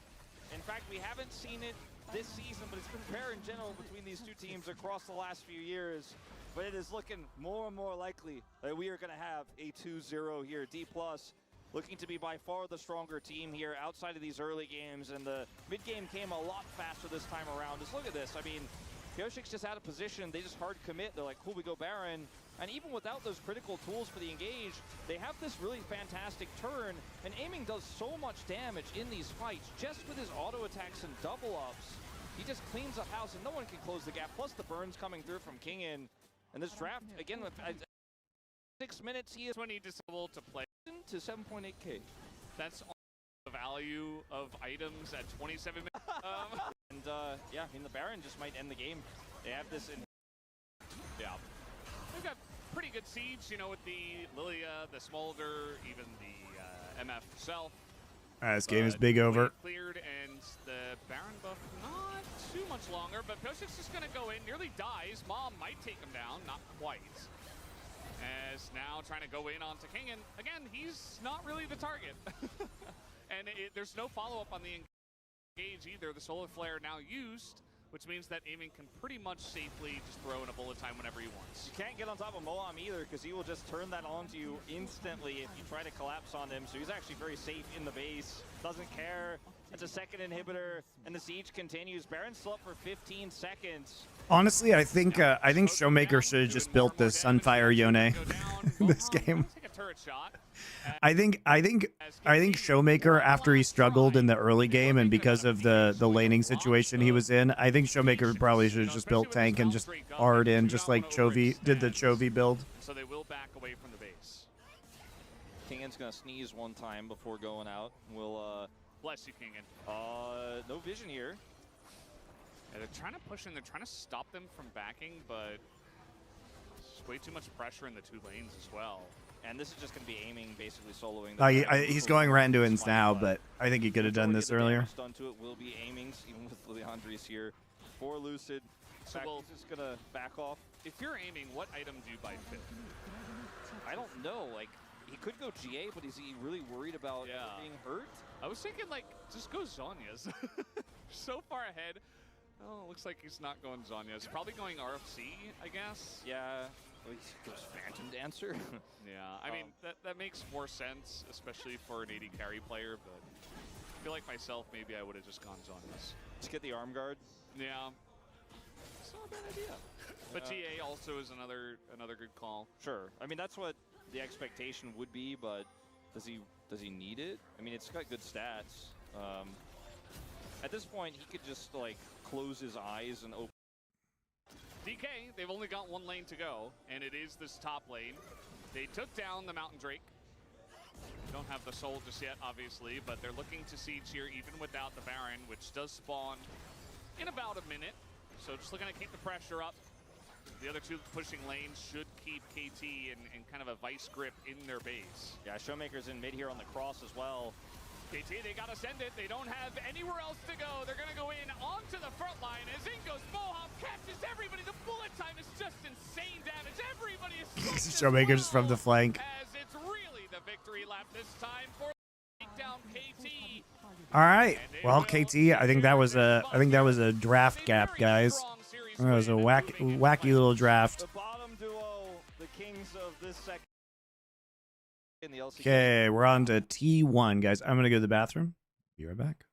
C: In fact, we haven't seen it this season, but it's been rare in general between these two teams across the last few years. But it is looking more and more likely that we are going to have a 2-0 here. D+ looking to be by far the stronger team here outside of these early games, and the mid game came a lot faster this time around. Just look at this. I mean, Pyosik's just out of position. They just hard commit. They're like, cool, we go Baron. And even without those critical tools for the engage, they have this really fantastic turn, and Aiming does so much damage in these fights just with his auto attacks and double ups. He just cleans up house, and no one can close the gap. Plus the burns coming through from Kingin. And this draft, again, with 6 minutes, he is
B: when he disabled to play
C: to 7.8K.
B: That's the value of items at 27 minutes.
C: Yeah, I mean, the Baron just might end the game. They have this in.
B: Yeah. They've got pretty good siege, you know, with the Lilia, the Smolder, even the MF herself.
A: This game is big over.
B: Cleared, and the Baron buff not too much longer, but Pyosik's just going to go in, nearly dies. Mom might take him down, not quite. As now trying to go in onto King, and again, he's not really the target. And there's no follow-up on the engage either. The Solar Flare now used, which means that Aiming can pretty much safely just throw in a bullet time whenever he wants.
C: You can't get on top of Moham either, because he will just turn that onto you instantly if you try to collapse on him. So he's actually very safe in the base. Doesn't care. It's a second inhibitor, and the siege continues. Baron's still up for 15 seconds.
A: Honestly, I think Showmaker should have just built the Sunfire Yone this game.
B: turret shot.
A: I think Showmaker, after he struggled in the early game and because of the laning situation he was in, I think Showmaker probably should have just built tank and just hard in, just like Chovy did the Chovy build.
B: So they will back away from the base.
C: Kingan's gonna sneeze one time before going out. We'll
B: Bless you, Kingan.
C: no vision here.
B: Yeah, they're trying to push in. They're trying to stop them from backing, but there's way too much pressure in the 2 lanes as well.
C: And this is just going to be aiming, basically soloing.
A: He's going Randuin's now, but I think he could have done this earlier.
C: Done to it will be aimings, even with Leandri's here. For Lucid,
B: So
C: he's just going to back off.
B: If you're aiming, what item do you buy 5th?
C: I don't know. Like, he could go GA, but is he really worried about being hurt?
B: I was thinking, like, just go Zhonya's. So far ahead. Oh, looks like he's not going Zhonya's. Probably going RFC, I guess.
C: Yeah. Well, he goes Phantom Dancer.
B: Yeah, I mean, that makes more sense, especially for an AD carry player, but I feel like myself, maybe I would have just gone Zhonya's.
C: Just get the arm guard.
B: Yeah. It's not a bad idea. But GA also is another good call.
C: Sure. I mean, that's what the expectation would be, but does he need it? I mean, it's got good stats. At this point, he could just, like, close his eyes and open.
B: DK, they've only got 1 lane to go, and it is this top lane. They took down the Mountain Drake. Don't have the soul just yet, obviously, but they're looking to siege here even without the Baron, which does spawn in about a minute. So just looking to keep the pressure up. The other 2 pushing lanes should keep KT in kind of a vice grip in their base.
C: Yeah, Showmaker's in mid here on the cross as well.
B: KT, they gotta send it. They don't have anywhere else to go. They're gonna go in onto the front line as in goes Mohawk, catches everybody. The bullet time is just insane damage. Everybody is
A: Showmaker's from the flank.
B: As it's really the victory lap this time for down KT.
A: All right. Well, KT, I think that was a draft gap, guys. That was a wacky little draft.
C: The bottom duo, the kings of this second. In the LCK.
A: Okay, we're on to T1, guys. I'm gonna go to the bathroom. Be right back.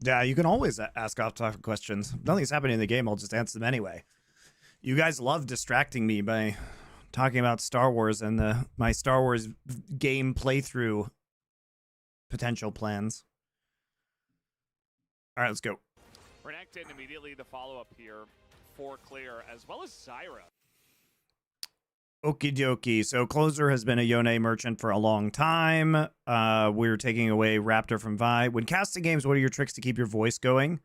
A: Yeah, you can always ask off-topic questions. Nothing's happening in the game. I'll just answer them anyway. You guys love distracting me by talking about Star Wars and my Star Wars game playthrough potential plans. All right, let's go.
B: Renekton immediately the follow-up here for clear, as well as Zyra.
A: Okie dokie. So Closer has been a Yone merchant for a long time. We're taking away Raptor from Vi. When casting games, what are your tricks to keep your voice going?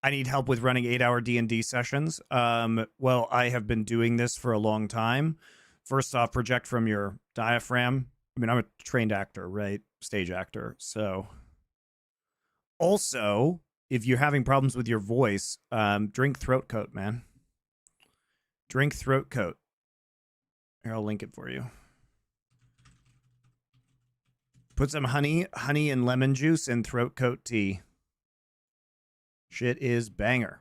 A: I need help with running 8-hour D&D sessions. Well, I have been doing this for a long time. First off, project from your diaphragm. I mean, I'm a trained actor, right? Stage actor. So also, if you're having problems with your voice, drink throat coat, man. Drink throat coat. Here, I'll link it for you. Put some honey and lemon juice in throat coat tea. Shit is banger.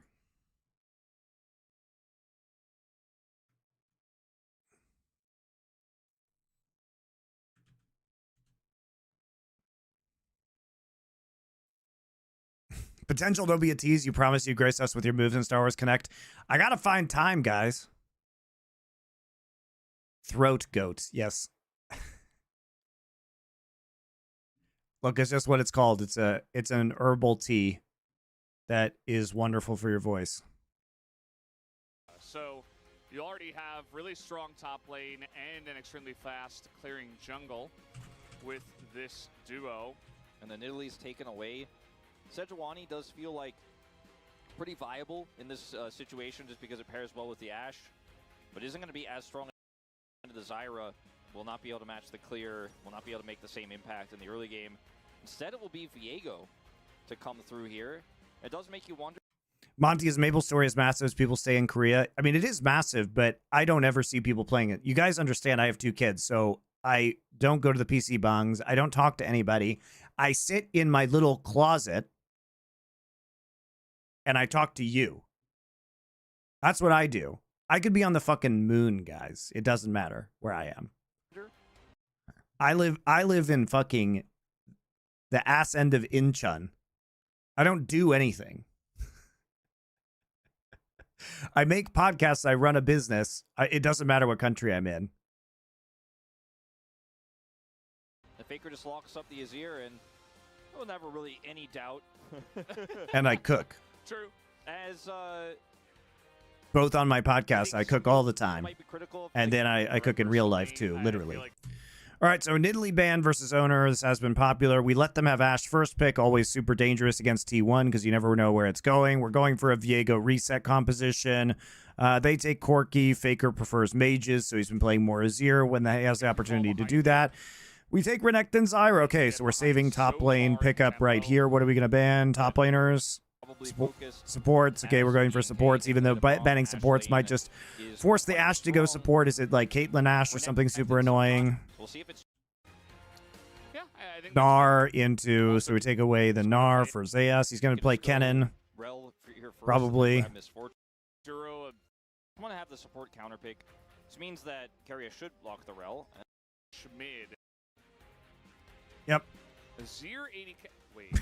A: Potential don't be a tease. You promise you grace us with your moves in Star Wars Connect. I gotta find time, guys. Throat goat, yes. Look, it's just what it's called. It's an herbal tea that is wonderful for your voice.
B: So you already have really strong top lane and an extremely fast clearing jungle with this duo.
C: And then Italy's taken away. Sejuani does feel like pretty viable in this situation just because it pairs well with the Ashe, but isn't going to be as strong. The Zyra will not be able to match the clear, will not be able to make the same impact in the early game. Instead, it will be Viego to come through here. It does make you wonder.
A: Monty's Maple Story is massive as people stay in Korea. I mean, it is massive, but I don't ever see people playing it. You guys understand I have 2 kids, so I don't go to the PC bongs. I don't talk to anybody. I sit in my little closet and I talk to you. That's what I do. I could be on the fucking moon, guys. It doesn't matter where I am. I live in fucking the ass end of Incheon. I don't do anything. I make podcasts. I run a business. It doesn't matter what country I'm in.
C: The Faker just locks up the Azir, and well, never really any doubt.
A: And I cook.
B: True.
C: As
A: both on my podcast, I cook all the time. And then I cook in real life too, literally. All right, so Nidalee ban versus Owner. This has been popular. We let them have Ashe first pick, always super dangerous against T1 because you never know where it's going. We're going for a Viego reset composition. They take Corki. Faker prefers mages, so he's been playing more Azir when he has the opportunity to do that. We take Renekton Zyra. Okay, so we're saving top lane pickup right here. What are we going to ban? Top laners? Supports. Okay, we're going for supports, even though banning supports might just force the Ashe to go support. Is it like Caitlyn Ashe or something super annoying? Gnar into, so we take away the Gnar for Zeus. He's going to play Kennen. Probably.
C: I'm going to have the support counter pick. This means that Keria should block the Rel.
B: Mid.
A: Yep.
B: Azir 80k. Wait.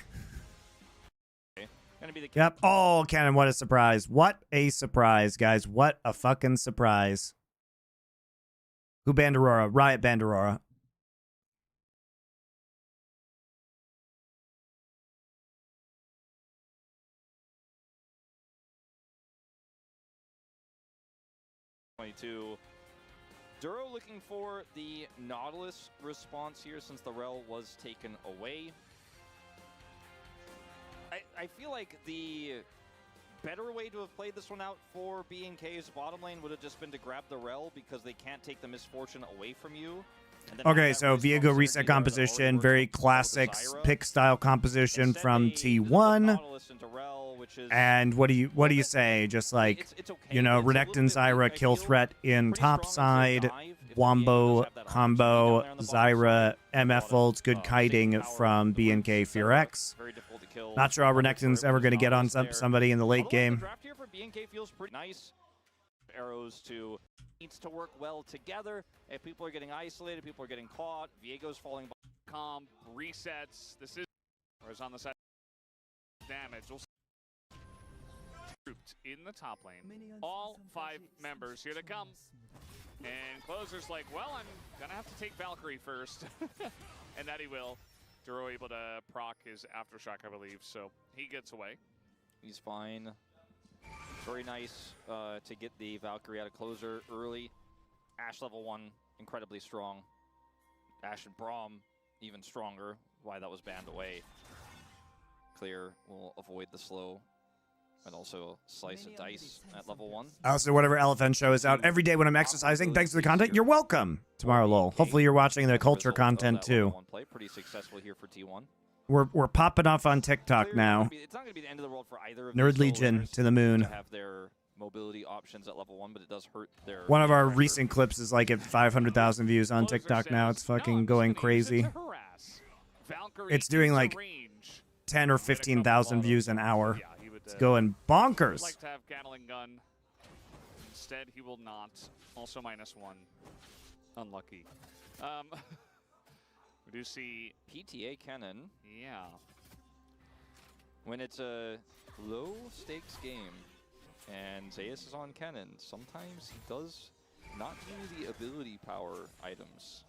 C: Gonna be the
A: Yep. Oh, Kennen, what a surprise. What a surprise, guys. What a fucking surprise. Who banned Aurora? Riot banned Aurora.
C: Duro looking for the Nautilus response here since the Rel was taken away. I feel like the better way to have played this one out for B&K's bottom lane would have just been to grab the Rel because they can't take the misfortune away from you.
A: Okay, so Viego reset composition, very classic pick style composition from T1. And what do you say? Just like, you know, Renekton Zyra kill threat in top side, Wombo combo, Zyra MF ults, good kiting from B&K Fear X. Not sure how Renekton's ever going to get on somebody in the late game.
C: Nice arrows to needs to work well together. If people are getting isolated, people are getting caught. Viego's falling.
B: Calm resets. This is on the side. damage. We'll grouped in the top lane. All 5 members here to come. And Closer's like, well, I'm gonna have to take Valkyrie first. And that he will. Duro able to proc his Aftershock, I believe, so he gets away.
C: He's fine. Very nice to get the Valkyrie out of Closer early. Ashe level 1, incredibly strong. Ashe and Braum, even stronger. Why that was banned away. Clear will avoid the slow. And also slice and dice at level 1.
A: Also, whatever Elephant show is out every day when I'm exercising. Thanks for the content. You're welcome. Tomorrow, lol. Hopefully you're watching the culture content too.
C: Play. Pretty successful here for T1.
A: We're popping off on TikTok now.
C: It's not going to be the end of the world for either of
A: Nerd
C: these
A: Legion to the moon.
C: to have their mobility options at level 1, but it does hurt their...
A: One of our recent clips is like at 500,000 views on TikTok now. It's fucking going crazy. It's doing like 10 or 15,000 views an hour. It's going bonkers.
B: Would like to have Gatling gun. Instead, he will not. Also -1. Unlucky. We do see
C: PTA cannon.
B: Yeah.
C: When it's a low-stakes game and Zeus is on cannon, sometimes he does not do the ability power items.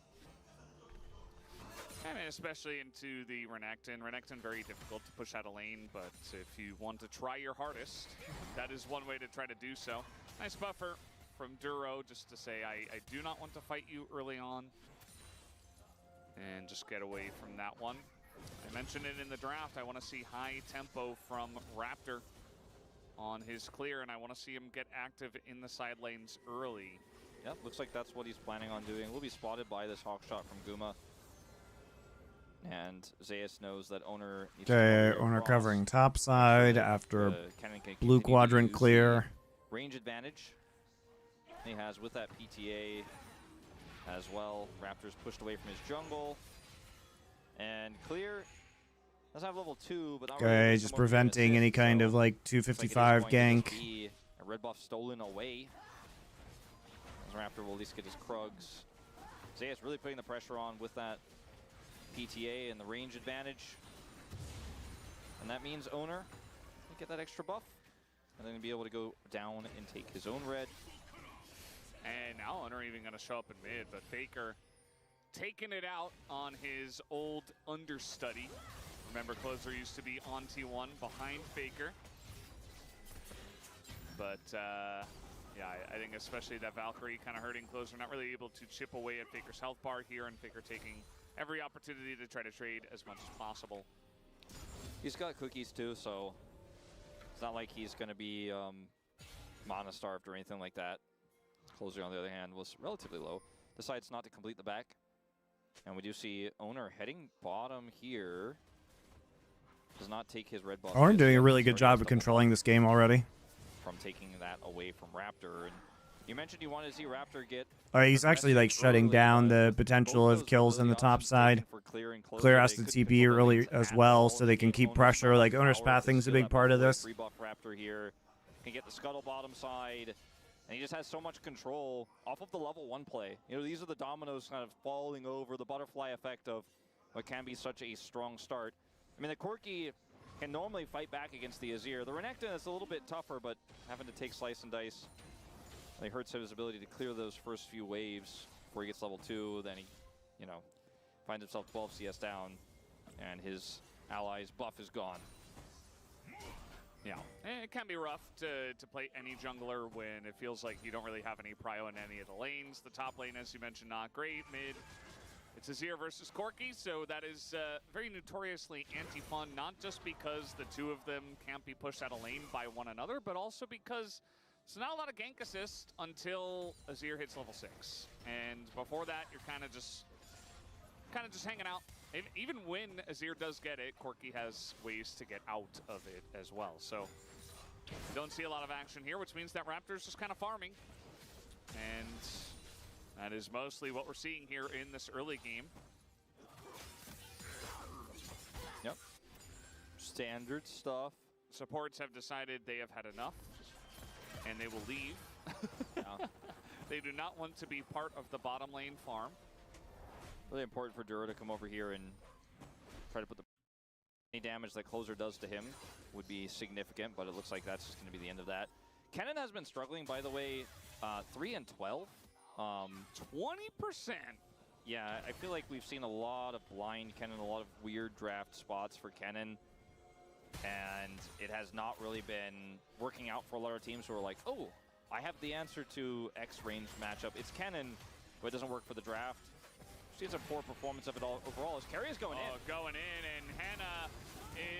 B: I mean, especially into the Renekton. Renekton very difficult to push out a lane, but if you want to try your hardest, that is one way to try to do so. Nice buffer from Duro just to say, I do not want to fight you early on. And just get away from that one. I mentioned it in the draft. I want to see high tempo from Raptor on his clear, and I want to see him get active in the side lanes early.
C: Yep, looks like that's what he's planning on doing. We'll be spotted by this hawk shot from Guma. And Zeus knows that Owner needs
A: Okay, Owner covering top side after blue quadrant clear.
C: Range advantage he has with that PTA as well. Raptor's pushed away from his jungle. And clear doesn't have level 2, but
A: okay, just preventing any kind of like 255 gank.
C: A red buff stolen away. As Raptor will at least get his Krugs. Zeus really putting the pressure on with that PTA and the range advantage. And that means Owner will get that extra buff. And then be able to go down and take his own red.
B: And now Owner even going to show up in mid, but Faker taking it out on his old understudy. Remember, Closer used to be on T1 behind Faker. But yeah, I think especially that Valkyrie kind of hurting Closer, not really able to chip away at Faker's health bar here, and Faker taking every opportunity to try to trade as much as possible.
C: He's got cookies too, so it's not like he's going to be mana starved or anything like that. Closer, on the other hand, was relatively low. Decides not to complete the back. And we do see Owner heading bottom here. Does not take his red buff.
A: Owner doing a really good job of controlling this game already.
C: From taking that away from Raptor. And you mentioned you wanted to see Raptor get...
A: Oh, he's actually like shutting down the potential of kills in the top side. Clear has to TP early as well, so they can keep pressure. Like Owner's pathing's a big part of this.
C: Rebuff Raptor here. Can get the scuttle bottom side. And he just has so much control off of the level 1 play. You know, these are the dominoes kind of falling over, the butterfly effect of what can be such a strong start. I mean, the Corki can normally fight back against the Azir. The Renekton is a little bit tougher, but having to take slice and dice, it hurts his ability to clear those first few waves before he gets level 2. Then he, you know, finds himself 12 CS down, and his ally's buff is gone.
B: Yeah, it can be rough to play any jungler when it feels like you don't really have any prio in any of the lanes. The top lane, as you mentioned, not great. Mid, it's Azir versus Corki, so that is very notoriously anti-fun, not just because the two of them can't be pushed out of lane by one another, but also because it's not a lot of gank assist until Azir hits level 6. And before that, you're kind of just hanging out. And even when Azir does get it, Corki has ways to get out of it as well. So don't see a lot of action here, which means that Raptor's just kind of farming. And that is mostly what we're seeing here in this early game.
C: Yep. Standard stuff.
B: Supports have decided they have had enough, and they will leave.
C: Yeah.
B: They do not want to be part of the bottom lane farm.
C: Really important for Duro to come over here and try to put the Any damage that Closer does to him would be significant, but it looks like that's just going to be the end of that. Kennen has been struggling, by the way, 3 and 12.
B: 20%.
C: Yeah, I feel like we've seen a lot of blind Kennen, a lot of weird draft spots for Kennen, and it has not really been working out for a lot of teams who are like, oh, I have the answer to X range matchup. It's Kennen, but it doesn't work for the draft. She's a poor performance of it all overall as Carry is going in.
B: Going in, and Hannah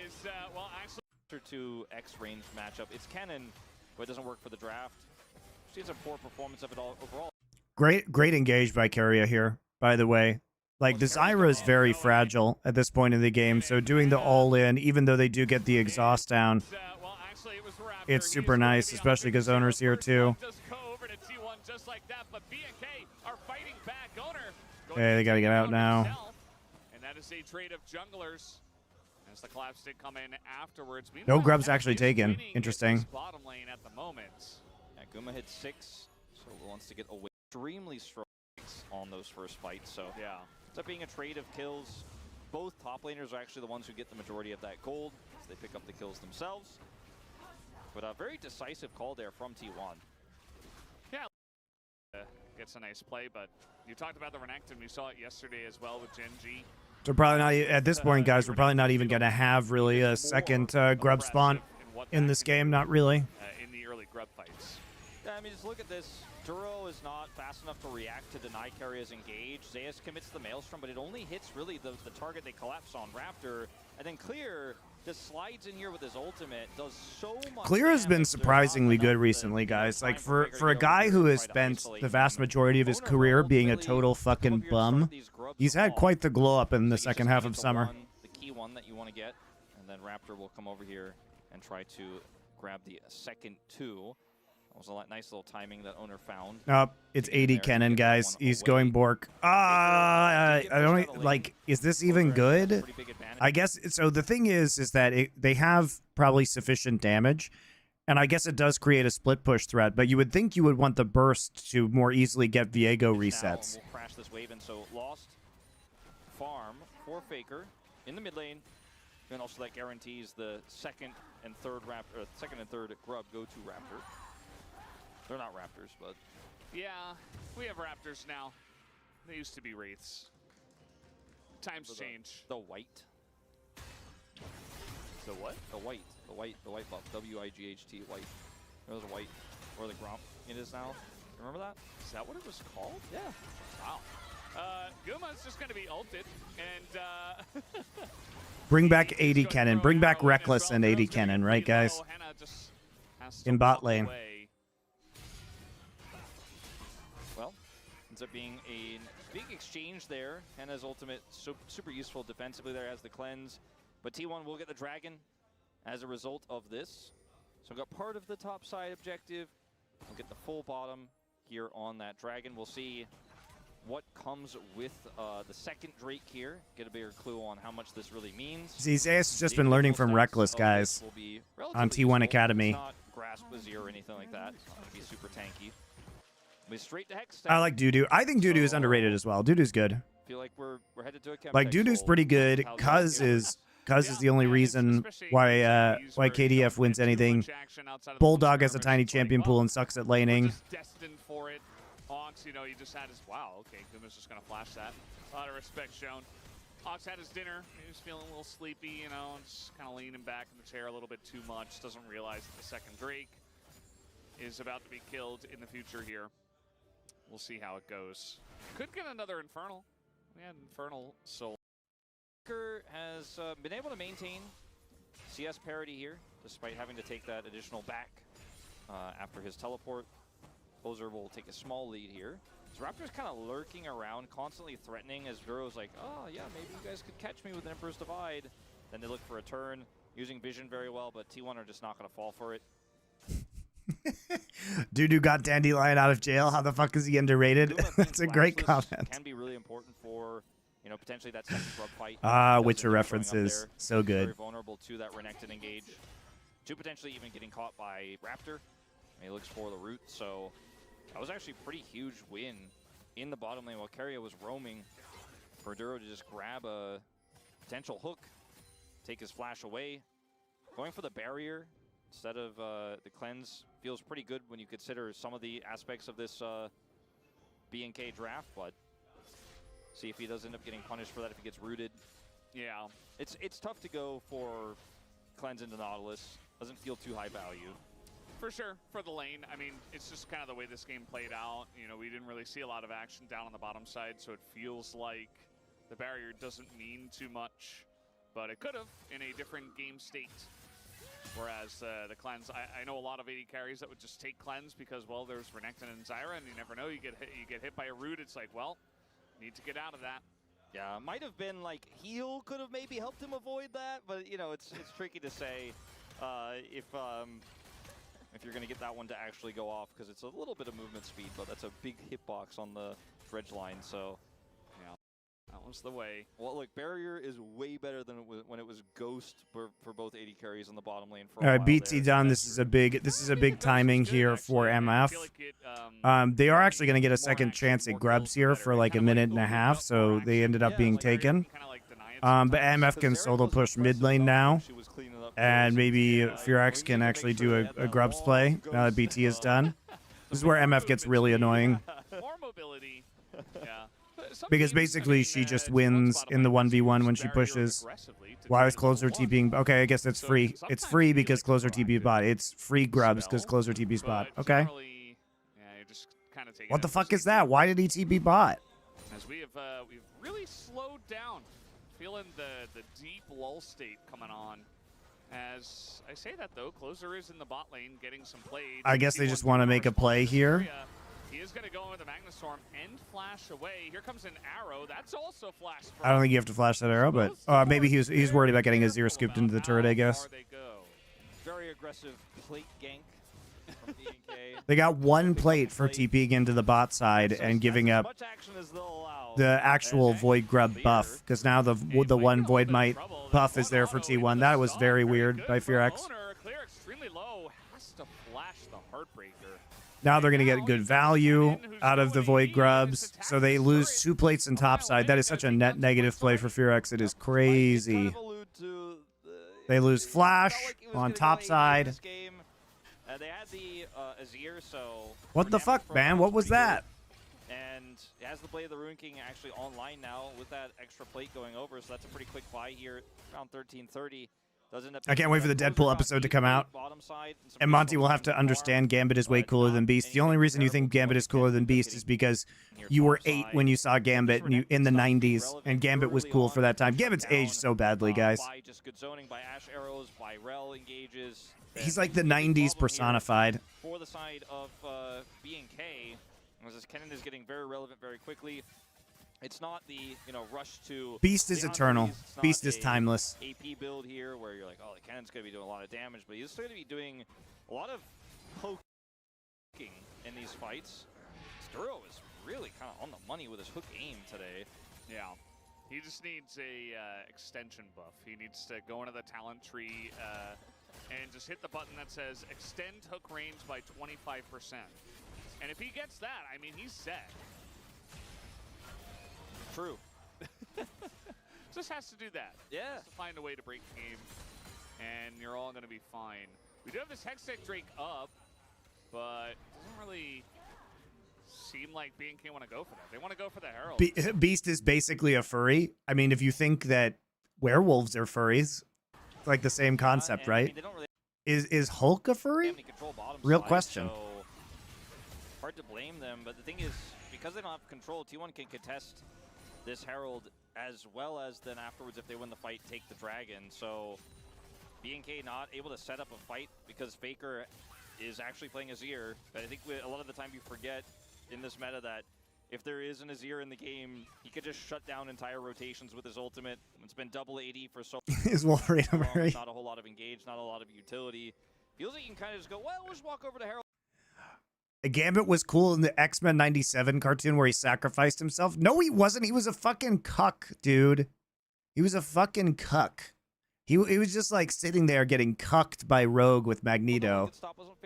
B: is, well, actually...
C: To X range matchup. It's Kennen, but it doesn't work for the draft. She's a poor performance of it all overall.
A: Great engage by Keria here, by the way. Like, the Zyra is very fragile at this point in the game, so doing the all-in, even though they do get the exhaust down, it's super nice, especially because Owner's here too. Hey, they gotta get out now.
B: And that is a trade of junglers. As the collapse did come in afterwards.
A: No grub's actually taken. Interesting.
B: Bottom lane at the moment.
C: Yeah, Guma hit 6, so wants to get away. Extremely strong on those first fights, so
B: yeah.
C: Ends up being a trade of kills. Both top laners are actually the ones who get the majority of that gold, so they pick up the kills themselves. But a very decisive call there from T1.
B: Yeah, gets a nice play, but you talked about the Renekton. We saw it yesterday as well with Gen G.
A: So probably not, at this point, guys, we're probably not even going to have really a second grub spawn in this game. Not really.
B: In the early grub fights.
C: Yeah, I mean, just look at this. Duro is not fast enough to react to deny Carria's engage. Zeus commits the Maelstrom, but it only hits really the target they collapse on, Raptor. And then Clear just slides in here with his ultimate, does so much.
A: Clear has been surprisingly good recently, guys. Like, for a guy who has spent the vast majority of his career being a total fucking bum, he's had quite the glow up in the second half of summer.
C: The key one that you want to get, and then Raptor will come over here and try to grab the second 2. That was a nice little timing that Owner found.
A: Nope, it's 80 Kennen, guys. He's going Bork. I don't, like, is this even good? I guess, so the thing is that they have probably sufficient damage, and I guess it does create a split push threat, but you would think you would want the burst to more easily get Viego resets.
C: We'll crash this wave in, so lost farm for Faker in the mid lane, and also that guarantees the second and third grub go to Raptor. They're not Raptors, but...
B: Yeah, we have Raptors now. They used to be Wraiths. Times change.
C: The white.
B: The what?
C: The white buff. W-I-G-H-T, white. There's a white. Or the Gromp it is now. Remember that?
B: Is that what it was called?
C: Yeah.
B: Wow. Guma's just going to be ulted, and...
A: Bring back 80 Kennen. Bring back Reckless and 80 Kennen, right, guys? In bot lane.
C: Well, ends up being a big exchange there. Hannah's ultimate super useful defensively there as the cleanse. But T1 will get the dragon as a result of this. So we've got part of the top side objective. We'll get the full bottom here on that dragon. We'll see what comes with the second Drake here. Get a bigger clue on how much this really means.
A: Zeus has just been learning from Reckless, guys, on T1 Academy.
C: It's not Grasp Azir or anything like that. It's not going to be super tanky. But straight to Hex.
A: I like Dudu. I think Dudu is underrated as well. Dudu's good.
C: Feel like we're headed to a
A: like Dudu's pretty good. Cuz is the only reason why KDF wins anything. Bulldog has a tiny champion pool and sucks at laning.
B: Destined for it. Ox, you know, he just had his okay, Guma's just gonna flash that. A lot of respect shown. Ox had his dinner. He was feeling a little sleepy, you know, and just kind of leaning back in the chair a little bit too much. Doesn't realize that the second Drake is about to be killed in the future here. We'll see how it goes. Could get another Infernal. We had Infernal Soul.
C: Has been able to maintain CS parity here, despite having to take that additional back after his teleport. Closer will take a small lead here. So Raptor's kind of lurking around, constantly threatening as Duro's like, oh yeah, maybe you guys could catch me with an Emperor's Divide. Then they look for a turn, using vision very well, but T1 are just not going to fall for it.
A: Dudu got Dandelion out of jail. How the fuck is he underrated? That's a great comment.
C: Can be really important for, you know, potentially that second grub fight.
A: Witcher references. So good.
C: Very vulnerable to that Renekton engage. To potentially even getting caught by Raptor. He looks for the root, so that was actually a pretty huge win in the bottom lane while Keria was roaming for Duro to just grab a potential hook take his flash away. Going for the barrier instead of the cleanse feels pretty good when you consider some of the aspects of this B&K draft, but see if he does end up getting punished for that if he gets rooted.
B: Yeah.
C: It's tough to go for cleanse into Nautilus. Doesn't feel too high value.
B: For sure, for the lane. I mean, it's just kind of the way this game played out. You know, we didn't really see a lot of action down on the bottom side, so it feels like the barrier doesn't mean too much, but it could have in a different game state. Whereas the cleanse, I know a lot of AD carries that would just take cleanse because, well, there's Renekton and Zyra, and you never know. You get hit by a root. It's like, well, need to get out of that.
C: Yeah, might have been like heal could have maybe helped him avoid that, but you know, it's tricky to say if you're going to get that one to actually go off, because it's a little bit of movement speed, but that's a big hitbox on the dredge line, so
B: yeah, that was the way.
C: Well, look, barrier is way better than it was when it was ghost for both AD carries on the bottom lane. For
A: All right, BT done. This is a big timing here for MF. They are actually going to get a second chance at grubs here for like a minute and a half, so they ended up being taken. But MF can solo push mid lane now, and maybe Furex can actually do a grubs play now that BT is done. This is where MF gets really annoying.
B: More mobility. Yeah.
A: Because basically she just wins in the 1v1 when she pushes. Why is Closer TPing? Okay, I guess that's free. It's free because Closer TP bot. It's free grubs because Closer TP's bot. Okay. What the fuck is that? Why did he TP bot?
B: As we've really slowed down. Feeling the deep lull state coming on. As I say that though, Closer is in the bot lane getting some plays.
A: I guess they just want to make a play here.
B: He is going to go in with the Magnastorm and flash away. Here comes an arrow. That's also flashed.
A: I don't think you have to flash that arrow, but maybe he's worried about getting his ear scooped into the turret, I guess.
C: Very aggressive plate gank from B&K.
A: They got one plate for TPing into the bot side and giving up the actual Void Grub buff, because now the one Void Might buff is there for T1. That was very weird by Furex. Now they're going to get good value out of the Void Grubs, so they lose 2 plates in topside. That is such a net negative play for Furex. It is crazy. They lose Flash on topside.
C: They had the Azir, so
A: what the fuck, man? What was that?
C: And it has the Blade of the Ruin King actually online now with that extra plate going over, so that's a pretty quick buy here around 13:30.
A: I can't wait for the Deadpool episode to come out. And Monty will have to understand Gambit is way cooler than Beast. The only reason you think Gambit is cooler than Beast is because you were 8 when you saw Gambit in the 90s, and Gambit was cool for that time. Gambit's aged so badly, guys. He's like the 90s personified.
C: For the side of B&K, as Kennen is getting very relevant very quickly. It's not the, rush to...
A: Beast is eternal. Beast is timeless.
C: AP build here where you're like, oh, the Kennen's going to be doing a lot of damage, but he's going to be doing a lot of poking in these fights. Sturo is really kind of on the money with his hook aim today.
B: Yeah. He just needs a extension buff. He needs to go into the talent tree and just hit the button that says extend hook range by 25%. And if he gets that, I mean, he's set.
C: True.
B: Just has to do that.
C: Yeah.
B: Just to find a way to break the game, and you're all going to be fine. We do have this Hextech Drake up, but it doesn't really seem like B&K want to go for that. They want to go for the Herald.
A: Beast is basically a furry. I mean, if you think that werewolves are furries, it's like the same concept, right? I mean, they don't really is Hulk a furry? Real question.
C: So hard to blame them, but the thing is, because they don't have control, T1 can contest this Herald as well as then afterwards, if they win the fight, take the dragon. So B&K not able to set up a fight because Faker is actually playing Azir. But I think a lot of the time you forget in this meta that if there is an Azir in the game, he could just shut down entire rotations with his ultimate. It's been double AD for so
A: his Wolverine
C: long. Not a whole lot of engage, not a lot of utility. Feels like you can kind of just go, well, we'll just walk over to Herald.
A: Gambit was cool in the X-Men 97 cartoon where he sacrificed himself. No, he wasn't. He was a fucking cuck, dude. He was a fucking cuck. He was just like sitting there getting cucked by Rogue with Magneto.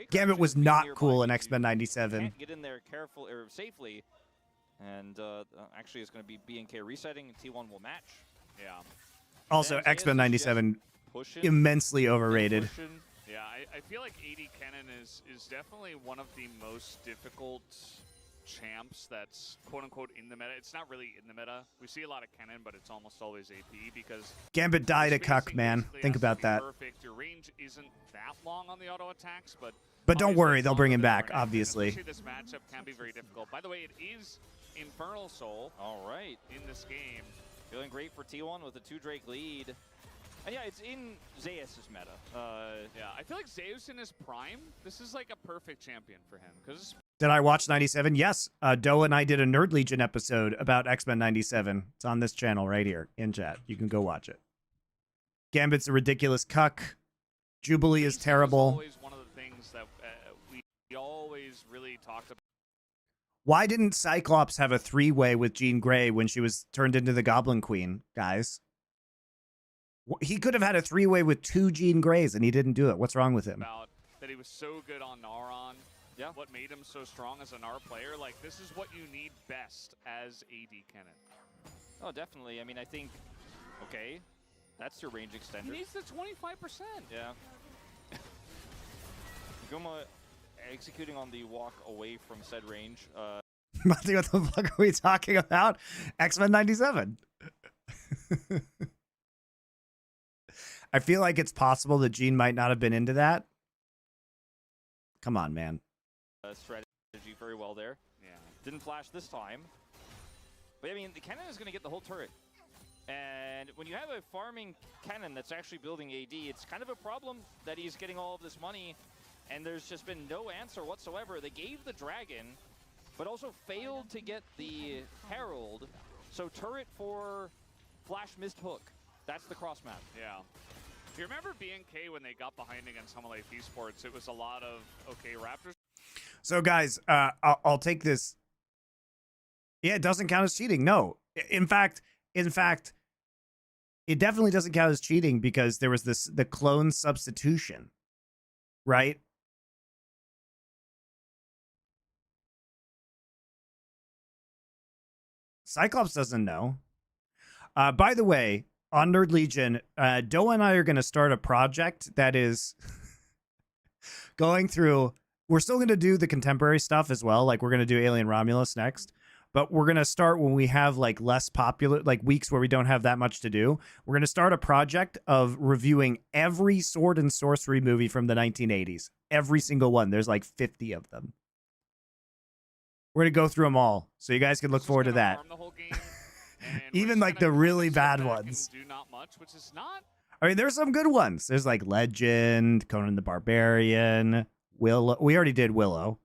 A: Gambit was not cool in X-Men 97.
C: Can't get in there careful or safely. And actually it's going to be B&K resetting. T1 will match.
B: Yeah.
A: Also,
C: And Zeus
A: X-Men
C: is
A: 97,
C: just pushing,
A: immensely overrated.
C: pushing.
B: Yeah, I feel like AD Kennen is definitely one of the most difficult champs that's quote-unquote in the meta. It's not really in the meta. We see a lot of Kennen, but it's almost always AP because
A: Gambit died a cuck,
B: spacing
A: man.
B: basically
A: Think
B: has to
A: about
B: be
A: that.
B: perfect. Your range isn't that long on the auto attacks, but
A: But don't
B: obviously
A: worry,
B: it's
A: they'll
B: longer
A: bring him
B: than
A: back,
B: Grenade, and
A: obviously.
B: especially this matchup can be very difficult. By the way, it is Infernal Soul
C: All right.
B: in this game.
C: Feeling great for T1 with a 2 Drake lead. And yeah, it's in Zeus' meta.
B: Yeah, I feel like Zeus in his prime, this is like a perfect champion for him because
A: Did I watch 97? Yes. Doa and I did a Nerd Legion episode about X-Men 97. It's on this channel right here in chat. You can go watch it. Gambit's a ridiculous cuck. Jubilee is
B: spacing
A: terrible.
B: always one of the things that we always really talked about.
A: Why didn't Cyclops have a three-way with Jean Grey when she was turned into the Goblin Queen, guys? He could have had a three-way with 2 Jean Greys, and he didn't do it. What's wrong with him?
B: About that he was so good on Naron.
C: Yeah.
B: What made him so strong as a Nar player? Like, this is what you need best as AD Kennen.
C: Oh, definitely. I mean, I think, okay, that's your range
B: He
C: extender.
B: needs the 25%.
C: Yeah. Guma executing on the walk away from said range.
A: Monty, what the fuck are we talking about? X-Men 97. I feel like it's possible that Jean might not have been into that. Come on, man.
C: Strategy very well there.
B: Yeah.
C: Didn't flash this time. But I mean, the cannon is going to get the whole turret. And when you have a farming cannon that's actually building AD, it's kind of a problem that he's getting all of this money, and there's just been no answer whatsoever. They gave the dragon, but also failed to get the herald. So turret for flash missed hook. That's the cross map.
B: Yeah. Do you remember BNK when they got behind against Hummel Esports? It was a lot of, okay, Raptors.
A: So, guys, I'll take this. Yeah, it doesn't count as cheating. No. In fact, it definitely doesn't count as cheating because there was the clone substitution, right? Cyclops doesn't know. By the way, on Nerd Legion, Doa and I are going to start a project that is going through. We're still going to do the contemporary stuff as well. Like, we're going to do Alien Romulus next. But we're going to start when we have, like, less popular, like, weeks where we don't have that much to do. We're going to start a project of reviewing every sword and sorcery movie from the 1980s. Every single one. There's, like, 50 of them. We're going to go through them all. So you guys can look forward to that.
B: The whole game, and
A: Even, like, the really bad ones.
B: Do not much, which is not.
A: I mean, there's some good ones. There's, like, Legend, Conan the Barbarian, Willow. We already did Willow.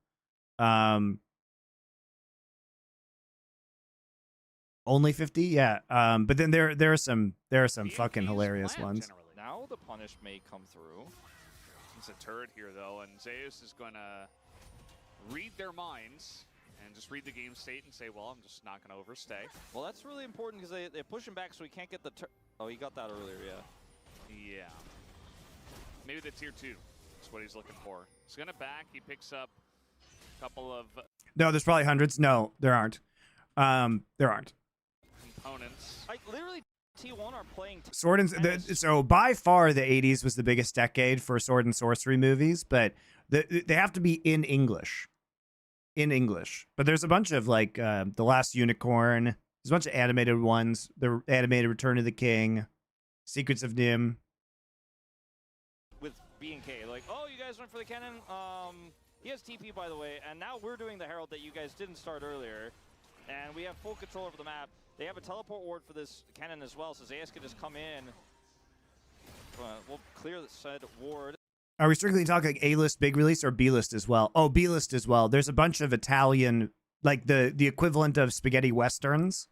A: Only 50, yeah. But then there are some fucking hilarious ones.
B: Generally.
C: Now the punish may come through.
B: It's a turret here, though, and Zeus is going to read their minds and just read the game state and say, well, I'm just not going to overstay.
C: Well, that's really important because they push him back so he can't get the oh, he got that earlier, yeah.
B: Yeah. Maybe the tier 2 is what he's looking for. He's going to back. He picks up a couple of
A: No, there's probably hundreds. No, there aren't. There aren't.
B: components.
C: Like, literally, T1 are playing
A: Sword and so by far the 80s was the biggest decade for sword and sorcery movies, but they have to be in English. In English. But there's a bunch of, like, The Last Unicorn. There's a bunch of animated ones. The animated Return of the King, Secrets of Nim.
C: with B&K. Like, oh, you guys went for the cannon. He has TP, by the way, and now we're doing the herald that you guys didn't start earlier. And we have full control over the map. They have a teleport ward for this cannon as well, so Zeus can just come in. We'll clear the said ward.
A: Are we strictly talking A-list big release or B-list as well? Oh, B-list as well. There's a bunch of Italian, like the equivalent of spaghetti westerns.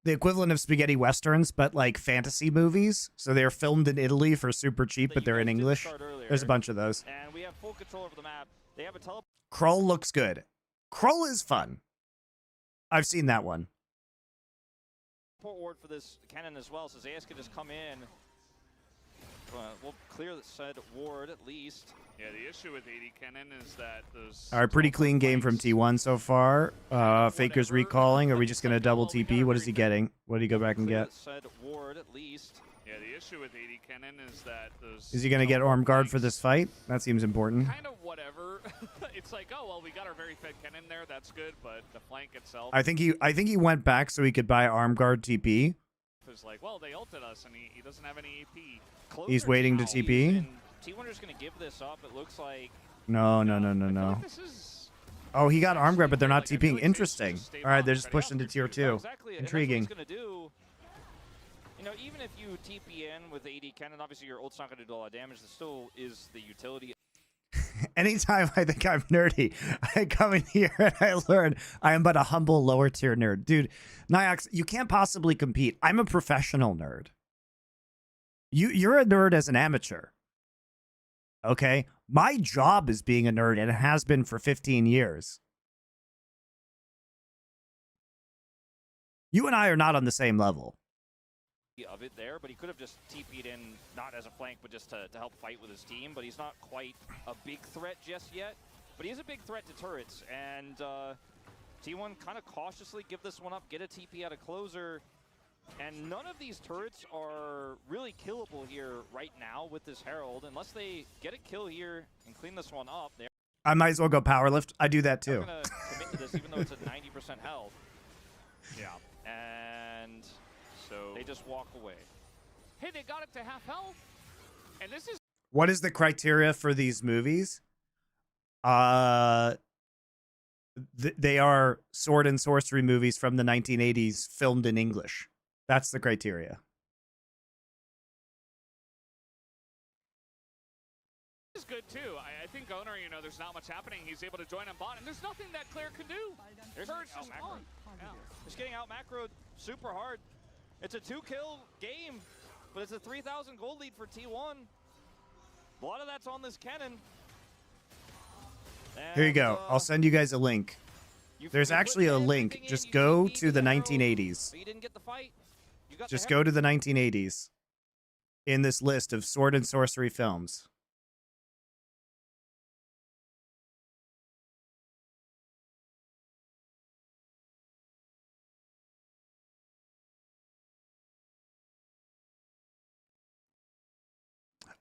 A: The equivalent of spaghetti westerns, but like fantasy movies. So they're filmed in Italy for super cheap, but they're in English. There's a bunch of those.
C: And we have full control over the map. They have a teleport
A: Krull looks good. Krull is fun. I've seen that one.
C: ward for this cannon as well, so Zeus can just come in. We'll clear the said ward at least.
B: Yeah, the issue with AD Cannon is that those...
A: All right, pretty clean game from T1 so far. Faker's recalling. Are we just going to double TP? What is he getting? What did he go back and
C: Clear
A: get?
C: the said ward at least.
B: Yeah, the issue with AD Cannon is that those...
A: Is he going to get armed guard for this fight? That seems important.
B: Kind of whatever. It's like, oh, well, we got our very fed Cannon there. That's good, but the flank itself...
A: I think he went back so he could buy armed guard TP.
B: is like, well, they ulted us, and he doesn't have any AP.
A: He's waiting to TP.
C: T1's going to give this up. It looks like...
A: No.
B: Like this is...
A: Oh, he got arm grab, but they're not
B: Like, I feel
A: TPing.
B: like
A: Interesting.
B: just stay
A: All right,
B: bomb,
A: they're just
B: ready
A: pushed
B: up.
A: into tier 2.
C: Exactly.
A: Intriguing.
C: And that's what he's going to do. You know, even if you TP in with AD Cannon, obviously your ult's not going to do a lot of damage. There still is the utility.
A: Anytime I think I'm nerdy, I come in here and I learn I am but a humble lower tier nerd. Dude, Niox, you can't possibly compete. I'm a professional nerd. You're a nerd as an amateur. Okay? My job is being a nerd, and it has been for 15 years. You and I are not on the same level.
C: Of it there, but he could have just TP'd in, not as a flank, but just to help fight with his team. But he's not quite a big threat just yet. But he is a big threat to turrets, and T1 kind of cautiously give this one up, get a TP out of closer. And none of these turrets are really killable here right now with this Herald, unless they get a kill here and clean this one up.
A: I might as well go powerlift. I do that too.
C: I'm going to commit to this, even though it's at 90% health.
B: Yeah.
C: And so they just walk away.
B: Hey, they got it to half health. And this is...
A: What is the criteria for these movies? They are sword and sorcery movies from the 1980s filmed in English. That's the criteria.
B: This is good, too. I think Owner, you know, there's not much happening. He's able to join on bot, and there's nothing that Claire can do.
C: There's
B: Turret's
C: out
B: just
C: macro.
B: on. Yeah.
C: Just getting out macro super hard. It's a 2-kill game, but it's a 3,000 gold lead for T1. A lot of that's on this cannon. And,
A: Here you go. I'll send you guys a link. There's actually a link. Just go to the 1980s.
C: But you didn't get the fight. You got
A: Just go to the 1980s in this list of sword and sorcery films.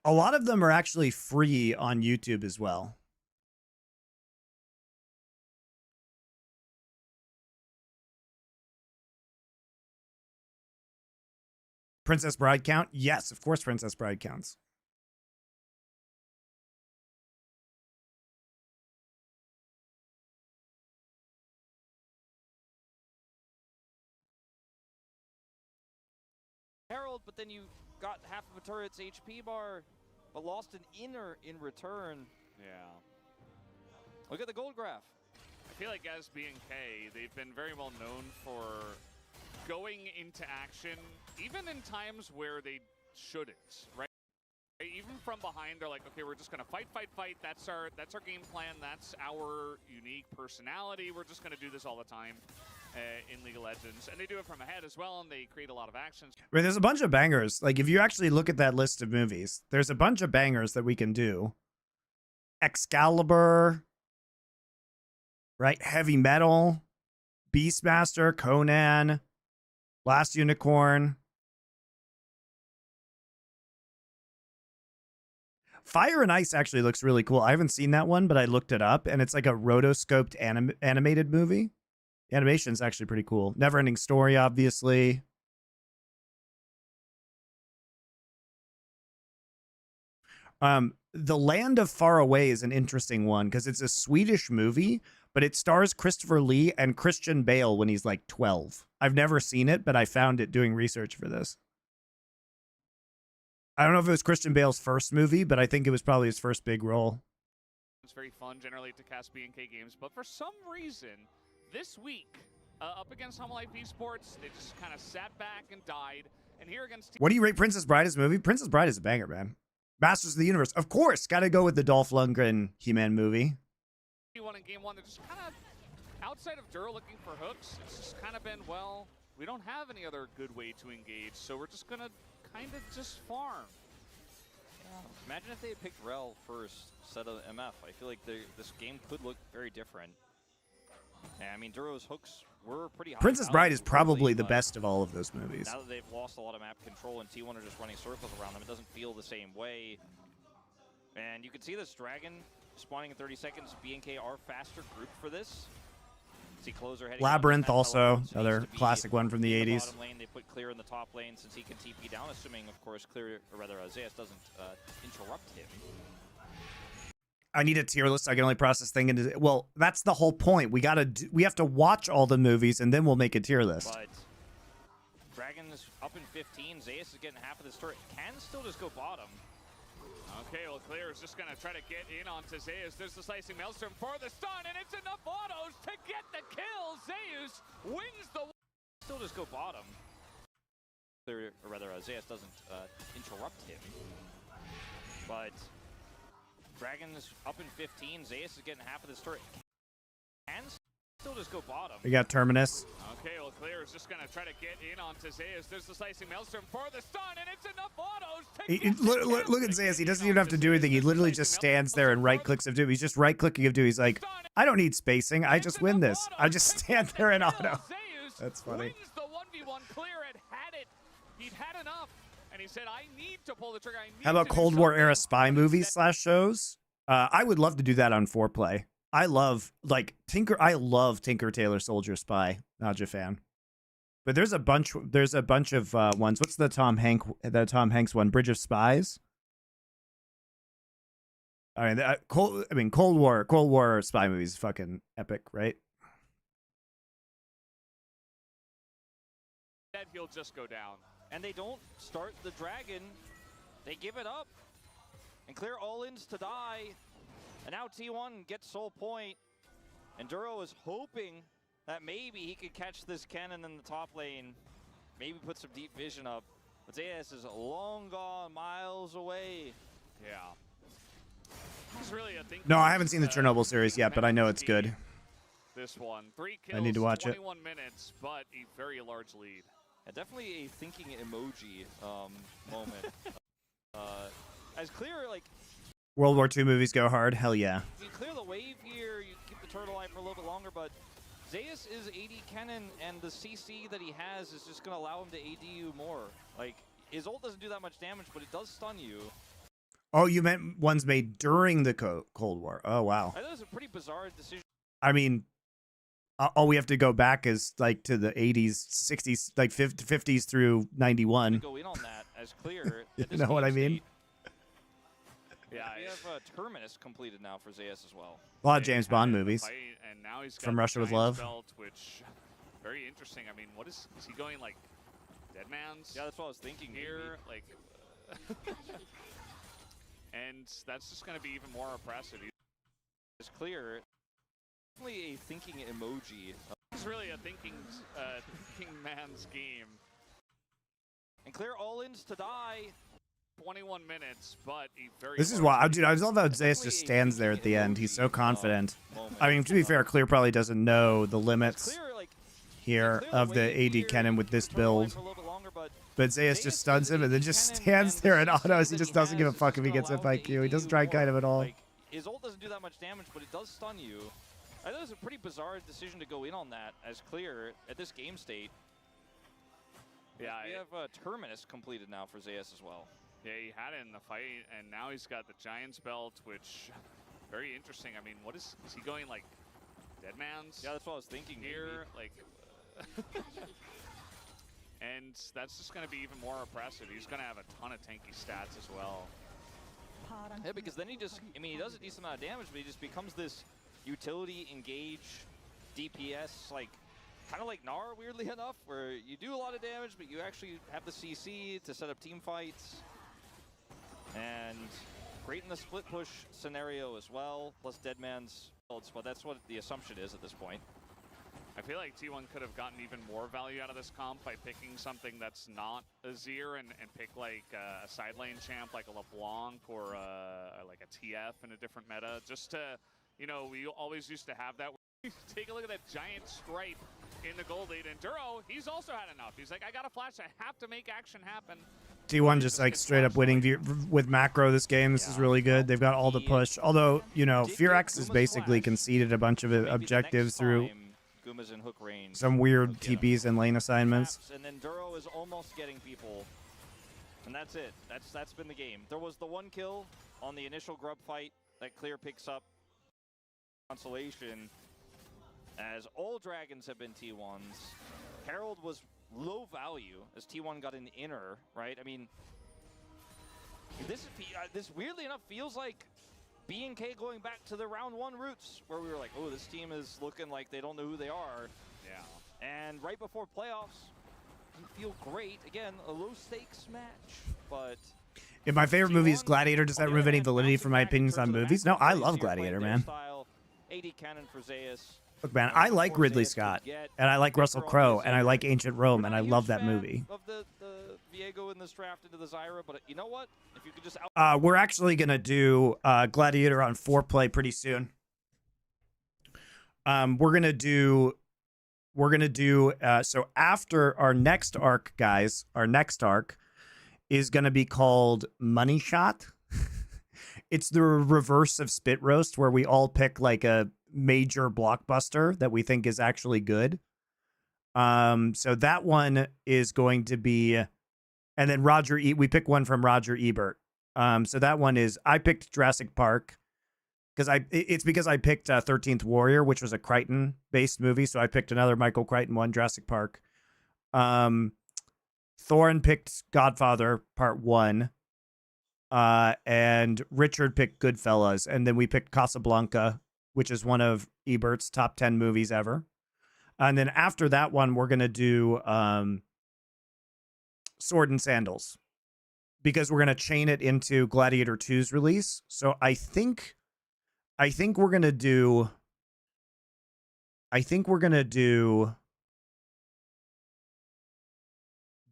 A: A lot of them are actually free on YouTube as well. Princess Bride count? Yes, of course Princess Bride counts.
C: Herald, but then you got half of a turret's HP bar, but lost an inner in return.
B: Yeah.
C: Look at the gold graph.
B: I feel like as B&K, they've been very well known for going into action, even in times where they shouldn't, right? Even from behind, they're like, okay, we're just gonna fight. That's our game plan. That's our unique personality. We're just gonna do this all the time in League of Legends, and they do it from ahead as well, and they create a lot of actions.
A: I mean, there's a bunch of bangers. Like, if you actually look at that list of movies, there's a bunch of bangers that we can do. Excalibur, right? Heavy Metal, Beastmaster, Conan, Last Unicorn. Fire and Ice actually looks really cool. I haven't seen that one, but I looked it up, and it's like a rotoscoped animated movie. The animation's actually pretty cool. Never-ending Story, obviously. The Land of Far Away is an interesting one because it's a Swedish movie, but it stars Christopher Lee and Christian Bale when he's like 12. I've never seen it, but I found it doing research for this. I don't know if it was Christian Bale's first movie, but I think it was probably his first big role.
B: It's very fun generally to cast B&K games, but for some reason, this week, up against Humble Life Esports, they just kind of sat back and died. And here against...
A: What do you rate Princess Bride as a movie? Princess Bride is a banger, man. Masters of the Universe. Of course, got to go with the Dolph Lundgren He-Man movie.
B: In game one, they're just kind of outside of Dura looking for hooks. It's just kind of been, well, we don't have any other good way to engage, so we're just going to kind of just farm.
C: Imagine if they had picked Rel first instead of MF. I feel like this game could look very different. And I mean, Duro's hooks were pretty high.
A: Princess Bride is probably the best of all of those movies.
C: Now that they've lost a lot of map control and T1 are just running circles around them, it doesn't feel the same way. And you can see this Dragon spawning in 30 seconds. BNK are faster group for this. See Closer heading
A: Labyrinth also, another classic one from the 80s.
C: Bottom lane, they put Clear in the top lane since he can TP down, assuming, of course, Clear, or rather, Zeus doesn't interrupt him.
A: I need a tier list. I can only process thing into. Well, that's the whole point. We have to watch all the movies and then we'll make a tier list.
C: But Dragon's up in 15. Zeus is getting half of this turret. Can still just go bottom.
B: Okay, well, Clear is just going to try to get in onto Zeus. There's the Slicing Maelstrom for the stun, and it's enough autos to get the kill. Zeus wins the...
C: Still just go bottom. Clear, or rather, Zeus doesn't interrupt him. But Dragon's up in 15. Zeus is getting half of this turret. Can still just go bottom.
A: We got Terminus.
B: Okay, well, Clear is just going to try to get in onto Zeus. There's the Slicing Maelstrom for the stun, and it's enough autos to get the kill.
A: Look at Zeus. He doesn't even have to do anything. He literally just stands there and right-clicks of Doom. He's just right-clicking of Doom. He's like, I don't need spacing. I just win this. I just stand there in auto. That's funny.
B: Wins the 1v1. Clear had it. He'd had enough, and he said, I need to pull the trigger.
A: How about Cold War era spy movies / shows? I would love to do that on 4Play. I love Tinker Tailor Soldier Spy. Not a fan. But there's a bunch of ones. What's the Tom Hanks one? Bridge of Spies. I mean, Cold War spy movies, fucking epic, right?
B: That he'll just go down.
C: And they don't start the Dragon. They give it up. And Clear all-ins to die. And now T1 gets Soul Point. And Duro is hoping that maybe he could catch this cannon in the top lane. Maybe put some deep vision up. But Zeus is long gone, miles away.
B: Yeah. He's really a thing.
A: No, I haven't seen the Chernobyl series yet, but I know it's good.
B: This one. 3 kills,
A: I need to watch
B: 21 minutes, but a very large lead.
C: Yeah, definitely a thinking emoji moment. As Clear, like...
A: World War II movies go hard. Hell yeah.
C: You clear the wave here, you keep the turtle alive for a little bit longer, but Zeus is AD Kennen, and the CC that he has is just going to allow him to AD you more. Like, his ult doesn't do that much damage, but it does stun you.
A: Oh, you meant ones made during the Cold War. Oh, wow.
C: I thought it was a pretty bizarre decision.
A: I mean, all we have to go back is like to the 80s, 60s, like 50s through 91.
C: Go in on that as Clear.
A: You know what I mean?
B: Yeah,
C: we have Terminus completed now for Zeus as well.
A: A lot of James Bond movies.
B: And now he's got
A: From Russia with Love.
B: Belt, which very interesting. I mean, what is he going like? Dead Man's?
C: Yeah, that's what I was thinking
B: here. Like, and that's just going to be even more oppressive.
C: It's Clear. Definitely a thinking emoji.
B: It's really a thinking man's game.
C: And Clear all-ins to die.
B: 21 minutes, but a very...
A: This is why, dude, I love how Zeus just stands there at the end. He's so confident. I mean, to be fair, Clear probably doesn't know the limits here of the AD Kennen with this build. But Zeus just stuns him and then just stands there in autos. He just doesn't give a fuck if he gets hit by Q. He doesn't try and kite him at all.
C: His ult doesn't do that much damage, but it does stun you. I thought it was a pretty bizarre decision to go in on that as Clear at this game state.
B: Yeah,
C: we have Terminus completed now for Zeus as well.
B: Yeah, he had it in the fight, and now he's got the Giant's Belt, which very interesting. I mean, what is he going like? Dead Man's?
C: Yeah, that's what I was thinking
B: here. Like, and that's just going to be even more oppressive. He's going to have a ton of tanky stats as well.
C: Yeah, because then he just, I mean, he does a decent amount of damage, but he just becomes this utility engage DPS, like, kind of like Gnar, weirdly enough, where you do a lot of damage, but you actually have the CC to set up team fights. And great in the split push scenario as well, plus Deadman's builds, but that's what the assumption is at this point.
B: I feel like T1 could have gotten even more value out of this comp by picking something that's not Azir and pick like a side lane champ like a LeBlanc or like a TF in a different meta. Just to, you know, we always used to have that. Take a look at that giant stripe in the gold lead. And Duro, he's also had enough. He's like, I got a flash. I have to make action happen.
A: T1 just like straight up winning with macro this game. This is really good. They've got all the push. Although, you know, FearX has basically conceded a bunch of objectives through some weird TPs and lane assignments.
C: And then Duro is almost getting people. And that's it. That's been the game. There was the one kill on the initial grub fight that Clear picks up consolation, as all dragons have been T1s. Herald was low value as T1 got an inner, right? I mean, this weirdly enough feels like B&K going back to the round 1 roots, where we were like, oh, this team is looking like they don't know who they are. Yeah. And right before playoffs, didn't feel great. Again, a low stakes match, but
A: if my favorite movie is Gladiator, does that remove any validity for my opinions on movies? No, I love Gladiator, man.
C: AD cannon for Zeus.
A: Look, man, I like Ridley Scott, and I like Russell Crowe, and I like Ancient Rome, and I love that movie.
C: Of the Viego in this draft into the Zyra, but you know what? If you could just
A: we're actually gonna do Gladiator on 4Play pretty soon. We're gonna do so after our next arc, guys. Our next arc is gonna be called Money Shot. It's the reverse of Spit Roast, where we all pick like a major blockbuster that we think is actually good. So that one is going to be, and then we pick one from Roger Ebert. So that one is, I picked Jurassic Park it's because I picked 13th Warrior, which was a Crichton based movie. So I picked another Michael Crichton one, Jurassic Park. Thorin picked Godfather Part 1. And Richard picked Goodfellas, and then we picked Casablanca, which is one of Ebert's top 10 movies ever. And then after that one, we're going to do Sword and Sandals, because we're going to chain it into Gladiator 2's release. So I think we're going to do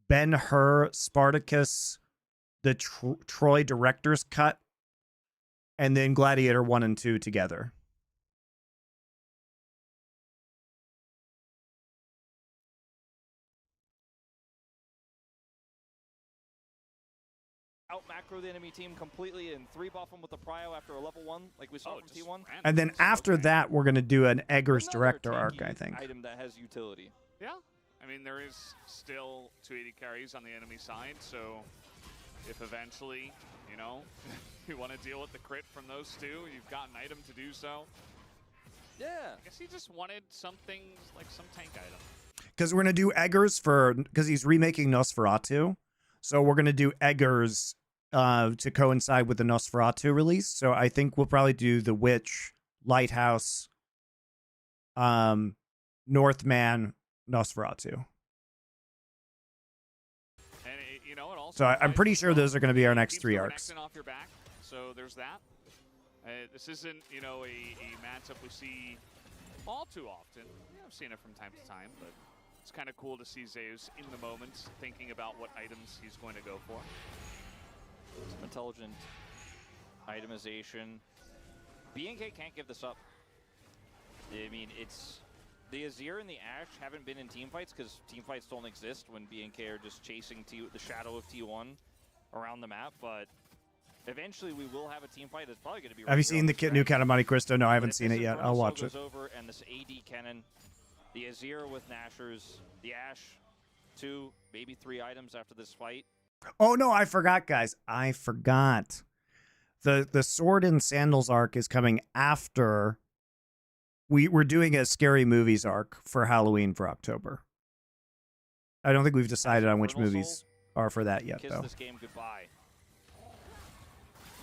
A: Ben-Hur, Spartacus, the Troy director's cut, and then Gladiator 1 and 2 together.
C: Out macro the enemy team completely and 3-buff them with the prio after a level 1, like we saw from T1.
A: And then after that, we're going to do an Eggers director arc, I think.
C: Item that has utility.
B: Yeah. I mean, there is still 280 carries on the enemy side, so if eventually, you know, you want to deal with the crit from those two, you've got an item to do so.
C: Yeah.
B: I guess he just wanted something like some tank item.
A: Because we're going to do Eggers because he's remaking Nosferatu. So we're going to do Eggers to coincide with the Nosferatu release. So I think we'll probably do The Witch, Lighthouse, Northman, Nosferatu. So I'm pretty sure those are going to be our next 3 arcs.
B: Off your back, so there's that. This isn't, you know, a matchup we see all too often. Yeah, I've seen it from time to time, but it's kind of cool to see Zeus in the moment thinking about what items he's going to go for.
C: Some intelligent itemization. B&K can't give this up. I mean, it's the Azir and the Ashe haven't been in team fights because team fights don't exist when B&K are just chasing the shadow of T1 around the map. But eventually we will have a team fight. It's probably going to be.
A: Have you seen the new Count of MonteCristo? No, I haven't seen it yet. I'll watch it.
C: Over and this AD cannon, the Azir with Nashers, the Ashe, 2, maybe 3 items after this fight.
A: Oh no, I forgot, guys. I forgot. The Sword and Sandals arc is coming after. We're doing a Scary Movies arc for Halloween for October. I don't think we've decided on which movies are for that yet, though.
C: This game goodbye.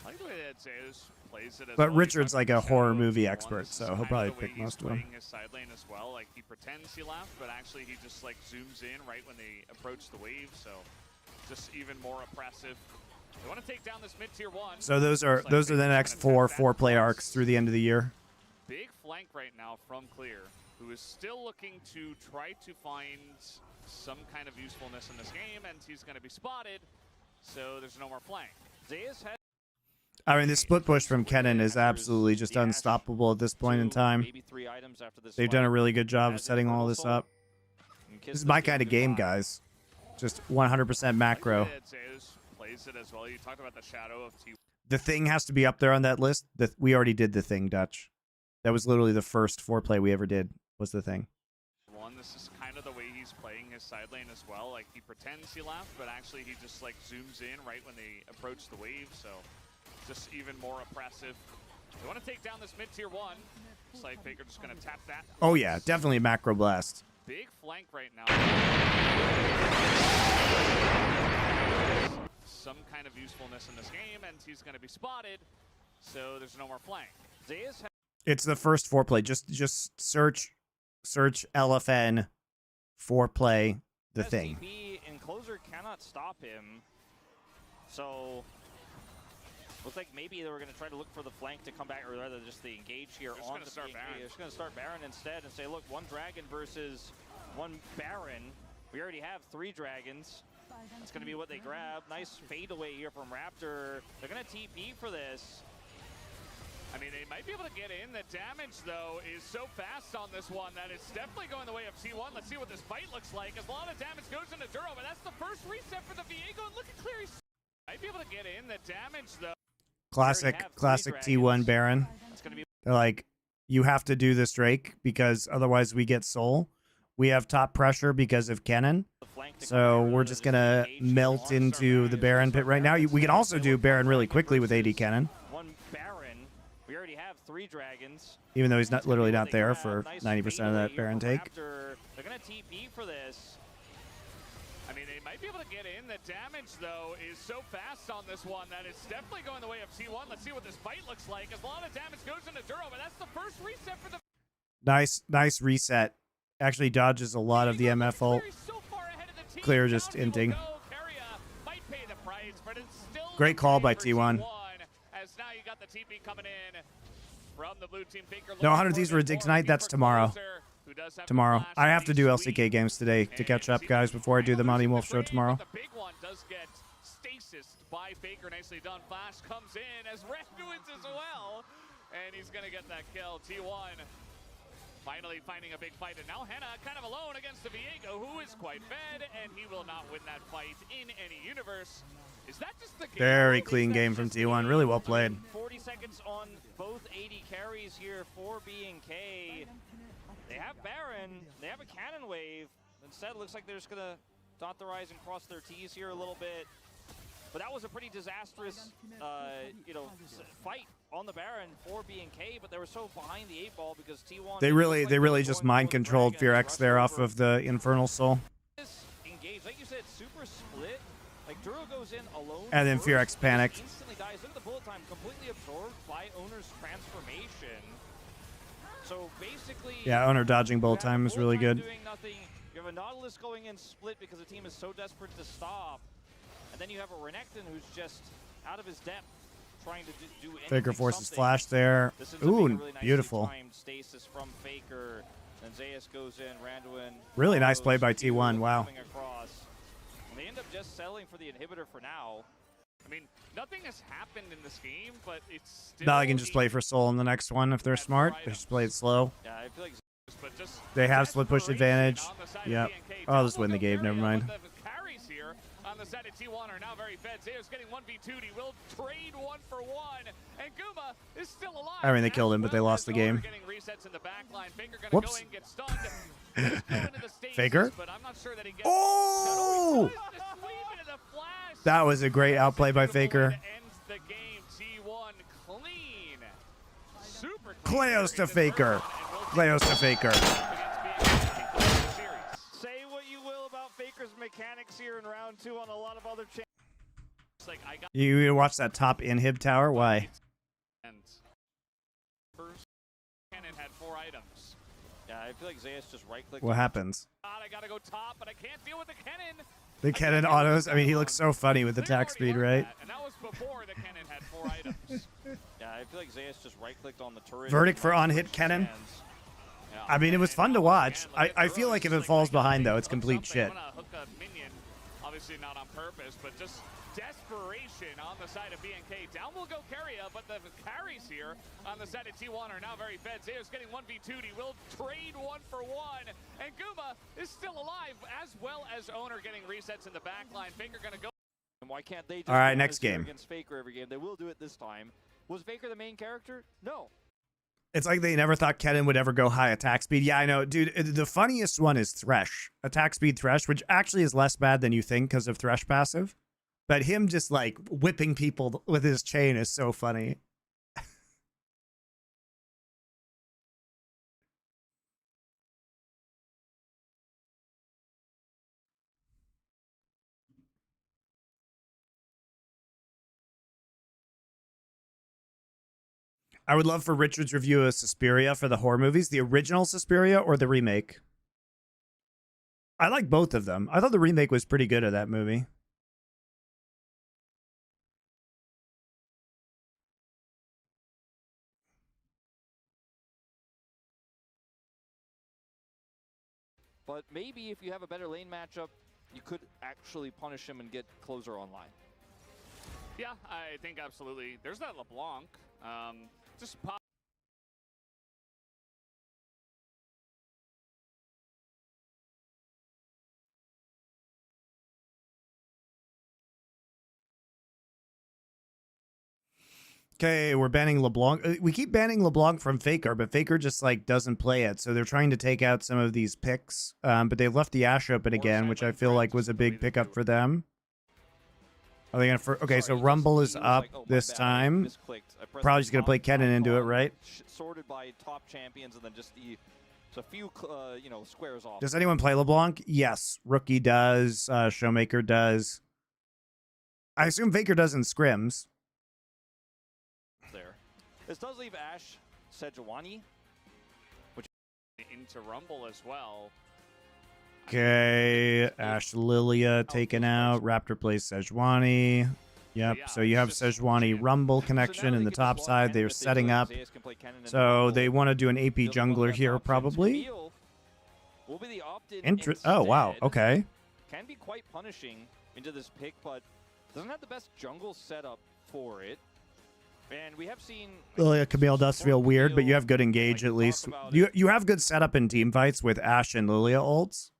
B: I like the way that Zeus plays it as
A: but
B: well.
A: Richard's like a horror movie expert, so he'll probably pick most of them.
B: His side lane as well. Like he pretends he left, but actually he just like zooms in right when they approach the wave. So just even more oppressive. They want to take down this mid-tier 1.
A: So those are the next 4 play arcs through the end of the year.
B: Big flank right now from Clear, who is still looking to try to find some kind of usefulness in this game, and he's going to be spotted, so there's no more flank. Zeus has.
A: I mean, the split push from Kennen is absolutely just unstoppable at this point in time. They've done a really good job of setting all this up. This is my kind of game, guys. Just 100% macro.
B: plays it as well. You talked about the shadow of T1.
A: The thing has to be up there on that list. We already did the thing, Dutch. That was literally the first foreplay we ever did, was the thing.
B: This is kind of the way he's playing his side lane as well. Like, he pretends he left, but actually he just, like, zooms in right when they approach the wave, so just even more oppressive. They want to take down this mid-tier 1. Looks like Faker just going to tap that.
A: Oh, yeah, definitely a macro blast.
B: Big flank right now. Some kind of usefulness in this game, and he's going to be spotted, so there's no more flank.
A: It's the first foreplay. Just search LFN foreplay the thing.
C: SCP and closer cannot stop him. So looks like maybe they were going to try to look for the flank to come back, or rather just the engage here on the Baron. They're just going to start Baron instead and say, look, one dragon versus one Baron. We already have 3 dragons. That's going to be what they grab. Nice fadeaway here from Raptor. They're going to TP for this.
B: I mean, they might be able to get in. The damage, though, is so fast on this one that it's definitely going the way of T1. Let's see what this fight looks like. As a lot of damage goes into Duro, but that's the first reset for the Viego. And look at Cleary. Might be able to get in. The damage, though.
A: Classic T1 Baron. They're like, you have to do this, Drake, because otherwise we get soul. We have top pressure because of Kennen. So we're just going to melt into the Baron pit right now. We can also do Baron really quickly with AD Kennen.
C: We already have 3 dragons.
A: Even though he's not literally not there for 90% of that Baron take.
C: They're going to TP for this.
B: I mean, they might be able to get in. The damage, though, is so fast on this one that it's definitely going the way of T1. Let's see what this fight looks like. As a lot of damage goes into Duro, but that's the first reset for the...
A: Nice reset. Actually dodges a lot of the MF ult. Clear just inting. Great call by T1.
B: Now you got the TP coming in from the blue team.
A: No, 100 Thieves were a dig tonight. That's tomorrow. Tomorrow. I have to do LCK games today to catch up, guys, before I do the Monty Wolf show tomorrow.
B: The big one does get stasis by Faker. Nicely done. Flash comes in as Red wins as well. And he's going to get that kill. T1 finally finding a big fight. And now Henna kind of alone against the Viego, who is quite fed. And he will not win that fight in any universe. Is that just the game?
A: Very clean game from T1. Really well played.
C: 40 seconds on both AD carries here for B&K. They have Baron. They have a cannon wave. Instead, it looks like they're just going to dot the rise and cross their T's here a little bit. But that was a pretty disastrous, fight on the Baron for B&K. But they were so behind the 8-ball because T1.
A: They really just mind controlled Fearx there off of the Infernal Soul.
C: Engage, like you said, super split. Like Duro goes in alone.
A: And then Fearx panicked.
C: Instantly dies. Look at the bullet time, completely absorbed by Owner's transformation. So basically,
A: yeah, Owner dodging bullet time is really good.
C: Doing nothing. You have a Nautilus going in split because the team is so desperate to stop. And then you have a Renekton who's just out of his depth, trying to do anything.
A: Faker forces flash there. Ooh, really beautiful.
C: Stasis from Faker. Then Zeus goes in, Randuin.
A: Really nice play by T1. Wow.
C: They end up just settling for the inhibitor for now.
B: I mean, nothing has happened in this game, but it's still...
A: Now they can just play for soul in the next one if they're smart. They just play it slow.
C: Yeah, I feel like...
A: They have split push advantage. Yep. Oh, let's win the game. Never mind.
B: Carries here on the side of T1 are now very fed. Zeus getting 1v2'd. He will trade 1-for-1. And Guma is still alive.
A: I mean, they killed him, but they lost the game. Whoops. Faker? Oh! That was a great outplay by Faker. Kleos to Faker. Kleos to Faker.
C: Say what you will about Faker's mechanics here in round 2 on a lot of other channels.
A: You watch that top inhib tower? Why?
B: First, Kennen had 4 items.
C: Yeah, I feel like Zeus just right-clicked.
A: What happens?
B: I gotta go top, but I can't deal with the Kennen.
A: The Kennen autos. I mean, he looks so funny with attack speed, right?
B: And that was before the Kennen had 4 items.
C: Yeah, I feel like Zeus just right-clicked on the turret.
A: Verdict for on-hit Kennen. I mean, it was fun to watch. I feel like if it falls behind, though, it's complete shit.
B: I'm gonna hook a minion, obviously not on purpose, but just desperation on the side of B&K. Down will go Carrier, but the carries here on the side of T1 are now very fed. Zeus getting 1v2'd. He will trade 1-for-1. And Guma is still alive, as well as Owner getting resets in the back line. Faker gonna go.
C: And why can't they just
A: All right,
C: be
A: next
C: honest here
A: game.
C: against Faker every game? They will do it this time. Was Faker the main character? No.
A: It's like they never thought Kennen would ever go high attack speed. Yeah, I know. Dude, the funniest one is Thresh. Attack speed Thresh, which actually is less bad than you think because of Thresh passive. But him just like whipping people with his chain is so funny. I would love for Richard's review of Suspiria for the horror movies, the original Suspiria or the remake. I like both of them. I thought the remake was pretty good of that movie.
C: But maybe if you have a better lane matchup, you could actually punish him and get closer online.
B: Yeah, I think absolutely. There's that LeBlanc. Just pop.
A: Okay, we're banning LeBlanc. We keep banning LeBlanc from Faker, but Faker just like doesn't play it. So they're trying to take out some of these picks. But they left the Ashe open again, which I feel like was a big pickup for them. Are they gonna? Okay, so Rumble is up this time. Probably just gonna play Kennen into it, right?
C: Sorted by top champions, and then just a few, squares off.
A: Does anyone play LeBlanc? Yes, Rookie does. Showmaker does. I assume Faker does in scrims.
C: There. This does leave Ashe Sejuani,
B: which into Rumble as well.
A: Okay, Ashe Lilia taken out. Raptor plays Sejuani. Yep, so you have Sejuani Rumble connection in the top side. They're setting up. So they want to do an AP jungler here, probably. Oh, wow. Okay.
C: Can be quite punishing into this pick, but doesn't have the best jungle setup for it. And we have seen
A: Lilia Camille does feel weird, but you have good engage at least. You have good setup in team fights with Ashe and Lilia ults.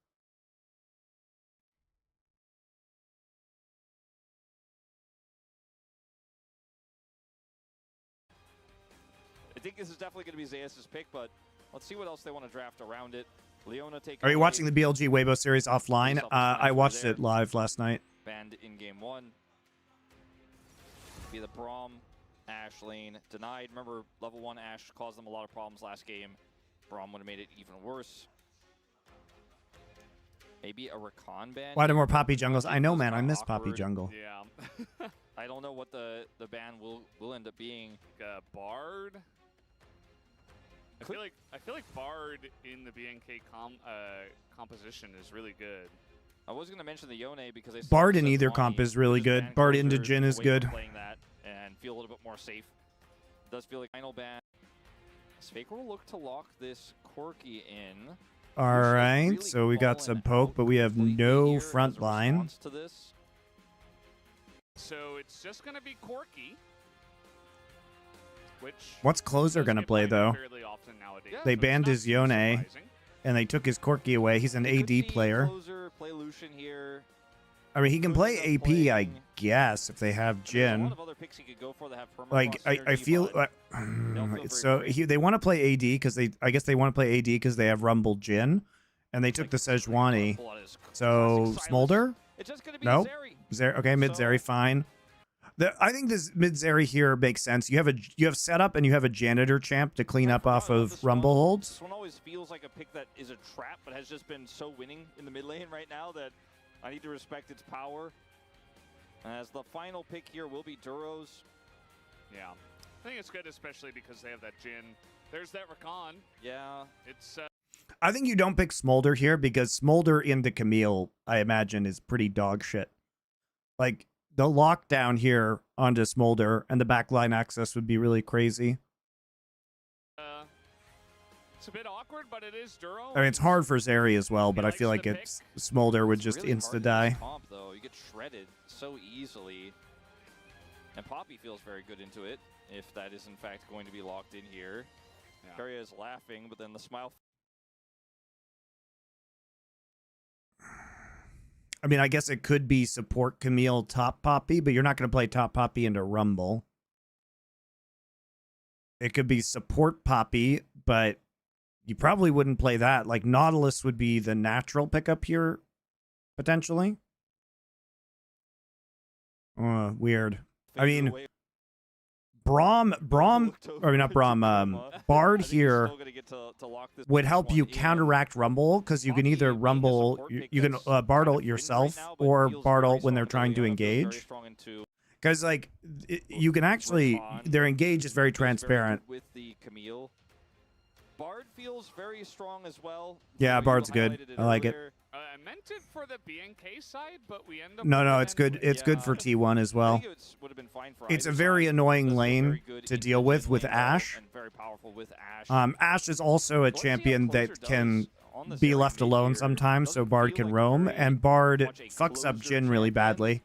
C: I think this is definitely going to be Zeus' pick, but let's see what else they want to draft around it. Leona take.
A: Are you watching the BLG Weibo series offline? I watched it live last night.
C: Banned in game 1. Be the Braum Ashe lane denied. Remember, level 1 Ashe caused them a lot of problems last game. Braum would have made it even worse. Maybe a Rakan ban.
A: Why do more Poppy jungles? I know, man. I miss Poppy jungle.
B: Yeah.
C: I don't know what the ban will end up being.
B: Bard. I feel like Bard in the BNK composition is really good.
C: I was going to mention the Yone because
A: Bard in either comp is really good. Bard into Jhin is good.
C: Playing that and feel a little bit more safe. It does feel like final ban. Faker will look to lock this Corki in.
A: All right, really so we got some poke, but we have no front line.
B: So it's just going to be Corki.
A: What's Closer going to play, though? They banned his Yone, and they took his Corki away. He's an AD player.
C: Play Lucian here.
A: I mean, he can play AP, I guess, if they have Jhin. Like, I feel so they want to play AD because I guess they want to play AD because they have Rumble Jhin, and they took the Sejuani. So Smolder? No. Okay, mid Zeri, fine. I think this mid Zeri here makes sense. You have setup and you have a janitor champ to clean up off of Rumble holds.
C: This one always feels like a pick that is a trap, but has just been so winning in the mid lane right now that I need to respect its power. As the final pick here will be Duros.
B: Yeah, I think it's good, especially because they have that Jhin. There's that Rakan.
C: Yeah,
B: it's.
A: I think you don't pick Smolder here because Smolder into Camille, I imagine, is pretty dog shit. Like, the lockdown here onto Smolder and the backline access would be really crazy.
B: It's a bit awkward, but it is Duro.
A: I mean, it's hard for Zeri as well, but I feel like it's Smolder would just really insta-die.
C: Though. You get shredded so easily. And Poppy feels very good into it, if that is in fact going to be locked in here. Yeah. Keria is laughing, but then the smile...
A: I mean, I guess it could be support Camille top Poppy, but you're not going to play top Poppy into Rumble. It could be support Poppy, but you probably wouldn't play that. Like, Nautilus would be the natural pickup here, potentially. Weird. I mean, Bard here would help you counteract Rumble, because you can either Rumble, you can Bartle yourself, or Bartle when they're trying to engage. Because, like, you can actually, their engage is very transparent.
C: With the Camille. Bard feels very strong as well.
A: Yeah, Bard's good. I like it.
B: I meant it for the BNK side, but we end up.
A: No, it's good. It's good for T1 as well. It's a very annoying lane to deal with Ashe. Ashe is also a champion that can be left alone sometimes, so Bard can roam, and Bard fucks up Jhin really badly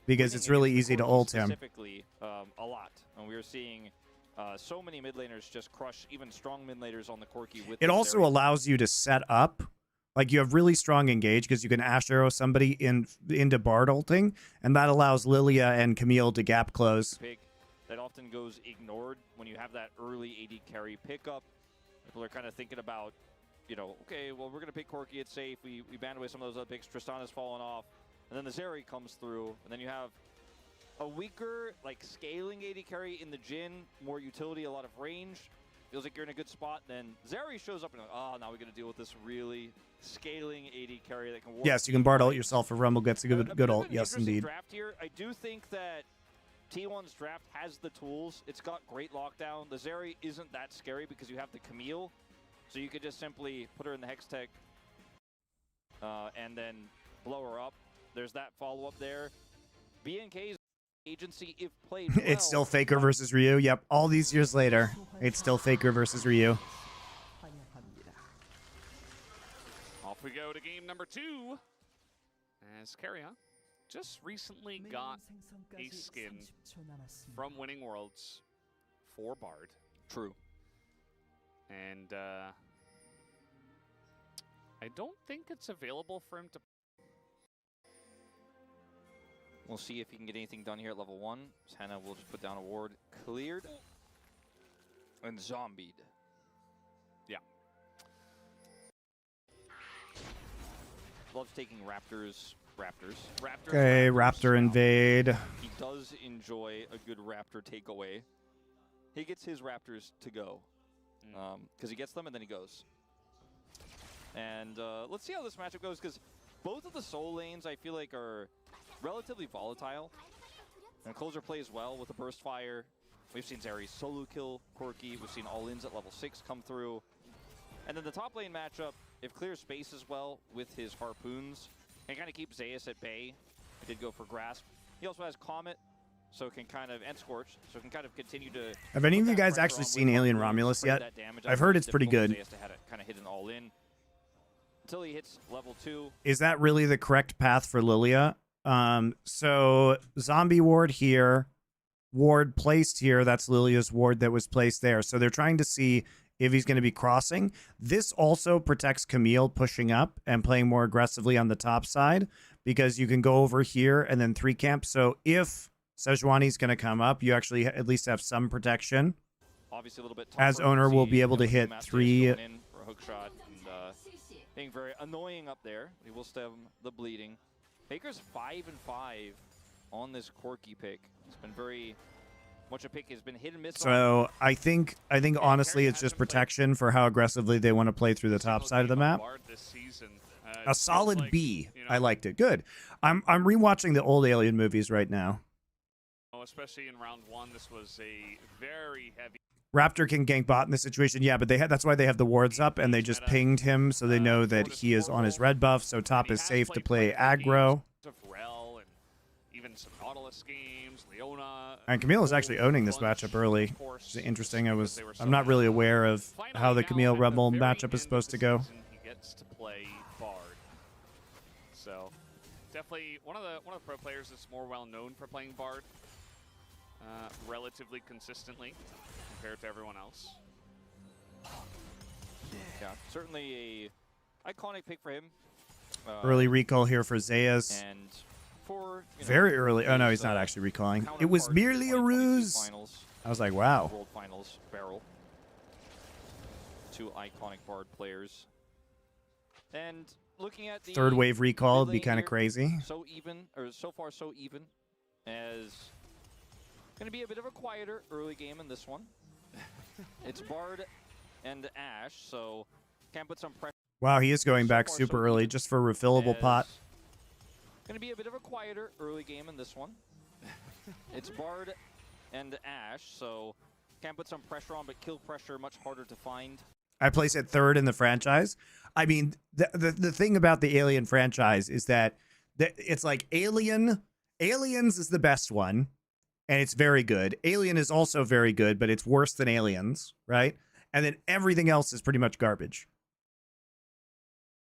A: because it's really easy to ult him.
C: A lot, and we are seeing so many mid laners just crush even strong mid laners on the Corki. With
A: it also allows you to set up, like, you have really strong engage because you can Ashe arrow somebody into Bard ulting, and that allows Lilia and Camille to gap close.
C: That often goes ignored when you have that early AD carry pickup. People are kind of thinking about, you know, okay, well, we're going to pick Corki, it's safe. We banned away some of those other picks. Tristana's fallen off. And then the Zeri comes through, and then you have a weaker, like, scaling AD carry in the Jhin, more utility, a lot of range. Feels like you're in a good spot. Then Zeri shows up and like, oh, now we got to deal with this really scaling AD carry that can work.
A: Yes, you can Bard ult yourself if Rumble gets a good ult. Yes, indeed.
C: Draft here. I do think that T1's draft has the tools. It's got great lockdown. The Zeri isn't that scary because you have the Camille, so you could just simply put her in the Hextech and then blow her up. There's that follow-up there. BNK's agency, if played well,
A: it's still Faker versus Ryu. Yep, all these years later, it's still Faker versus Ryu.
B: Off we go to game number 2, as Carrion just recently got a skin from Winning Worlds for Bard.
C: True.
B: And I don't think it's available for him to.
C: We'll see if he can get anything done here at level 1. Hannah will just put down a ward. Cleared. And zombied.
B: Yeah.
C: Loves taking Raptors.
A: Okay, Raptor invade.
C: He does enjoy a good Raptor takeaway. He gets his Raptors to go. Because he gets them and then he goes. And let's see how this matchup goes, because both of the soul lanes I feel like are relatively volatile. And Closer plays well with the burst fire. We've seen Zeri solo kill Corki. We've seen all-ins at level 6 come through. And then the top lane matchup, if Clear spaces well with his harpoons, can kind of keep Zeus at bay. He did go for Grasp. He also has Comet, so can kind of, and Scorch, so can kind of continue to.
A: Have any of you guys actually seen Alien Romulus yet? I've heard it's pretty good.
C: Zeus to kind of hit an all-in until he hits level 2.
A: Is that really the correct path for Lilia? So zombie ward here, ward placed here. That's Lilia's ward that was placed there. So they're trying to see if he's going to be crossing. This also protects Camille pushing up and playing more aggressively on the top side, because you can go over here and then 3 camp. So if Sejuani's going to come up, you actually at least have some protection.
C: Obviously a little bit
A: as owner will be able to hit 3
C: in for a hook shot and being very annoying up there. He will stem the bleeding. Baker's 5-5 on this Corki pick. It's been very much a pick has been hit and miss.
A: So I think honestly it's just protection for how aggressively they want to play through the top side of the map. A solid B. I liked it. Good. I'm rewatching the old Alien movies right now.
B: Especially in round 1, this was a very heavy.
A: Raptor can gank bot in this situation, yeah, but that's why they have the wards up, and they just pinged him, so they know that he is on his red buff, so top is safe to play aggro.
B: Even some Nautilus games, Leona.
A: And Camille is actually owning this matchup early, which is interesting. I'm not really aware of how the Camille Rebel matchup is supposed to go.
B: He gets to play Bard, so definitely one of the pro players that's more well known for playing Bard, relatively consistently compared to everyone else.
C: Yeah, certainly a iconic pick for him.
A: Early recall here for Zayas.
C: And for
A: Very early. Oh no, he's not actually recalling. It was merely a ruse. I was like, wow.
C: World Finals barrel. Two iconic Bard players. And looking at the
A: Third wave recall would be
C: relay
A: kind of
C: here,
A: crazy.
C: So even, or so far so even, as going to be a bit of a quieter early game in this one. It's Bard and Ash, so can put some pressure.
A: Wow, he is going back
C: far,
A: super
C: so
A: early
C: even,
A: just for a refillable pot.
C: Going to be a bit of a quieter early game in this one. It's Bard and Ash, so can put some pressure on, but kill pressure much harder to find.
A: I place it third in the franchise. I mean, the thing about the Alien franchise is that it's like Aliens is the best one, and it's very good. Alien is also very good, but it's worse than Aliens, right? And then everything else is pretty much garbage.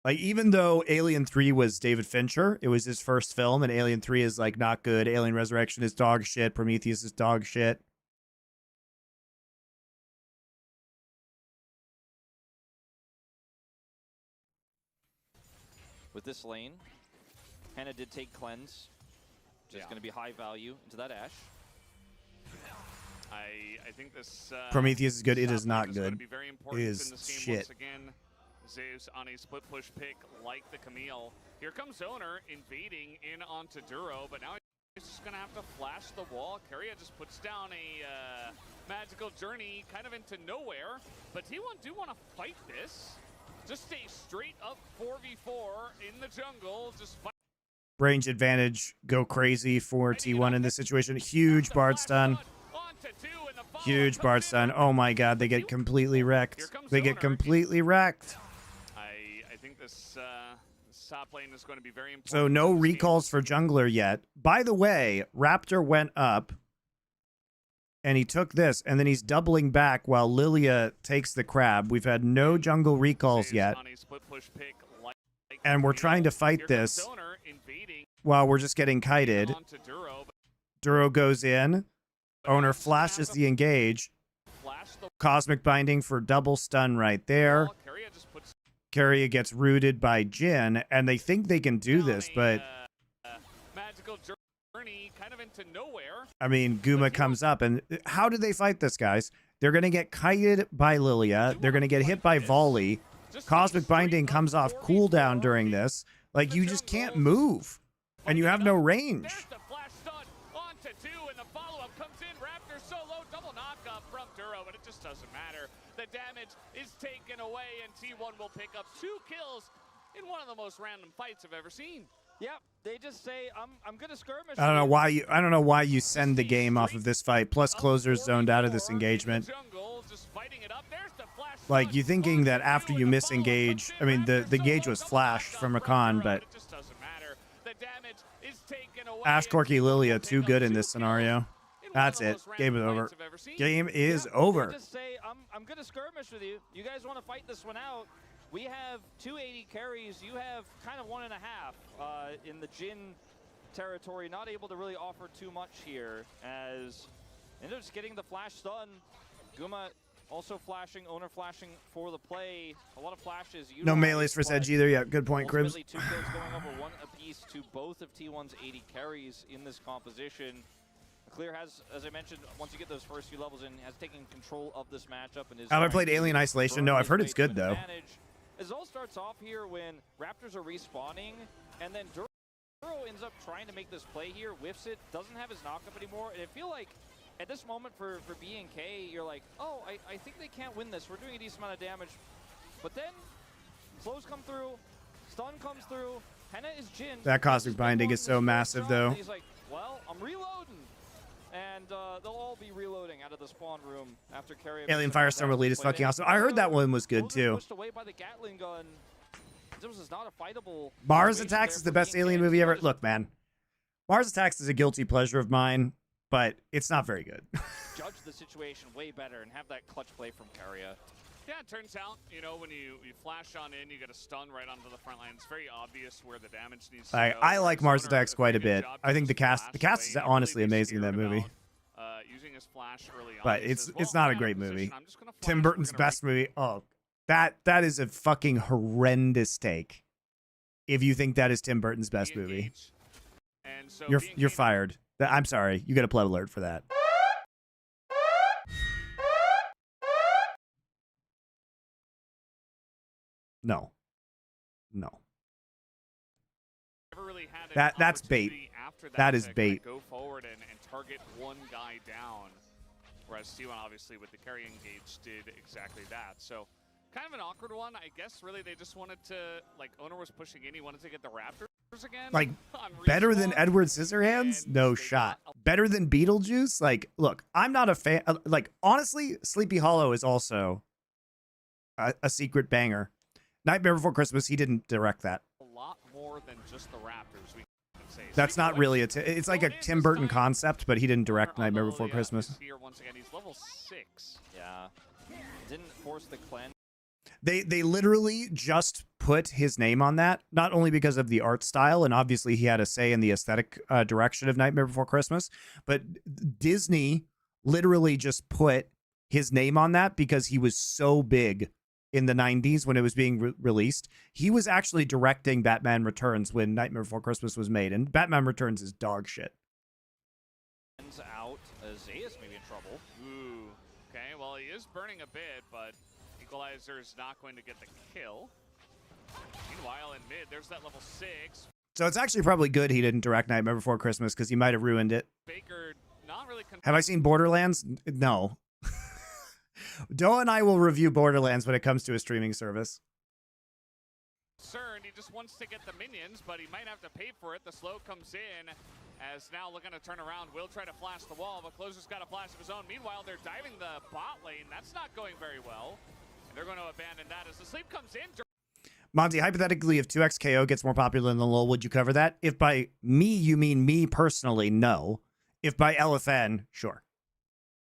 A: Like, even though Alien 3 was David Fincher, it was his first film, and Alien 3 is, like, not good. Alien Resurrection is dog shit. Prometheus is dog shit.
C: With this lane, Hannah did take cleanse, which is going to be high value into that Ash.
B: I think this
A: Prometheus is good. It is not
B: is going to
A: good.
B: be very
A: It
B: important
A: is
B: in this game
A: shit.
B: once again. Zeus on a split push pick like the Camille. Here comes Owner invading in onto Duro, but now he's just going to have to flash the wall. Keria just puts down a magical journey kind of into nowhere, but T1 do want to fight this. Just stay straight up 4v4 in the jungle. Just fight.
A: Range advantage, go crazy for T1 in this situation. Huge Bard stun. Huge Bard stun. Oh my god, they get completely wrecked. They get completely wrecked.
B: I think this top lane is going to be very important.
A: So no recalls for jungler yet. By the way, Raptor went up and he took this, and then he's doubling back while Lilia takes the crab. We've had no jungle recalls yet. And we're trying to fight this while we're just getting kited. Duro goes in. Owner flashes the engage. Cosmic Binding for double stun right there. Keria gets rooted by Jin, and they think they can do this, but I mean, Guma comes up, and how do they fight this, guys? They're going to get kited by Lilia. They're going to get hit by Volley. Cosmic Binding comes off cooldown during this. Like, you just can't move, and you have no range.
B: Doesn't matter. The damage is taken away, and T1 will pick up 2 kills in one of the most random fights I've ever seen.
C: Yep, they just say, I'm gonna skirmish.
A: I don't know why you send the game off of this fight. Plus closers zoned out of this engagement. Like, you thinking that after you misengage, I mean, the engage was flashed from Rakan, but Ash, Corki, Lilia, too good in this scenario. That's it. Game is over. Game is over.
C: Just say, I'm going to skirmish with you. You guys want to fight this one out? We have 280 carries. You have kind of 1.5 in the Jin territory. Not able to really offer too much here, as ended up just getting the flash stun. Guma also flashing, Owner flashing for the play. A lot of flashes.
A: No melees for Sedge either. Yeah, good point, Cribs.
C: 2 kills going over 1 apiece to both of T1's 80 carries in this composition. Clear has, as I mentioned, once you get those first few levels in, has taken control of this matchup. And is
A: have I played Alien Isolation? No, I've heard it's good, though.
C: It all starts off here when Raptors are respawning, and then Duro ends up trying to make this play here, whiffs it, doesn't have his knockup anymore, and I feel like at this moment for B and K, you're like, oh, I think they can't win this. We're doing a decent amount of damage. But then, flows come through, stun comes through, Henna is Jin.
A: That Cosmic Binding is so massive, though.
C: He's like, well, I'm reloading. And they'll all be reloading out of the spawn room after Keria.
A: Alien Firestorm lead is fucking awesome. I heard that one was good too.
C: Pushed away by the Gatling gun. This is not a fightable.
A: Mars Attacks is the best Alien movie ever. Look, man, Mars Attacks is a guilty pleasure of mine, but it's not very good.
C: Judge the situation way better and have that clutch play from Keria.
B: Yeah, it turns out, you know, when you flash on in, you get a stun right onto the front line. It's very obvious where the damage needs to go.
A: I like Mars Attacks quite a bit. I think the cast is honestly amazing in that movie.
B: Using his flash early on,
A: but it's not a great movie. Tim Burton's best movie. Oh, that is a fucking horrendous take. if you think that is Tim Burton's best movie.
B: Engage. And so
A: You're
B: being
A: fired. I'm sorry. You get a pleb alert for that. No.
B: never really had an
A: That's bait.
B: opportunity after
A: That is
B: to kinda
A: bait.
B: go forward and target one guy down. Whereas T1 obviously with the carry engage did exactly that. So kind of an awkward one. I guess really they just wanted to, like, Owner was pushing in. He wanted to get the Raptors again.
A: Like,
B: on
A: better than
B: respawn,
A: Edward Scissorhands?
B: and
A: No
B: they
A: shot.
B: got
A: Better than Beetlejuice? Like, look, I'm not a fan. Like, honestly, Sleepy Hollow is also a secret banger. Nightmare Before Christmas, he didn't direct that.
B: a lot more than just the Raptors, we can say.
A: That's
B: Speaking
A: not
B: of
A: really
B: which,
A: it's like a
B: going in
A: Tim
B: this
A: Burton
B: time,
A: concept, but he didn't direct
B: Owner
A: Nightmare Before
B: Lilia
A: Christmas.
B: is here once again. He's level 6.
C: Yeah. Didn't force the cleanse.
A: They literally just put his name on that, not only because of the art style, and obviously he had a say in the aesthetic direction of Nightmare Before Christmas, but Disney literally just put his name on that because he was so big in the 90s when it was being released. He was actually directing Batman Returns when Nightmare Before Christmas was made, and Batman Returns is dog shit.
C: Out. Zayas may be in trouble.
B: Ooh. Okay, well, he is burning a bit, but Equalizer is not going to get the kill. Meanwhile, in mid, there's that level 6.
A: So it's actually probably good he didn't direct Nightmare Before Christmas because he might have ruined it.
B: Baker not really
A: Have I seen Borderlands? No. Doe and I will review Borderlands when it comes to a streaming service.
B: concerned. He just wants to get the minions, but he might have to pay for it. The slow comes in as now looking to turn around. Will try to flash the wall, but Closer's got a flash of his own. Meanwhile, they're diving the bot lane. That's not going very well. And they're going to abandon that as the sleep comes in.
A: Monty, hypothetically, if 2XKO gets more popular than the LoL, would you cover that? If by me you mean me personally, no. If by LFN, sure.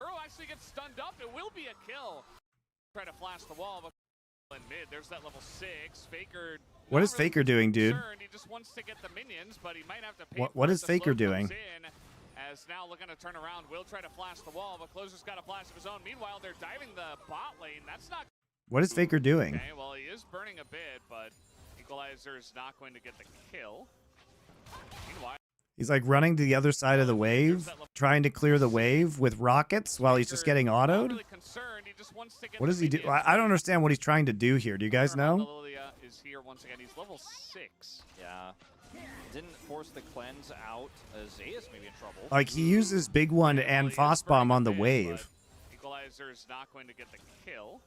B: Earl actually gets stunned up. It will be a kill. Try to flash the wall, but in mid, there's that level 6. Faker.
A: What is Faker doing, dude?
B: He just wants to get the minions, but he might have to pay
A: What is
B: The
A: Faker
B: slow
A: doing?
B: comes in as now looking to turn around. Will try to flash the wall, but Closer's got a flash of his own. Meanwhile, they're diving the bot lane. That's not.
A: What is Faker doing?
B: Okay, well, he is burning a bit, but Equalizer is not going to get the kill. Meanwhile,
A: He's like running to the other side of the wave, trying to clear the wave with rockets while he's just getting
B: not
A: autoed.
B: really concerned. He just wants to get
A: What
B: the
A: does he do?
B: minions.
A: I don't understand what he's trying to do here. Do you guys know?
B: Lilia is here once again. He's level 6.
C: Yeah. Didn't force the cleanse out. Zayas may be in trouble.
A: Like, he uses Big One
B: Well,
A: and
B: he is
A: Foss
B: burning
A: Bomb
B: a
A: on the
B: bit,
A: wave.
B: but Equalizer is not going to get the kill.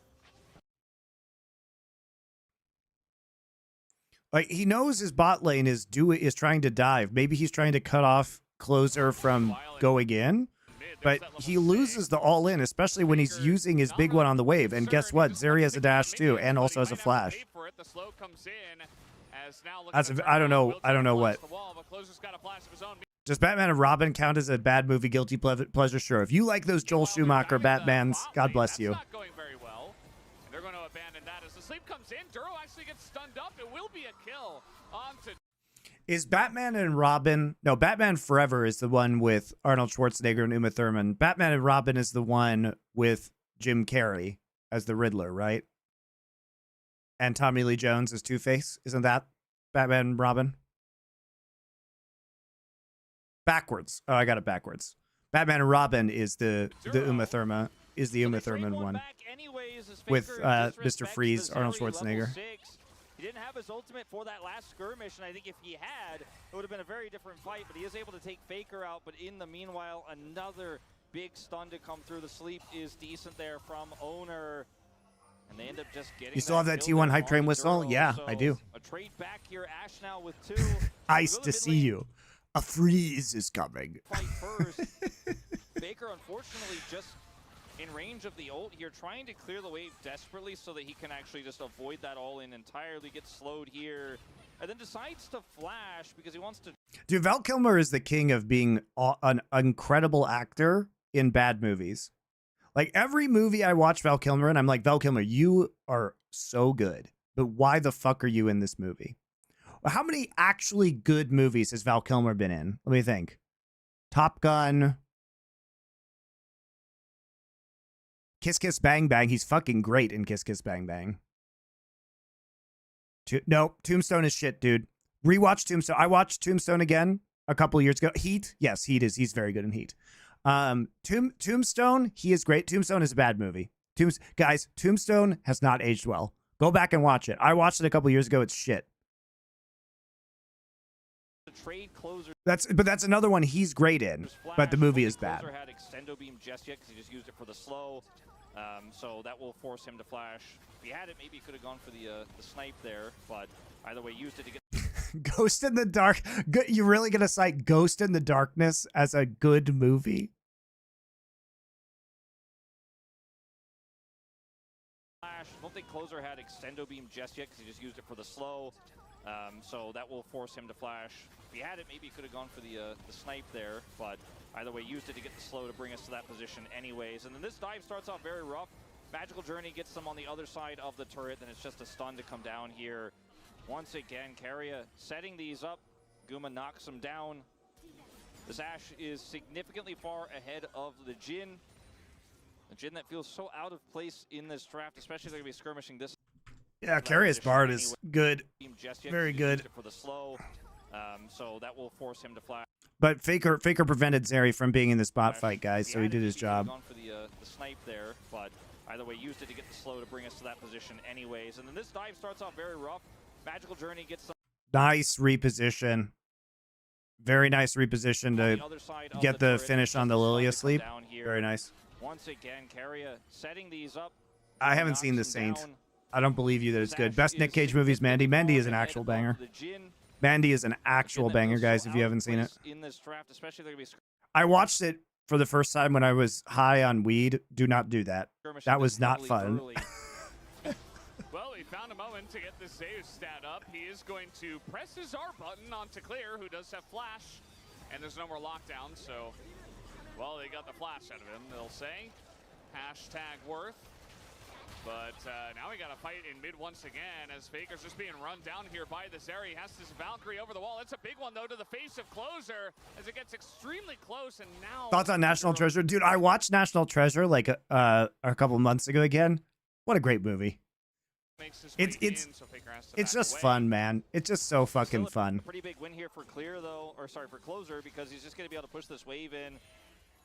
A: Like, he knows his bot lane is trying to dive. Maybe he's trying to cut off Closer from going in, but he loses the all-in, especially when he's using his Big One on the wave. And guess what? Zeri has a dash too, and also has a flash. That's I don't know what. Does Batman and Robin count as a bad movie guilty pleasure? Sure. If you like those Joel Schumacher Batmans, God bless you.
B: Not going very well. And they're going to abandon that as the sleep comes in. Duro actually gets stunned up. It will be a kill on to.
A: Is Batman and Robin... No, Batman Forever is the one with Arnold Schwarzenegger and Uma Thurman. Batman and Robin is the one with Jim Carrey as the Riddler, right? And Tommy Lee Jones as Two-Face. Isn't that Batman and Robin? Backwards. Oh, I got it backwards. Batman and Robin is the Uma Thurman one with Mr. Freeze, Arnold Schwarzenegger.
C: He didn't have his ultimate for that last skirmish, and I think if he had, it would have been a very different fight, but he is able to take Faker out, but in the meanwhile, another big stun to come through. The sleep is decent there from Owner, and they end up just getting.
A: You still have that T1 hype train whistle? Yeah, I do.
C: A trade back here, Ash now with 2.
A: Ice to see you. A freeze is coming.
C: Fight first. Faker, unfortunately, just in range of the ult here, trying to clear the wave desperately so that he can actually just avoid that all-in entirely, gets slowed here, and then decides to flash because he wants to...
A: Dude, Val Kilmer is the king of being an incredible actor in bad movies. Like, every movie I watch Val Kilmer in, I'm like, Val Kilmer, you are so good, but why the fuck are you in this movie? How many actually good movies has Val Kilmer been in? Let me think. Top Gun... Kiss Kiss Bang Bang. He's fucking great in Kiss Kiss Bang Bang. No, Tombstone is shit, dude. Rewatch Tombstone. I watched Tombstone again a couple years ago. Heat, yes, Heat is. He's very good in Heat. Tombstone, he is great. Tombstone is a bad movie. Guys, Tombstone has not aged well. Go back and watch it. I watched it a couple years ago. It's shit.
C: Trade closer.
A: But that's another one he's great in, but the movie is bad.
C: Had extendo beam just yet because he just used it for the slow, so that will force him to flash. If he had it, maybe he could have gone for the snipe there, but either way, used it to get.
A: Ghost in the Dark. You're really gonna cite Ghost in the Darkness as a good movie?
C: Flash. I don't think closer had extendo beam just yet because he just used it for the slow. So that will force him to flash. If he had it, maybe he could have gone for the snipe there, but either way, used it to get the slow to bring us to that position anyways. And then this dive starts off very rough. Magical Journey gets them on the other side of the turret, then it's just a stun to come down here. Once again, Keria setting these up. Guma knocks him down. This Ashe is significantly far ahead of the Jhin. The Jhin that feels so out of place in this draft, especially if they're going to be skirmishing this.
A: Yeah, Karius Bard is good. Very good.
C: For the slow, so that will force him to flash.
A: But Faker prevented Zeri from being in this bot fight, guys, so he did his job.
C: Gone for the snipe there, but either way, used it to get the slow to bring us to that position anyways. And then this dive starts off very rough. Magical Journey gets some
A: nice reposition. Very nice reposition to get the finish on the Lilia sleep. Very nice.
C: Once again, Keria setting these up.
A: I haven't seen The Saint. I don't believe you that it's good. Best Nick Cage movie is Mandy. Mandy is an actual banger. Mandy is an actual banger, guys, if you haven't seen it. I watched it for the first time when I was high on weed. Do not do that. That was not fun.
B: Well, he found a moment to get the Zeus stat up. He is going to press his R button onto Clear, who does have flash, and there's no more lockdown, so, well, they got the flash out of him, they'll say. Hashtag worth. But now we got a fight in mid once again as Faker's just being run down here by the Zeri. Has this Valkyrie over the wall. It's a big one, though, to the face of Closer as it gets extremely close. And now...
A: Thoughts on National Treasure? Dude, I watched National Treasure like a couple months ago again. What a great movie. It's just fun, man. It's just so fucking fun.
C: Pretty big win here for Clear, though, or sorry, for Closer, because he's just going to be able to push this wave in.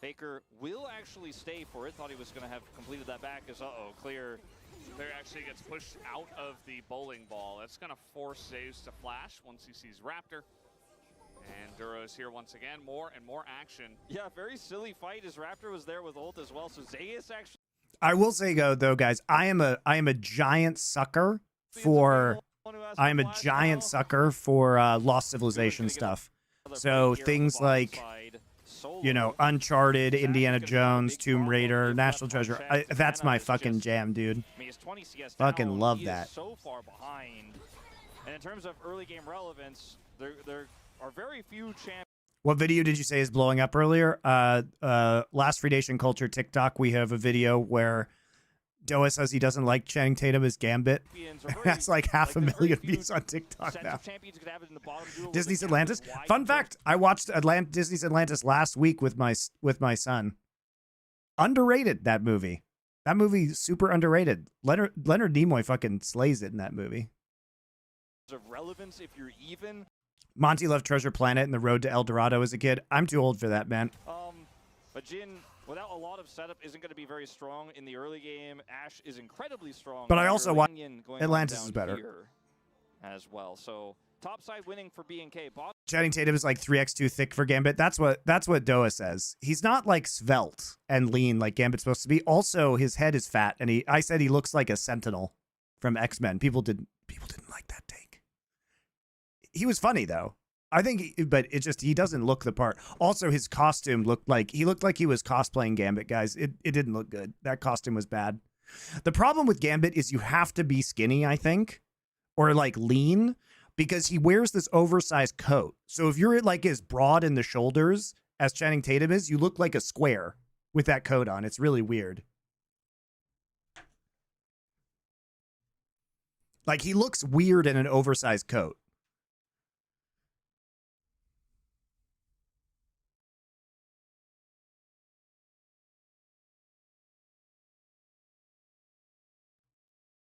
C: Faker will actually stay for it. Thought he was going to have completed that back as, Clear actually gets pushed out of the bowling ball. That's going to force Zeus to flash once he sees Raptor. And Duro is here once again. More and more action. Yeah, very silly fight as Raptor was there with ult as well. So Zeus actually...
A: I will say, though, guys, I am a giant sucker for... Lost Civilization stuff. So things like... You know, Uncharted, Indiana Jones, Tomb Raider, National Treasure. That's my fucking jam, dude. Fucking love that.
C: So far behind. And in terms of early game relevance, there are very few champions.
A: What video did you say is blowing up earlier? Last Free Nation Culture TikTok, we have a video where Doa says he doesn't like Channing Tatum as Gambit. That's like 500,000 views on TikTok now. Disney's Atlantis. Fun fact: I watched Disney's Atlantis last week with my son. Underrated, that movie. That movie super underrated. Leonard Nimoy fucking slays it in that movie.
C: Of relevance, if you're even.
A: Monty loved Treasure Planet and The Road to El Dorado as a kid. I'm too old for that, man.
C: But Jhin, without a lot of setup, isn't going to be very strong in the early game. Ashe is incredibly strong.
A: But I also want Atlantis is better
C: as well. So top side winning for B&K.
A: Channing Tatum is like 3x too thick for Gambit. That's what Doa says. He's not like svelte and lean like Gambit's supposed to be. Also, his head is fat, and I said he looks like a Sentinel from X-Men. People didn't like that take. He was funny though. I think, but it just, he doesn't look the part. Also, his costume looked like he was cosplaying Gambit, guys. It didn't look good. That costume was bad. The problem with Gambit is you have to be skinny, I think, or like lean, because he wears this oversized coat. So if you're like as broad in the shoulders as Channing Tatum is, you look like a square with that coat on. It's really weird. Like he looks weird in an oversized coat.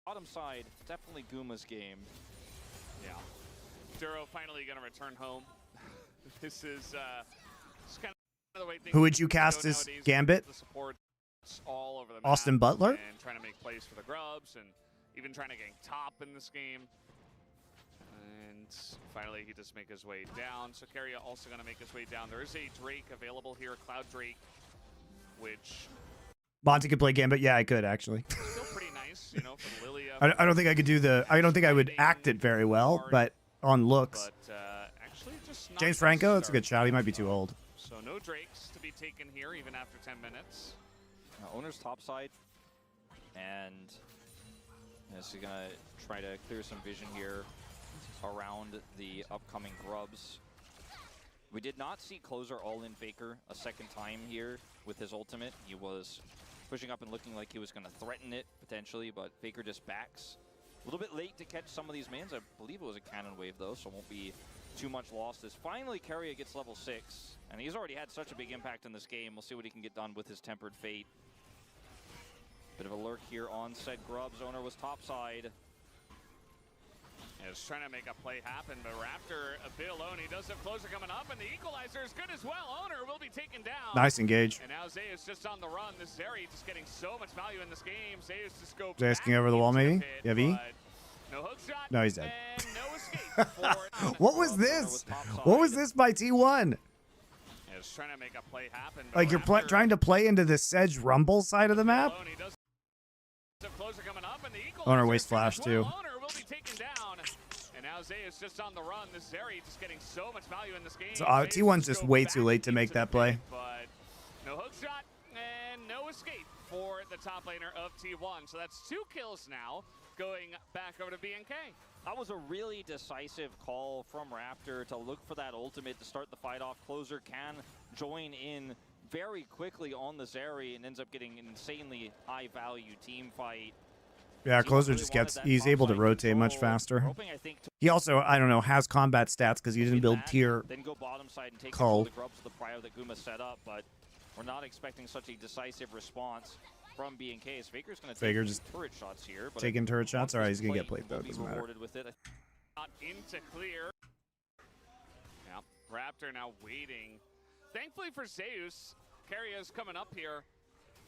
C: Bottom side, definitely Guma's game.
B: Yeah. Duro finally going to return home. This is kind of the way things
A: Who would you
B: go
A: cast as
B: nowadays.
A: Gambit?
B: The support all over the map
A: Austin Butler?
B: and trying to make plays for the grubs and even trying to get top in this game. And finally, he does make his way down. So Carrier also going to make his way down. There is a Drake available here, Cloud Drake, which
A: Monty could play Gambit. Yeah, I could actually.
B: is still pretty nice, you know, for the Lilia.
A: I don't think I could do the. I don't think I would act it very well, but on looks.
B: But actually, just not
A: James Franco, that's a
B: necessary.
A: good shot. He might be too old.
B: So no Drakes to be taken here, even after 10 minutes.
C: Owner's top side, and this is gonna try to clear some vision here around the upcoming grubs. We did not see Closer all-in Faker a second time here with his ultimate. He was pushing up and looking like he was going to threaten it potentially, but Faker just backs. A little bit late to catch some of these mans. I believe it was a cannon wave though, so it won't be too much lost. As finally Carrier gets level 6, and he's already had such a big impact in this game. We'll see what he can get done with his Tempered Fate. Bit of a lurk here on said grubs. Owner was topside.
B: Is trying to make a play happen, but Raptor a bit alone. He does have Closer coming up, and the equalizer is good as well. Owner will be taken down.
A: Nice engage.
B: And now Zeus just on the run. This Zeri just getting so much value in this game. Zeus just go
A: Zeus
B: back
A: can go over the wall,
B: into
A: maybe?
B: pit,
A: You have E?
B: but no hook shot.
A: No, he's dead.
B: And no escape for
A: What was this? What was this by T1?
B: Is trying to make a play happen. but
A: Like you're trying to play into the Sedge Rumble side of the map?
B: alone. He does have Closer coming up, and the
A: Owner
B: equalizer
A: waste
B: is good as
A: flash,
B: well.
A: too.
B: Owner will be taken down. And now Zeus just on the run. This Zeri just getting so much value in this game.
A: So,
B: Zeus
A: T1's just
B: go
A: way
B: back
A: too late to make
B: into the
A: that play.
B: pit, But no hook shot and no escape for the top laner of T1. So that's 2 kills now going back over to BNK.
C: That was a really decisive call from Raptor to look for that ultimate to start the fight off. Closer can join in very quickly on the Zeri and ends up getting an insanely high value team fight.
A: Yeah,
C: T1
A: Closer
C: really
A: just
C: wanted
A: gets.
C: that
A: He's able to
C: topside
A: rotate much
C: control.
A: faster.
C: Hoping, I think, to
A: He also, I don't know, has combat stats because he didn't
C: win
A: build
C: that,
A: tier.
C: then go bottom side and take
A: Cull.
C: control of the grubs to the prio that Guma set up, but we're not expecting such a decisive response from BNK. As Faker's going to take
A: Faker just
C: turret shots here. But
A: taking turret shots.
C: once
A: All right,
C: this
A: he's gonna get
C: plate
A: played though.
C: will
A: It
C: be
A: doesn't matter.
C: rewarded with it.
B: Not into clear. Yep, Raptor now waiting. Thankfully for Zeus, Carrier's coming up here.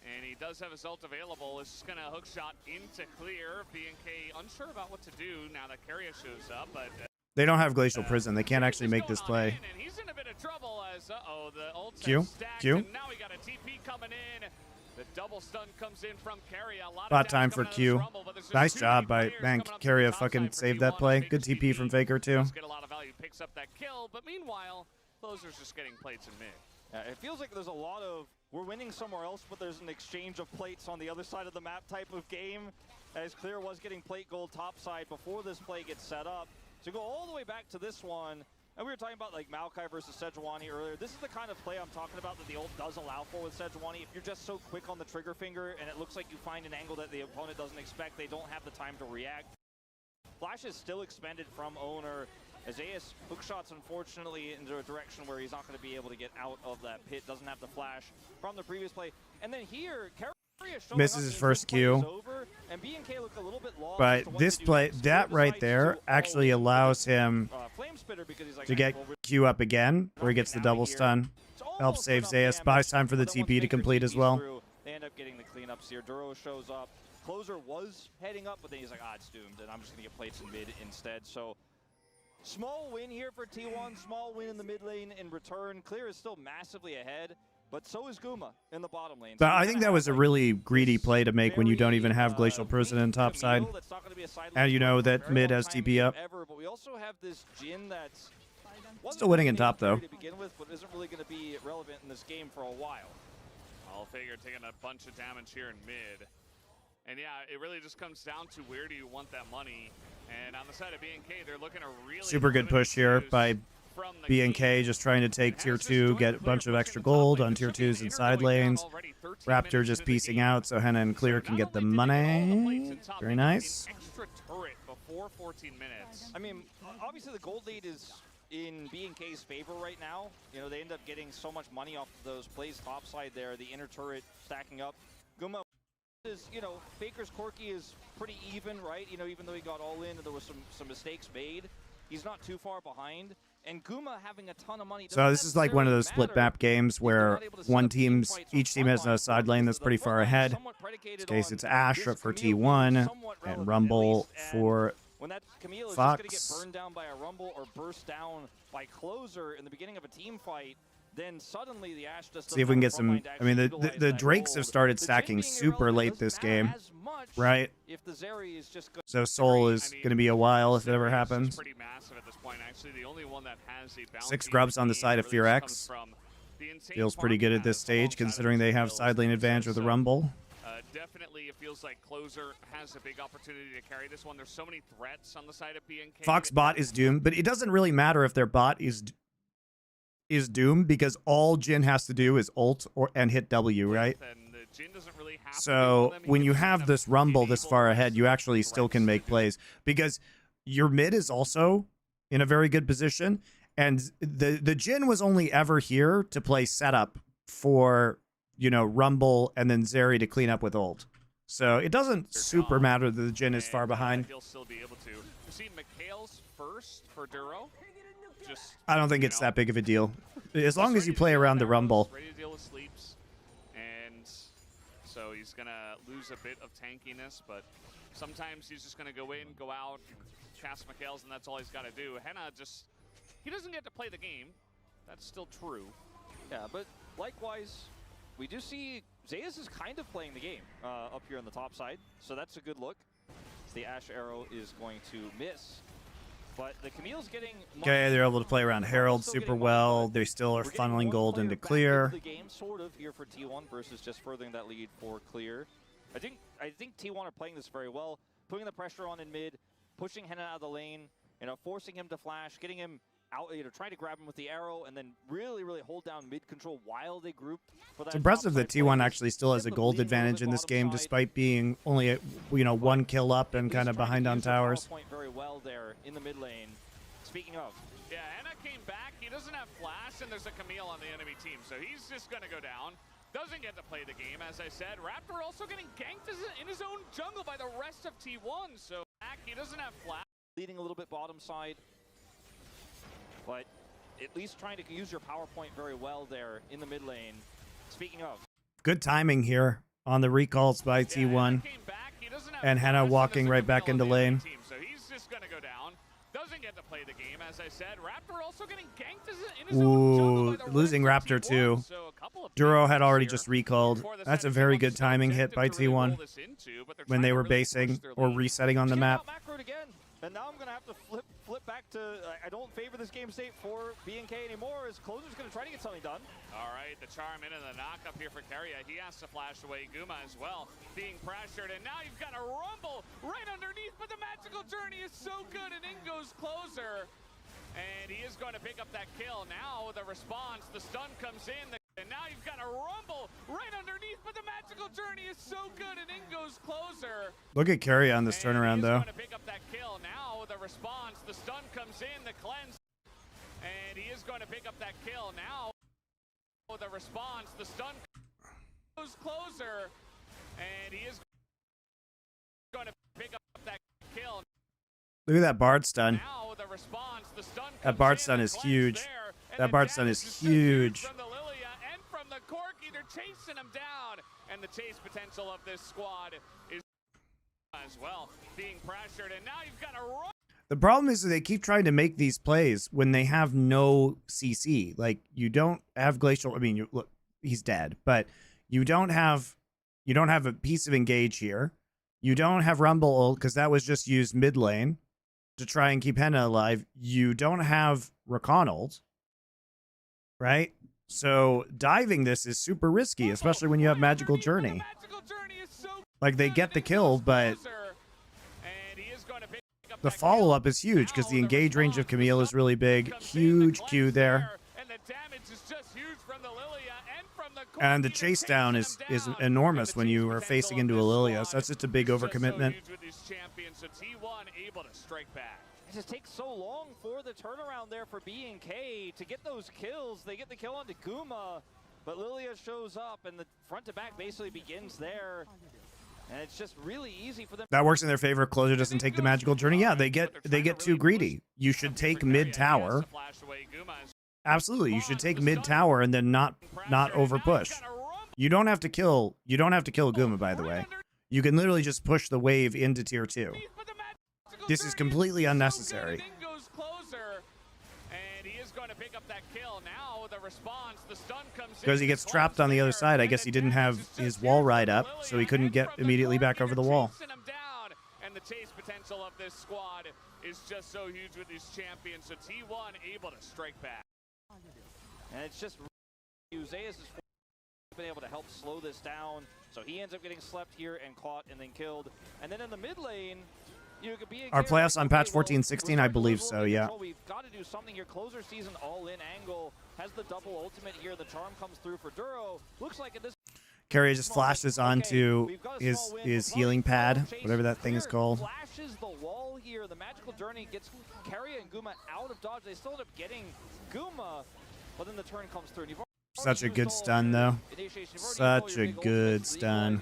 B: And he does have his ult available. It's just going to hook shot into clear. BNK unsure about what to do now that Carrier shows up, but
A: They don't have Glacial Prison. They can't actually
B: Zeus
A: make
B: going
A: this
B: on
A: play.
B: in, and he's in a bit of trouble as uh-oh, the ult's
A: Q,
B: stacked,
A: Q.
B: and now we got a TP coming in. The double stun comes in from Carrier. A lot of
A: Bot
B: damage
A: time for
B: coming out of this
A: Q.
B: rumble, but there's just
A: Nice
B: too
A: job
B: many
A: by
B: players
A: man.
B: coming up to
A: Carrier
B: the top
A: fucking
B: side for
A: saved
B: T1
A: that play.
B: and
A: Good
B: Faker's
A: TP from Faker too.
B: Does get a lot of value, picks up that kill, but meanwhile, Closer's just getting plates in mid.
C: It feels like there's a lot of we're winning somewhere else, but there's an exchange of plates on the other side of the map type of game. As Clear was getting plate gold topside before this play gets set up. So go all the way back to this one. And we were talking about like Maokai versus Sejuani earlier. This is the kind of play I'm talking about that the ult does allow for with Sejuani. If you're just so quick on the trigger finger and it looks like you find an angle that the opponent doesn't expect, they don't have the time to react. Flash is still expended from Owner. Zeus hook shots, unfortunately, into a direction where he's not going to be able to get out of that pit. Doesn't have the flash from the previous play. And then here, Carrier showing
A: Misses
C: up
A: his
C: as
A: first
C: this play is
A: Q.
C: over, and BNK look a little bit lost as
A: But
C: to what
A: this
C: to do
A: play,
C: next.
A: that
C: Clear
A: right
C: decides
A: there,
C: to
A: actually
C: all-in
A: allows him
C: Flame Spitter because he's like,
A: to get
C: well, we're
A: Q up again, where he gets the
C: knocking
A: double
C: down here.
A: stun.
C: It's almost
A: Helps save
C: enough
A: Zeus.
C: damage,
A: Buys time for the
C: but then once
A: TP to
C: Faker
A: complete as
C: TPs
A: well.
C: through, they end up getting the cleanups here. Duro shows up. Closer was heading up, but then he's like, it's doomed, and I'm just going to get plates in mid instead. So small win here for T1, small win in the mid lane in return. Clear is still massively ahead, but so is Guma in the bottom lane.
A: But
C: So
A: I
C: you're
A: think
C: gonna
A: that was a
C: have, like,
A: really greedy play to make when you don't
C: very,
A: even have Glacial Prison in
C: weak
A: top side.
C: Camille that's not gonna be a side
A: And
C: lane
A: you know
C: for a
A: that
C: very
A: mid
C: long
A: has
C: time
A: TP up.
C: ever, but we also have this Jhin that's wasn't
A: Still winning in
C: really
A: top, though.
C: to begin with, but isn't really going to be relevant in this game for a while.
B: I'll figure taking a bunch of damage here in mid. And yeah, it really just comes down to where do you want that money. And on the side of BNK, they're looking to really
A: Super good
B: limit
A: push here
B: Zeus
A: by
B: from the
A: BNK,
B: game.
A: just trying to take
B: And
A: tier
B: has just
A: 2,
B: joined
A: get a
B: Clear
A: bunch of
B: pushing
A: extra
B: the top
A: gold
B: lane.
A: on
B: There
A: tier
B: should be an
A: 2s and
B: inner
A: side
B: going down
A: lanes.
B: already, 13
A: Raptor
B: minutes
A: just
B: into the
A: piecing
B: game.
A: out, so Henna and Clear
B: So
A: can
B: not
A: get the
B: only did they get all the
A: money.
B: plates in top,
A: Very
B: they got an
A: nice.
B: extra turret before 14 minutes.
C: I mean, obviously the gold lead is in BNK's favor right now. You know, they end up getting so much money off of those plays topside there, the inner turret stacking up. Guma is, you know, Faker's Corki is pretty even, right? You know, even though he got all in and there was some mistakes made. he's not too far behind. And Guma having a ton of money.
A: So this is like one of those split map games where each team has a side lane that's pretty far ahead. In this case, it's Ashe for T1 and Rumble for
C: when that Camille is
A: Fox.
C: just going to get burned down by a Rumble or burst down by Closer in the beginning of a team fight, then suddenly the Ashe just
A: see if we can get some. I mean, the Drakes have started stacking super late this game, right?
C: If the Zeri is just
A: So Soul is going to be a while if it ever happens.
B: Pretty massive at this point. Actually, the only one that has a
A: 6 grubs on the side of Fear X. Feels pretty good at this stage, considering they have side lane advantage with the Rumble.
B: Definitely, it feels like Closer has a big opportunity to carry this one. There's so many threats on the side of BNK.
A: Fox bot is doomed, but it doesn't really matter if their bot is doomed because all Jhin has to do is ult and hit W, right?
B: Really
A: so when you have this Rumble this far ahead, you actually still can make plays because your mid is also in a very good position, and the Jhin was only ever here to play setup for, you know, Rumble and then Zeri to clean up with ult. So it doesn't super matter that the Jhin is far behind.
B: He'll still be able to. You see McHale's first for Duro.
A: I don't think it's that big of a deal. As long as you play around the Rumble.
B: Ready to deal with sleeps. And so he's going to lose a bit of tankiness, but sometimes he's just going to go in, go out, cast McHale's, and that's all he's got to do. Henna just, he doesn't get to play the game. That's still true.
C: Yeah, but likewise, we do see Zeus is kind of playing the game up here on the top side, so that's a good look. The Ashe arrow is going to miss, but the Camille's getting...
A: Okay, they're able to play around Herald super well. They still are funneling gold into clear.
C: The game sort of here for T1 versus just furthering that lead for clear. I think T1 are playing this very well, putting the pressure on in mid, pushing Henna out of the lane, you know, forcing him to flash, getting him out, you know, trying to grab him with the arrow, and then really hold down mid control while they group. For that
A: it's impressive that T1 actually still has a gold advantage in this game, despite being only a, you know, 1 kill up and kind of behind on towers.
C: Point very well there in the mid lane. Speaking of,
B: yeah, Henna came back. He doesn't have flash, and there's a Camille on the enemy team, so he's just gonna go down. Doesn't get to play the game, as I said. Raptor also getting ganked in his own jungle by the rest of T1, so back, he doesn't have flash.
C: Leading a little bit bottom side, but at least trying to use your power point very well there in the mid lane. Speaking of,
A: good timing here on the recalls by T1, and Henna walking right back into lane.
B: Team, so he's just gonna go down. Doesn't get to play the game, as I said. Raptor also getting ganked in his own jungle by the
A: losing
B: rest
A: Raptor
B: of T1,
A: too.
B: so
A: Duro had already just recalled. That's a very good timing hit by T1 when they were basing or resetting on the map.
C: And now I'm going to have to flip back to, I don't favor this game state for BNK anymore, as Closer's going to try to get something done.
B: All right, the charm into the knock up here for Keria. He has to flash away Guma as well, being pressured, and now you've got a Rumble right underneath, but the magical journey is so good, and in goes Closer. And he is going to pick up that kill. Now the response, the stun comes in, and now you've got a Rumble right underneath, but the magical journey is so good, and in goes Closer.
A: Look at Keria on this turnaround, though.
B: Going to pick up that kill. Now the response, the stun comes in, the cleanse, and he is going to pick up that kill. Now the response, the stun goes Closer, and he is going to pick up that kill.
A: Look at that Bard stun.
B: Now the response, the stun
A: that Bard stun is huge. That Bard stun is huge.
B: From the Lilia and from the Corki, they're chasing him down, and the chase potential of this squad is as well being pressured, and now you've got a run.
A: The problem is that they keep trying to make these plays when they have no CC. Like, you don't have Glacial. I mean, look, he's dead, but you don't have a piece of engage here. You don't have Rumble ult because that was just used mid lane to try and keep Henna alive. You don't have Rakan ult, right? So diving this is super risky, especially when you have Magical Journey. Like, they get the kill, but the follow-up is huge because the engage range of Camille is really big. Huge Q there. And the chase down is enormous when you are facing into a Lilia. So that's just a big overcommitment.
C: It just takes so long for the turnaround there for BNK to get those kills. They get the kill onto Guma, but Lilia shows up, and the front to back basically begins there. And it's just really easy for them.
A: That works in their favor. Closer doesn't take the magical journey. Yeah, they get too greedy. You should take mid tower. Absolutely, you should take mid tower and then not over push. You don't have to kill Guma, by the way. You can literally just push the wave into tier 2. This is completely unnecessary. Because he gets trapped on the other side. I guess he didn't have his wall ride up, so he couldn't get immediately back over the wall.
B: And the chase potential of this squad is just so huge with these champions. So T1 able to strike back.
C: And it's just Zeus has been able to help slow this down. So he ends up getting slept here and caught and then killed. And then in the mid lane, you could be
A: Our playoffs on patch 14-16, I believe so, yeah.
C: We've got to do something here. Closer season all-in angle has the double ultimate here. The charm comes through for Duro. Looks like at this
A: Carrier just flashes onto his healing pad, whatever that thing is called.
C: Flashes the wall here. The magical journey gets Carrier and Guma out of dodge. They still end up getting Guma, but then the turn comes through. And
A: such a good stun, though. Such a good stun.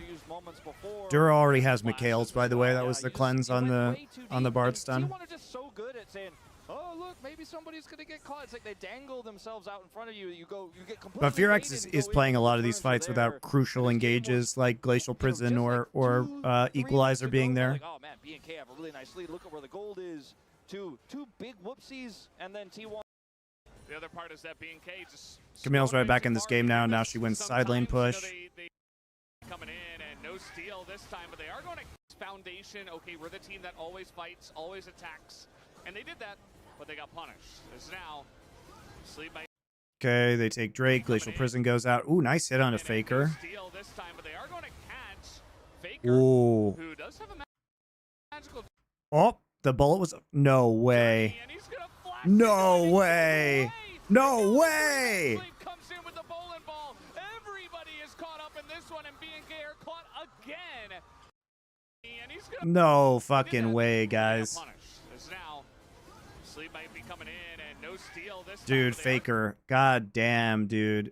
A: Dura already has Mikhail's, by the way. That was the cleanse on the Bard stun.
C: T1 are just so good at saying, oh, look, maybe somebody's going to get caught. It's like they dangle themselves out in front of you. You get completely.
A: But Fearx is playing a lot of these fights without crucial engages like Glacial Prison or Equalizer being there.
C: Oh, man, B&K have a really nice lead. Look at where the gold is. Two big whoopsies, and then T1.
B: The other part is that B&K just...
A: Camille's right back in this game now. Now she wins side lane push.
B: They coming in and no steal this time, but they are going to Foundation. Okay, we're the team that always fights, always attacks. And they did that, but they got punished. As now, Sleep by...
A: Okay, they take Drake. Glacial Prison goes out. Ooh, nice hit on a Faker.
B: Steal this time, but they are going to catch Faker,
A: ooh.
B: who does have a magical...
A: Oh, the bullet was... No way. No way. No way.
B: Comes in with the bowling ball. Everybody is caught up in this one, and B&K are caught again. And he's gonna
A: no fucking way, guys.
B: Now, Sleep might be coming in, and no steal this
A: dude,
B: time,
A: Faker. God damn, dude.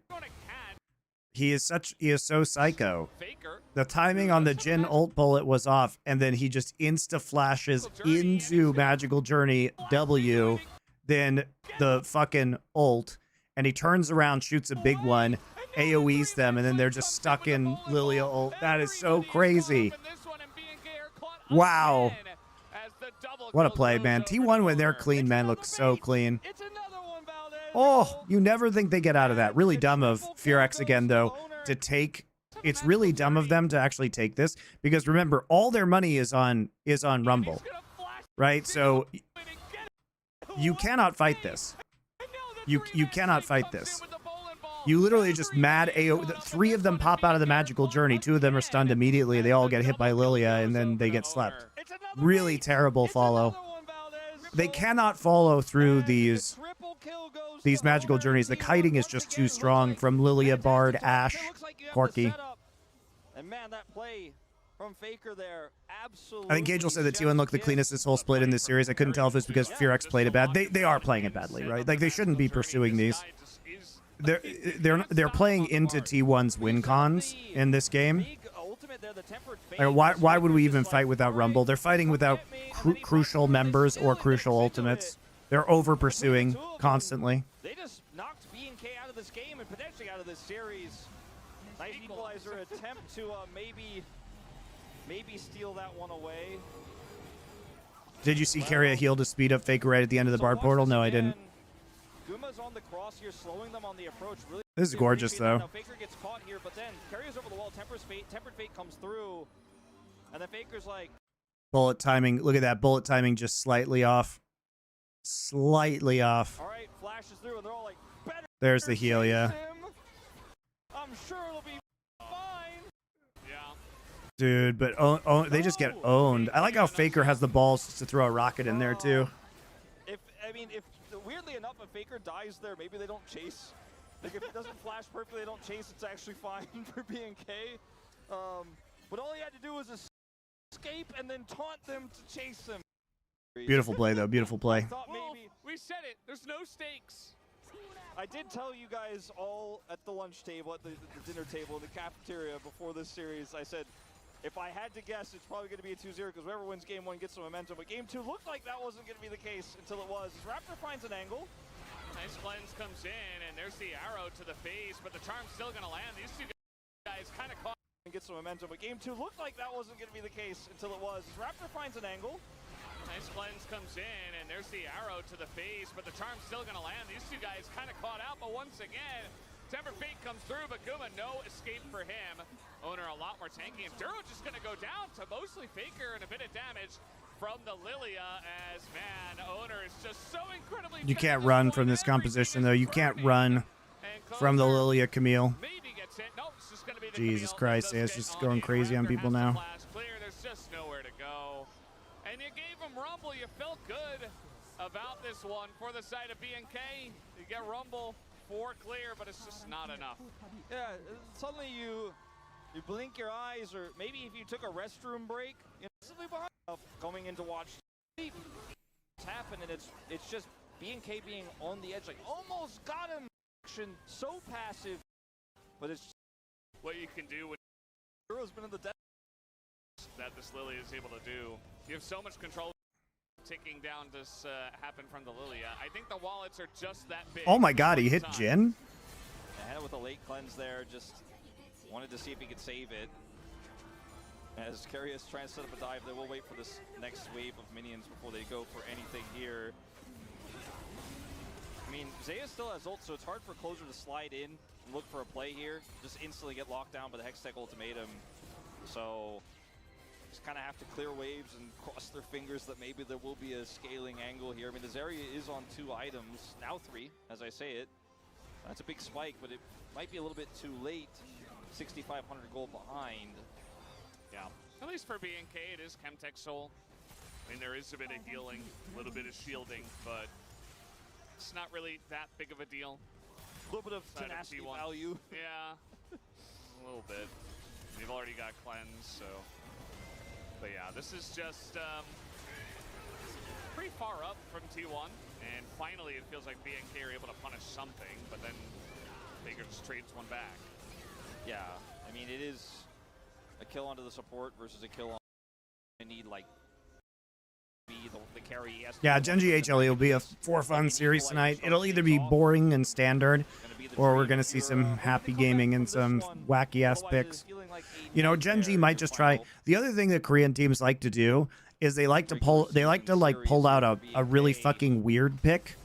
A: He is so psycho.
B: Faker.
A: The timing on the Jhin ult bullet was off, and then he just insta flashes into Magical Journey W. Then the fucking ult, and he turns around, shoots a big one, AoEs them, and then they're just stuck in Lilia ult. That is so crazy. Wow. What a play, man. T1 when they're clean, man, looks so clean. Oh, you never think they get out of that. Really dumb of Fearx again, though, to take... It's really dumb of them to actually take this, because remember, all their money is on Rumble, right? So... You cannot fight this. You cannot fight this. You literally just mad AO. 3 of them pop out of the magical journey. 2 of them are stunned immediately. They all get hit by Lilia, and then they get slept. Really terrible follow. They cannot follow through these magical journeys. The kiting is just too strong from Lilia, Bard, Ashe, Corki.
C: And man, that play from Faker there, absolutely.
A: I think Gagel said that T1 looked the cleanest this whole split in this series. I couldn't tell if it's because Fearx played it bad. They are playing it badly, right? Like, they shouldn't be pursuing these. They're playing into T1's win cons in this game. Like, why would we even fight without Rumble? They're fighting without crucial members or crucial ultimates. They're over pursuing constantly.
C: They just knocked B&K out of this game and potentially out of this series. Nice equalizer attempt to maybe steal that one away.
A: Did you see Carrier heal to speed up Faker right at the end of the Bard portal? No, I didn't.
C: Guma's on the cross here, slowing them on the approach. Really,
A: this is gorgeous, though.
C: Now Faker gets caught here, but then Carrier's over the wall. Tempered Fate comes through, and then Faker's like...
A: Bullet timing. Look at that. Bullet timing just slightly off. Slightly off.
C: All right, flashes through, and they're all like, better.
A: There's the heal, yeah.
C: I'm sure it'll be fine.
A: Yeah. Dude, but they just get owned. I like how Faker has the balls to throw a rocket in there, too.
C: If weirdly enough, if Faker dies there, maybe they don't chase. Like, if it doesn't flash perfectly, they don't chase. It's actually fine for B&K. But all he had to do was escape and then taunt them to chase him.
A: Beautiful play, though. Beautiful play.
B: We said it. There's no stakes.
C: I did tell you guys all at the lunch table, at the dinner table, in the cafeteria before this series, I said, If I had to guess, it's probably going to be a 2-0 because whoever wins game 1 gets some momentum. But game 2 looked like that wasn't going to be the case until it was. As Raptor finds an angle.
B: Nice cleanse comes in, and there's the arrow to the face, but the charm's still going to land. These two guys kind of caught.
C: And get some momentum. But game 2 looked like that wasn't going to be the case until it was. As Raptor finds an angle.
B: Nice cleanse comes in, and there's the arrow to the face, but the charm's still going to land. These two guys kind of caught out, but once again, Tempered Fate comes through, but Guma, no escape for him. Owner a lot more tanky, and Duro just going to go down to mostly Faker and a bit of damage from the Lilia as, man, Owner is just so incredibly...
A: You can't run from this composition, though. You can't run from the Lilia, Camille.
B: Maybe gets hit. No, it's just going to be the
A: Jesus
B: Camille.
A: Christ, it's just going crazy on people now.
B: Clear. There's just nowhere to go. And you gave him Rumble. You felt good about this one for the side of BNK. You get Rumble for clear, but it's just not enough.
C: Yeah, suddenly you blink your eyes, or maybe if you took a restroom break, instantly behind going in to watch what's happened, and it's just BNK being on the edge, like almost got him. So passive, but it's
B: what you can do when
C: Duro's been in the death
B: that this Lily is able to do. You have so much control. Ticking down this happen from the Lilia. I think the wallets are just that big.
A: Oh my god, he hit Jin?
C: And with a late cleanse there, just wanted to see if he could save it. As Curious trying to set up a dive, they will wait for this next wave of minions before they go for anything here. I mean, Zaya still has ult, so it's hard for Closer to slide in and look for a play here. Just instantly get locked down by the Hextech ultimatum. So just kind of have to clear waves and cross their fingers that maybe there will be a scaling angle here. I mean, this area is on 2 items, now 3, as I say it. That's a big spike, but it might be a little bit too late. 6,500 gold behind.
B: Yeah, at least for BNK, it is Chemtech Soul. I mean, there is a bit of healing, a little bit of shielding, but it's not really that big of a deal.
C: A little bit of tenacity value.
B: Yeah, a little bit. They've already got cleanse, so. But yeah, this is just pretty far up from T1, and finally it feels like BNK are able to punish something, but then Baker just trades one back.
C: Yeah, I mean, it is a kill onto the support versus a kill on. I need like the carry.
A: Yeah, Genji HLE will be a for-fun series tonight. It'll either be boring and standard, or we're going to see some happy gaming and some wacky-ass picks. You know, Genji might just try. The other thing that Korean teams like to do is they like to pull out a really fucking weird pick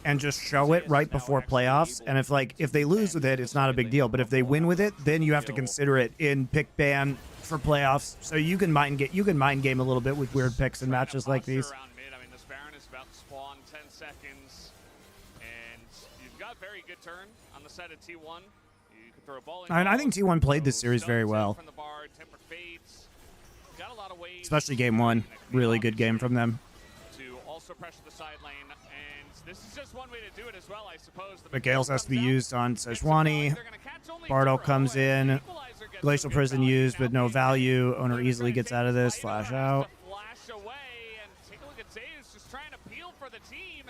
A: and just show it right before playoffs. And if they lose with it, it's not a big deal. But if they win with it, then you have to consider it in pick ban for playoffs. So you can mind game a little bit with weird picks in matches like these.
B: I mean, this Baron is about to spawn 10 seconds, and you've got very good turn on the side of T1. You can throw a ball in.
A: And I think T1 played this series very well.
B: From the bar, Tempered Fates. Got a lot of ways,
A: especially game 1. Really good game from them.
B: To also pressure the side lane, and this is just one way to do it as well, I suppose.
A: Miguel's has to be used on Sejuani. Bardo comes in. Glacial Prison used, but no value. Owner easily gets out of this. Flash out.
B: Flash away, and take a look at Zayus just trying to peel for the team,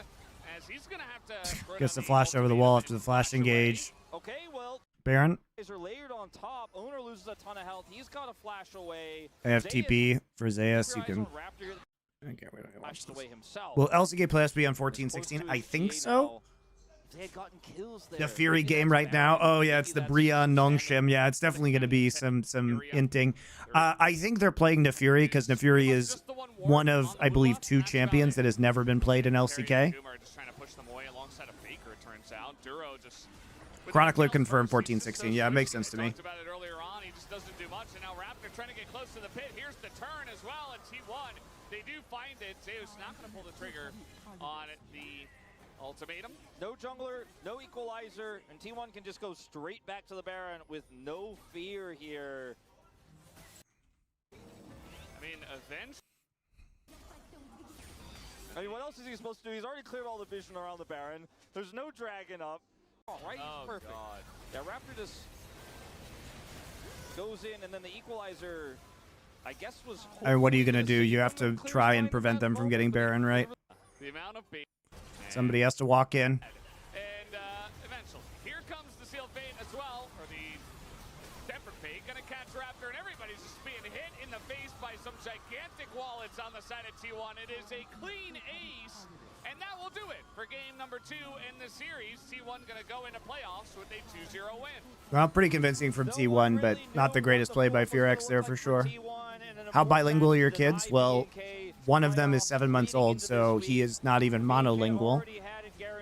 B: as he's gonna have to
A: gets the flash over the wall after the flash engage.
C: Okay, well,
A: Baron.
C: Are layered on top. Owner loses a ton of health. He's got a flash away.
A: AFTP for Zayas. You can. Okay, wait, watch this. Will LCK play SB on 14-16? I think so.
C: They had gotten kills there.
A: The Fury game right now. Oh yeah, it's the Bria Nongshim. Yeah, it's definitely going to be some inting. I think they're playing Nefuri because Nefuri is one of, I believe, 2 champions that has never been played in LCK. Chronicler confirmed 14-16. Yeah, it makes sense to me.
B: Talked about it earlier on. He just doesn't do much, and now Raptor trying to get close to the pit. Here's the turn as well at T1. They do find it. Zeus not going to pull the trigger on the ultimatum.
C: No jungler, no equalizer, and T1 can just go straight back to the Baron with no fear here.
B: I mean, Avenge.
C: I mean, what else is he supposed to do? He's already cleared all the vision around the Baron. There's no dragon up. Oh, right?
B: Oh,
C: perfect.
B: God.
C: Yeah, Raptor just goes in, and then the equalizer, I guess, was...
A: And what are you going to do? You have to try and prevent them from getting Baron, right?
B: The amount of bait.
A: Somebody has to walk in.
B: And eventually, here comes the Sealed Fate as well, or the Tempered Fate, gonna catch Raptor, and everybody's just being some gigantic wallets on the side of T1. It is a clean ace, and that will do it for game number 2 in the series. T1 going to go into playoffs with a 2-0 win.
A: Well, pretty convincing from T1, but not the greatest play by FearX there for sure. How bilingual are your kids? Well, one of them is 7 months old, so he is not even monolingual.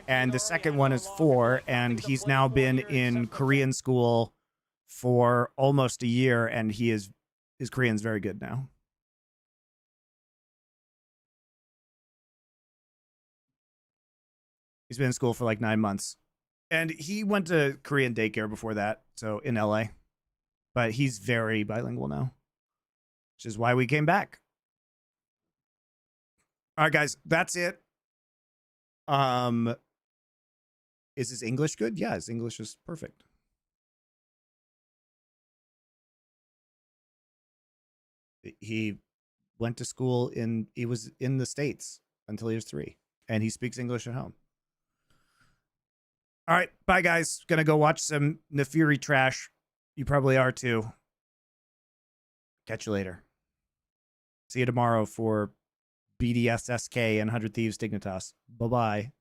A: And the second one is 4, and he's now been in Korean school for almost a year, and his Korean's very good now. He's been in school for like 9 months. And he went to Korean daycare before that, so in LA. But he's very bilingual now, which is why we came back. All right, guys, that's it. Is his English good? Yeah, his English is perfect. He went to school he was in the States until he was 3, and he speaks English at home. All right, bye, guys. Gonna go watch some Nefiri trash. You probably are too. Catch you later. See you tomorrow for BDSSK and 100 Thieves Dignitas. Bye-bye.